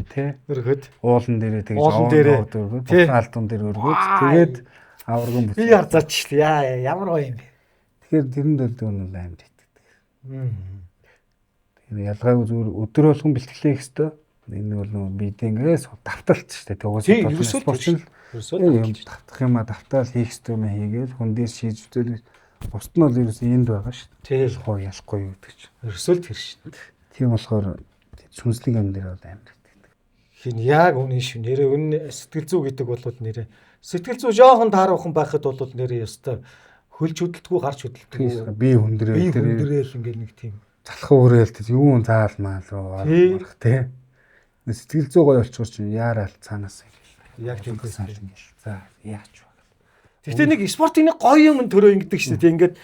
уулан дээрээ тэгж овоон өргөөд алдун дээр өргөөд тэгээд аврагын бүс би харцаач яа ямар гоё юм бэ. Тэгэхээр тэрэнд бол дүүн амар итгэдэг. Тэгэхээр ялгаагүй зүгээр өдөр болгон бэлтгэлээ их хэвээр энэ бол бидингээс давталт шүү дээ. Тэгээс спортын юм давтах юм а давтаал хийх хэвээр юм хийгээл хүн дээр шийдвэрлэл Бусд нь бол ерөөсөө энд байгаа шүү дээ. Тийм. Хоо ялахгүй юу гэдэг чинь. Ерөөсөө тэр шин. Тийм болохоор сүнслэг юм дээр бол амар гэдэг. Хин яг үнэн шүү. Нэрээ үнэн сэтгэл зүй гэдэг бол нэрээ сэтгэл зүй жоохон тааруухан байхад бол нэрээ ёстой хөлж хөдөлтгүү гарч хөдөлтгүү. Би хүндрээ тэр хүндрээл ингээд нэг тийм залхуу өрөөл тэр юун заалмаа руу орох тий. Сэтгэл зүй гоё болчихор чи яарал цаанаас яг тийм байсан. За яач вэ? Гэхдээ нэг спортын нэг гоё юм төрөө ингэдэг шүү дээ. Ингээд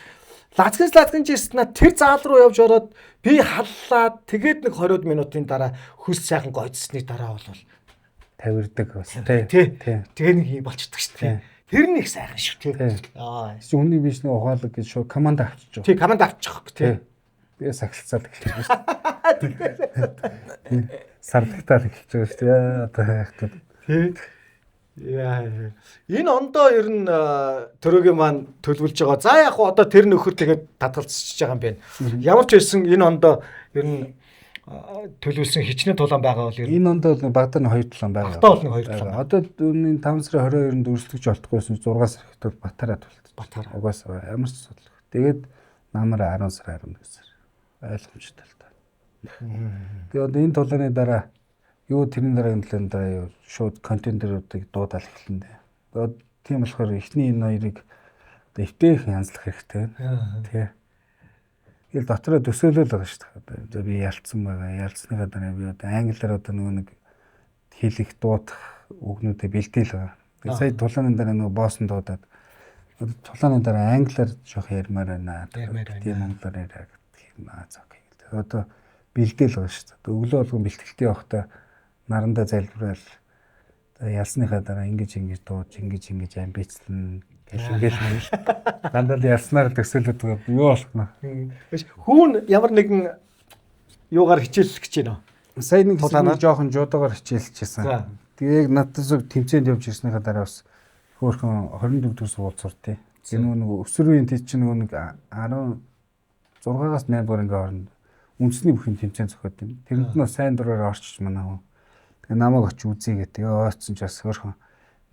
лазган жистна тэр заал руу явж ороод би халлаад тэгээд нэг 20 минутын дараа хүс сайхан гойцсны дараа бол тавирдаг бас тий. Тэгээ нэг юм болчихдог шүү дээ. Тэр нэг сайхан шүү тий. Аа. Хүний биш нэг ухаалаг гэж шууд команд авчиж. Тий, команд авчих тий. Би сахилцаад эхэлж байна шүү дээ. Сардагтаад эхэлж байгаа шүү дээ. Одоо яах гээд. Тий. Яа. Энэ ондоо ер нь төрөгийн маань төлөвлөж байгаа. За яг хуу одоо тэр нөхөр тэгээд татгалцчихж байгаа юм байна. Ямар ч байсан энэ ондоо ер нь төлөвлөсөн хичнээн тулаан байгаа бол ер нь энэ ондоо багтаа 2 тулаан байгаа. Багтаа бол 2 тулаан. Одоо энэ 5 сарын 22-нд үргэлжлэж болтгойсон 6 сар хэвтэл Батараа тулт. Батараа. Угаасаа ямар ч асуудал. Тэгээд намар 10 сар 11 сар ойлгомжтой л та. Тэгээд одоо энэ тулааны дараа юу тэрний дараагийн төлөв дараа шууд контейнеруудыг дуудаал эхэлнэ. Одоо тийм болохоор эхний энэ хоёрыг одоо эвтэйх янзлах хэрэгтэй байна. Тий. Тэгэл дотроо төсөөлөл байгаа шүү дээ. Одоо би ялцсан байгаа. Ялцсныхаа дараа би одоо англиар одоо нэг хэлэх дуудах үгнүүдэд бэлдээл байгаа. Тэгээ сая тулааны дараа нөгөө боосон дуудаад одоо тулааны дараа англиар жоох ярмаар байна. Тийм монголоор яриа гэх юм аа цаг. Одоо бэлдээл байгаа шүү дээ. Өглөө болгон бэлтгэлтэй явахдаа нарандаа залбирал ялсныхаа дараа ингэж дууж ингэж амбицлан гэх юм. Дандаа ялснаар төсөөлөд байгаа юу болох нь. Хүүн ямар нэгэн юугаар хичээллэх гэж байна. Сая нэг жоохон жуудаагаар хичээлчихсэн. Тэгээ яг надад зөв тэмцээнд явж ирснийхаа дараа бас хөөхөн 24 дэх сургууль суртыг. Энэ нэг өсвөрийн тэд чинь нэг 16-аас 8 дугаар ингээ хооронд үндэсний бүхэн тэмцээн зохиод байна. Тэрэнд нь сайн дураар орчиж манаа. Тэгээ намайг очиж үзье гэдэг. Ойцсон ч бас хөөхөн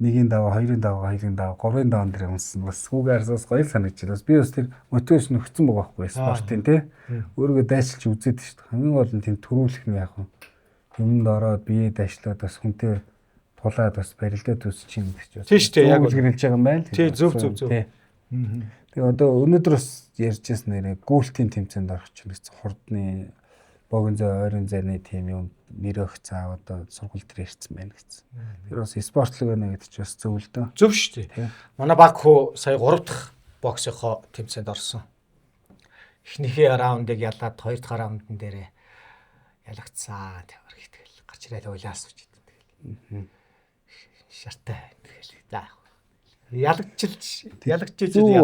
1-ийн даваа, 2-ийн даваа, 2-ийн даваа, 3-ийн даваан дээр юмсан бас хүүгээ харсаас гоё санагдчихлаа. Би бас тэр мотивашн өгсөн байгаа байхгүй спортын тий. Өөрийгөө дайсалж үзээд шүү дээ. Хамгийн гол нь тийм төрүүлэх нь яг юмд ороод бие дайшлаад бас хүнтэй тулаад бас барилдаад үсчихин гэж байна. Тийм шүү дээ. Яг хэлж байгаа юм байна. Тий, зөв. Тэгээ одоо өнөөдөр бас ярьжсэн нэрээ гүйлтийн тэмцээнд орох чинь гэсэн хурдны богино зай ойрын зайны тим юм нэр өгч цаа одоо сургууль дээр ирсэн байна гэсэн. Тэр бас спортлог байна гэдэг чинь бас зөв л дөө. Зөв шүү дээ. Манай баг хөө сая 3 дахь боксынхоо тэмцээнд орсон. Эхнийхээ раундыг ялаад 2 дахь раундын дээрээ ялагдсан. Тэгвэр ихтгэл гарч ирэл уйлаас үуч идэв. Шартай тэгэл. За. Ялагдчих яа.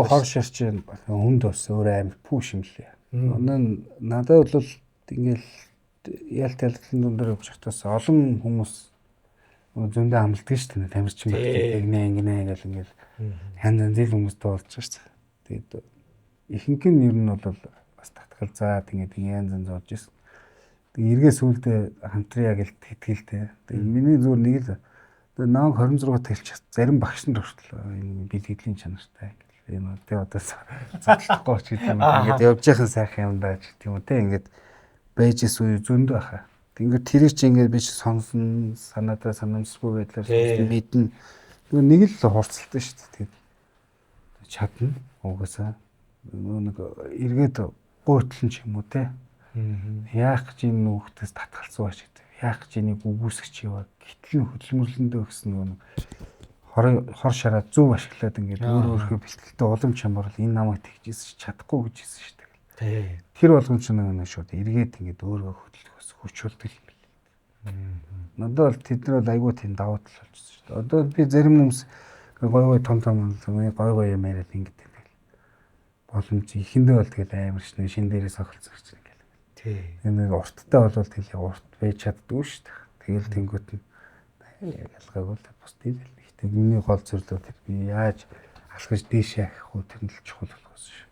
Хор шарчин хүнд бас өөр амар пүүш юм лээ. Надад бол ингээл ялталын дундаар явж хатаас олон хүмүүс зөндөө амлдаг шүү дээ. Тамирчин байдаг. Гинэ гэл ингээл янз янзын хүмүүстэй болж байгаа шүү дээ. Тэгээд ихэнх нь ер нь бол бас татгал заа тэгээд янз янз болж ирсэн. Тэгээд эргээс үлдээ хамтраа гэлт хэтгэлтэй. Тэгээд миний зүгээр нэг л нааг 26 тэлч зарим багш нар хүртэл энэ бэлгэдлийн чанартай энэ тэ одоо задлахгүй ч гэдэг юм. Ингээд явж яхан сайхан юм даа ч гэдэг юм те. Ингээд байжс үе зөндөө баха. Ингээд тэрийг чи ингээд би сонсон санаатаа санамсгүй байдлаар мэднэ. Нэг л хурцлалтай шүү дээ. Тэгээд чадна угаасаа нэг эргээд гуйтлан ч юм уу те. Яах гэж энэ хүүхдээс татгалцсан байж гэдэг. Яах гэж энийг үгүйсгэж яваа. Гэтэл хөдөлмөрлөндөө өгсөн нэг хор шараа зөв ашиглаад ингээд өөрөөхөө бэлтгэлтэй улам чамбарл энэ намайг тэгжсэн чадахгүй гэж хэлсэн шүү дээ. Тэр болгон ч нэг шууд эргээд ингээд өөрөө хөдөлгөөс хүчүүлдэг юм бэл. Надад бол тэд нар бол айгүй тийм давуу тал болчихсон шүү дээ. Одоо би зарим хүмүүс гой том гой юм яриад ингээд тэгэл боломж ихэндээ бол тэгэл амар шин дээрээс охолцох гэж ингээл. Энэ урттай бол тэгэл урт байж чаддгүй шүү дээ. Тэгэл тэнгуут нь ялгаагүй л бус тийм л. Гэтэ миний гол зөвлөө тэр би яаж алхаж дээшээ авах уу тэр нь л чухал болохоос шүү.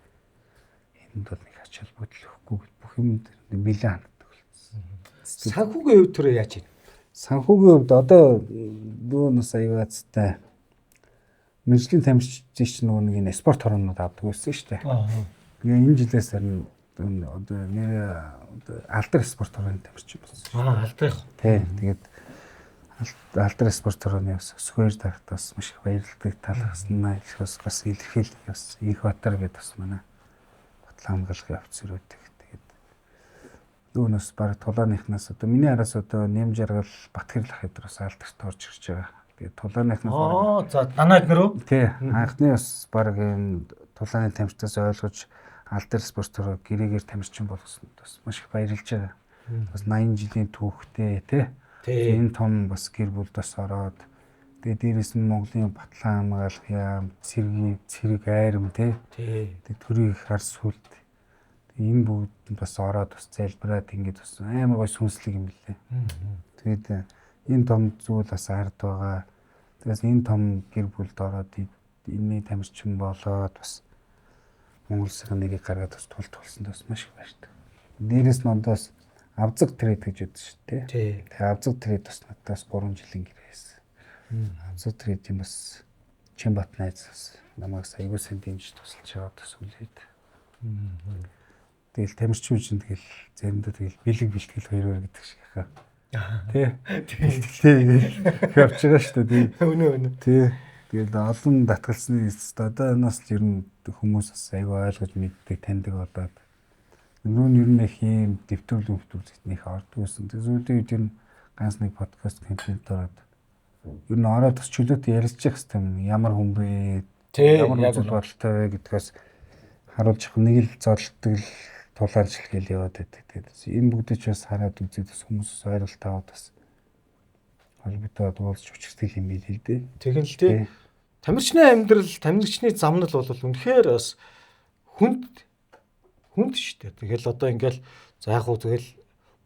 Энд бол нэг ач холбогдол өгөхгүй бүх юм нэлээд ханддаг болсон. Санхүүгийн хувьд түрээ яаж юм? Санхүүгийн хувьд одоо бүүнээс аягаацтай мэржлийн тамирчид чинь нөгөө нэг энэ спорт хорнууд авдаг байсан шүү дээ. Тэгээ энэ жилээс харин одоо нэр алдар спорт хорны тамирчин болсон. Алдрах. Тий. Тэгээд алдар спорт хорны өсгөр тагтаас маш их баярлалтай талхаснаа их бас илэрхийлэх бас их батар гэдэг бас манай Батлан хамгаалгын офицерүүд. Үүнээс баг тулааныхнаас одоо миний араас одоо нэм жаргал Батгэрл ах эдэр бас алдарт орж ирж байгаа. Тэгээд тулааныхнаас За данаад нэрөө. тий анхны бас баг энэ тулааны тамирчдаас ойлгож алдар спортоор гэрээгээр тамирчин болгосон бас маш их баярлж байгаа. Бас 80 жилийн түүхтэй тий. Энэ том бас гэр бүл бас ороод тэгээд дээрээс нь Монголын Батлан хамгаалгын цэрэг айрам тий. Тэгээд төрийн их харс сүлд энэ бүгд бас ороод бас залбираад ингэж бас амар гой сүнслэг юм лээ. Тэгээд энэ том зүйл бас ард байгаа. Тэгээс энэ том гэр бүлд ороод энэний тамирчин болоод бас Монгол улсын нэрийг гаргаад бас тулсан бас маш их баяртай. Дээрээс нь ондоос авзаг трейд гэж яддаг шүү дээ. Тэгээд авзаг трейд бас надаас 3 жилийн гэрээс. Авзаг трейд юм бас Чимбат найз бас намайг саягүй сэн дэмжиж тусалж байгаа бас үлээд. Тэгэл тамирчин чинь тэгэл заримдаа тэгэл бэлэг бэлтгэл хоёроо гэдэг шиг хаа. Тий. Явж байгаа шүү дээ. Өнөө. Тий. Тэгэл олон татгалсны одоо энэс л ер нь хүмүүс бас аягүй ойлгож мэддэг таньдаг болоод нүүн ер нь их юм дэвтэрлийн их ордог гэсэн. Тэг зүйлийн үед ер нь ганц нэг подкаст контент ороод ер нь ороод бас чөлөөтэй ярилцчих хэвээр ямар хүн бэ? Ямар үзэл бодолтой вэ гэдгээс харуулж нэг л зодтолдог л тулаанчлал гээл яваад байдаг. Тэгээд энэ бүгдийг бас хараад үзээд бас хүмүүсээс ойлголт аваад бас холбоотой дуулж учиртай юм билээ л дээ. Тэгэн л тий. Тамирчны амьдрал, тамирчны замнал бол үнэхээр бас хүнд шүү дээ. Тэгэл одоо ингээл за яг уу тэгэл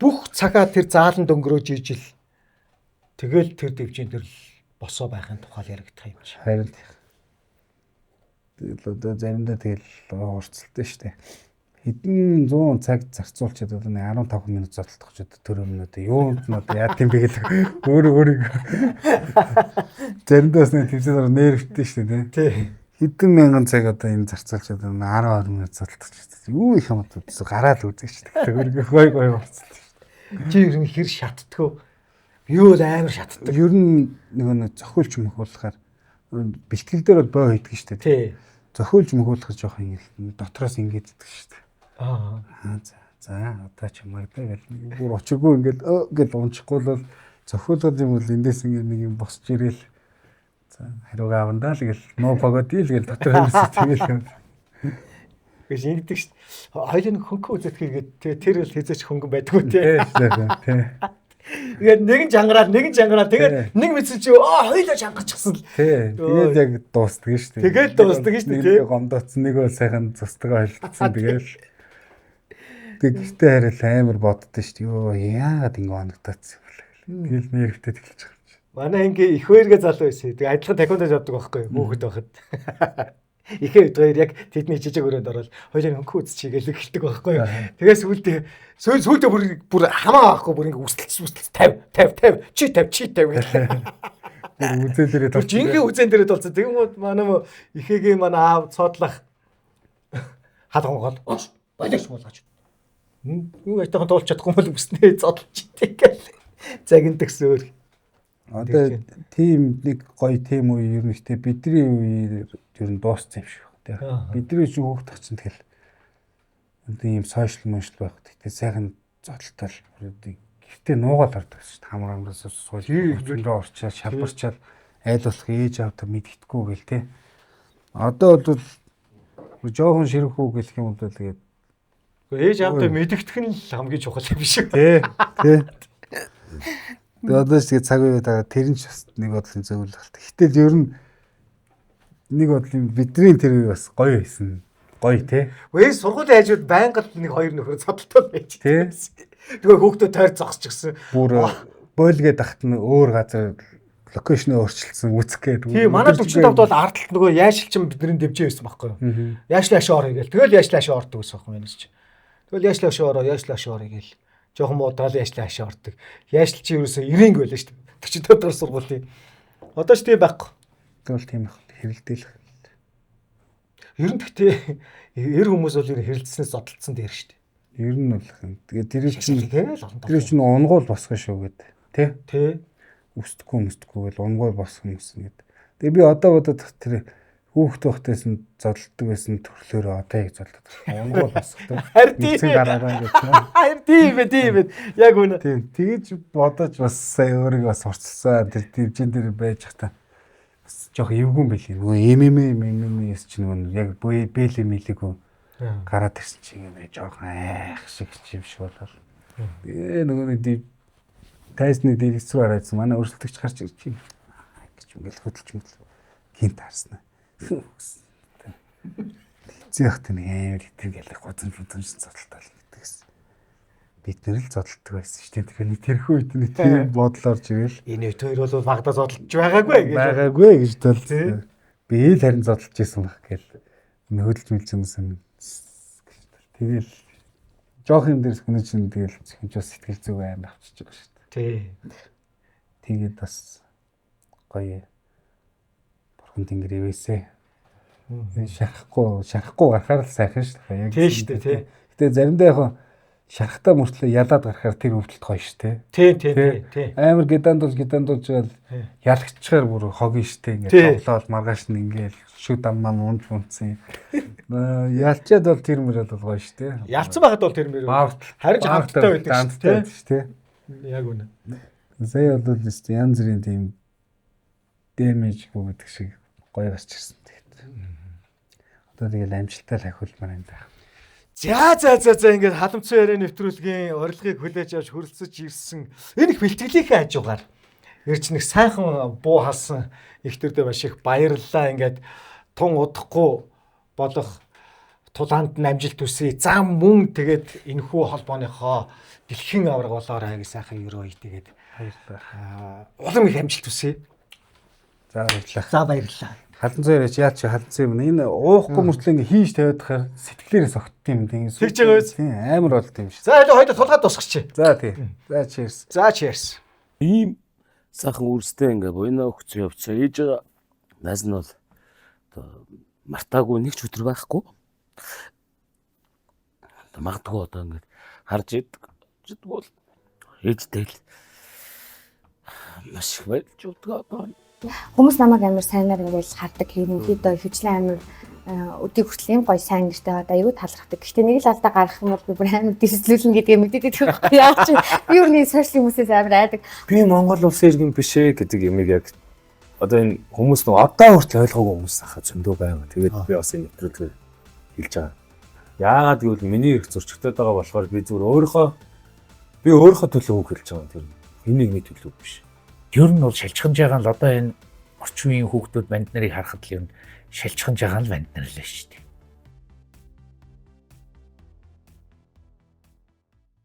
бүх цагаа тэр зааланд өнгөрөөж ижил тэгэл тэр дэвжин тэр босоо байхын тухай яригдах юм шиг. Харин тэгэл одоо заримдаа тэгэл урцалтай шүү дээ. Хэдэн 100 цаг зарцуулчаад одоо 15 минут зодтолдох ч одоо 4 минут юунд нь одоо яа тийм бэ гэдэг өөрөө заримдаас нэг төвсөөр нервтэй шүү дээ тий. Хэдэн мянган цаг одоо энэ зарцуулчаад 12 минут зодтолдох ч юу их юм одоо гараад үзэж шүү дээ. Өөрөө гой урцалтай шүү дээ. Чи ер нь хэр шатдгөө юу л амар шатдаг. Ер нь нэг зохиолч мөхүүлэхээр бэлтгэл дээр бол боо хийдэг шүү дээ тий. Зохиолч мөхүүлэх жоох ингэ дотроос ингэж иддэг шүү дээ. За одоо ч магадгүй гэл бүр очиргүй ингээд гэл унчихгүй бол зохиолгол юм бол эндээс ингээд нэг юм босч ирээл за хариуг авандаа л гэл ноо богод ил гэл дотор хамсаж тэгэл юм. Гэж ингэдэг шүү дээ. Хоёулын хөнгө үзэх хийгээд тэр л хязгаарч хөнгөн байдгүй тий. Тэгээд нэгэн жангараад тэгээд нэг мэдсэн чи хоёулаа жангарчихсан л. Тий. Тэгээд яг дуустдаг шүү дээ. Нэг гомдоцсон нэг бол сайхан цустгаа холдсон тэгэл. Тэгтээ харил амар боддоо шүү дээ. Йоо яагаад ингэ оногдоцсон юм бэ? Тэгэл нэрвтэй тэглэж байгаа юм чи. Манай ингээ их хоёргээ залуу байсан. Тэгээ адилхан таквондо явдаг байхгүй юу? Хүүхэд байхад. Ихээ үед хоёр яг тэдний жижиг өрөөнд ороод хоёулаа хөнгө үзчихийгээл эхэлдэг байхгүй юу? Тэгээс сүүлдээ бүр хамаа авахгүй бүр ингээ үсэлц 50 чи 50 гэх. Үзэн дээрээ толч. Жинхэнэ үзэн дээрээ толцсон. Тэгмүүд манай ихээгээ манай аав цоодлах халгонгол болооч болгооч. Юу айтайхан туулч чадахгүй бол өснөө зодолч идэг. Загиндагс өөр. Одоо тийм нэг гоё тийм үе ер нь ихтэй бидний үеэр ер нь дууссан юм шиг байна. Бидний ч хөөх тагцсан тэгэл. ийм сошиал мошл байх. Тэгтээ сайхан зодтолтой гэртээ нуугаад ордог шүү дээ. Хамар амраас сууж өчнөрөө орчаад шалбарчаад айл болох ээж аавтай мэдгэдэггүй гэл те. Одоо бол жоохон ширхүү гэх юм бол тэгээд ээж аавтай мэдгэх нь л хамгийн чухал юм шиг. Тий. Тэгээд одоо ч тэгээд цаг үеэ тэр нь ч бас нэг бодлын зөвлөл болт. Гэтэл ер нь нэг бодлын бидний тэр бас гоё байсан. Гоё те. Үгүй сургуулийн хажууд байнга нэг хоёр нөхөр цодолтой байж тий. Тэгээ хүүхдүүд тойр зогсчихсан. Бүр бойлгээд тахт нь өөр газар локейшн өөрчилсөн үцэх гээд. Тийм манай 45-д бол ард талд нөгөө яашлчин бидний дэвжээ байсан байхгүй юу? Яашлаа шоо орё гээл. Тэгэл яашлаа шоо ордог гэсэн юм байна ч. Тэгэл яашлаа шоо орё гээл. Жохон муудаал яашлаа шоо ордог. Яашл чи ерөөсөө 90 байлаа шүү дээ. 45 дахь сургуулийн. Одоо ч тийм байхгүй. Тэгвэл тийм байх. хэрэлдээх. Ер нь гэхдээ эр хүмүүс бол ер нь хэрэлдснээс зодтолцсон дээр шүү дээ. Ер нь бол тэгээд тэр чинь тэгэл олон тэр чинь унгуул босгоо шүү гэд. Тэ? Тэ. Үстгүй гэл унгуул босгох юмсан гэд. Тэгээ би одоо бодоод тэр хүүхэд байхдаас нь зодтолдог байсан төрлөөрөө одоо яг зодтолдог. Унгуул босгодог. Харин гараараа гэж. Харин тийм ээ. Яг үнэ. Тийм. Тэгэж бодож бас сая өөрийгөө сурцсан. Тэр дивжин дээр байж хата. Жох эвгүй юм байли. Нөгөө MMA чинь нөгөө яг бэлэ мэлээгөө гараад ирсэн чинь юм жох айх шиг юм шиг болол. Нөгөө нэг тайсны дивс рүү хараадсан. Манай өрсөлдөгч гарч ирж чинь гэж ингээл хөдөлж мэл гинт харснаа. Зэхт нэг амар итгэл гоцон зодтолтой гэдэгс. Бид нэр л зодтолдог байсан шүү дээ. Тэгэхээр нэг тэрхүү үед нэг тийм бодол орж ирэл. Энэ хоёр бол багада зодтолж байгаагүй гэж. Байгаагүй гэж бол би л харин зодтолж исэн баг гэл. Хөдөлж мэлсэн юм. Тэгэл жоох юм дээрс хүн чинь тэгэл хинч бас сэтгэл зүг аим авчиж байгаа шүү дээ. Тий. Тэгээд бас гоё бурхан тэнгэр ивэсэ. Шарахгүй гарахаар л сайхан шүү дээ. Яг тий шүү дээ, тий. Гэтэ заримдаа яг шарахтаа мөртлөө ялаад гарахаар тэр өвдөлт гоё шүү дээ. Тий. Амар гидандуулж гал ялагчгаар бүр хогийн штэ ингээд тоглоод маргааш нь ингээд шүд аммаа унж унцсан. Ялчаад бол тэр мөрөд бол гоё штэ. Ялцсан байхад бол тэр мөр харин хамттай байдаг штэ. Яг үнэ. Сая бол штэ янз бүрийн тийм дэмэж гэдэг шиг гоё гарч ирсэн. Одоо тэгэл амжилттай ахиулмаар юм байна. За ингээд халамцсан яриа нэвтрүүлгийн урилгыг хүлээж авч хөрөлцөж ирсэн энэ их бэлтгэлийнхээ хажуугаар ирж нэг сайхан буу халсан ихтэрдээ маш их баярлалаа. Ингээд тун удахгүй болох тулаанд нь амжилт хүсье. Зам мөн тэгээд энэхүү холбооныхоо дэлхийн авраг болоорой гэж сайхан өрөө тэгээд Баярлалаа. улам их амжилт хүсье. За баярлалаа. За баярлалаа. Халдсан яриач яач халдсан юм. Энэ уухгүй мөртлөө ингээ хийж тавиад хахаар сэтгэлээрээ согтд юм. Тийм Тэгж байгаа биз? Тийм амар болд юм шиг. За хоёул тулгаад тусгач. За тийм. За cheers. За cheers. Ийм сайхан үрстэй ингээ буйнаа өгцөө явцаа ээж байгаа. Наз нь бол одоо мартаагүй нэг ч өдөр байхгүй. Одоо магадгүй одоо ингээ харж иддэг бол ээжтэй л маш их байлж удаа одоо Хүмүүс намайг амар сайнаар ингээл хардаг юм. Өдөө хөвчлэн амар өдийг хүртэл юм гоё сайн нэртэй одоо аюу талархдаг. Гэхдээ нэг л алдаа гарах юм бол би бүр амар дэвслүүлнэ гэдгийг мэддэг байхгүй яа чи. Би үүний сошиал хүмүүсээс амар айдаг. би Монгол улсын иргэн биш ээ гэдэг юмыг яг одоо энэ хүмүүс нэг одоо хүртэл ойлгоогүй хүмүүс ахаа зөндөө байна. Тэгээд би бас энэ нэвтрүүлгээр хэлж байгаа. Яагаад гэвэл миний их зурчигтаад байгаа болохоор би зүгээр өөрийнхөө төлөө үг хэлж байгаа. Тэр энийг нэг төлөө биш. Ер нь бол шилжчихж байгаа л одоо энэ орчин үеийн хүүхдүүд банд нарыг харахад л ер нь шилжчихж байгаа л банд нар л шүү дээ.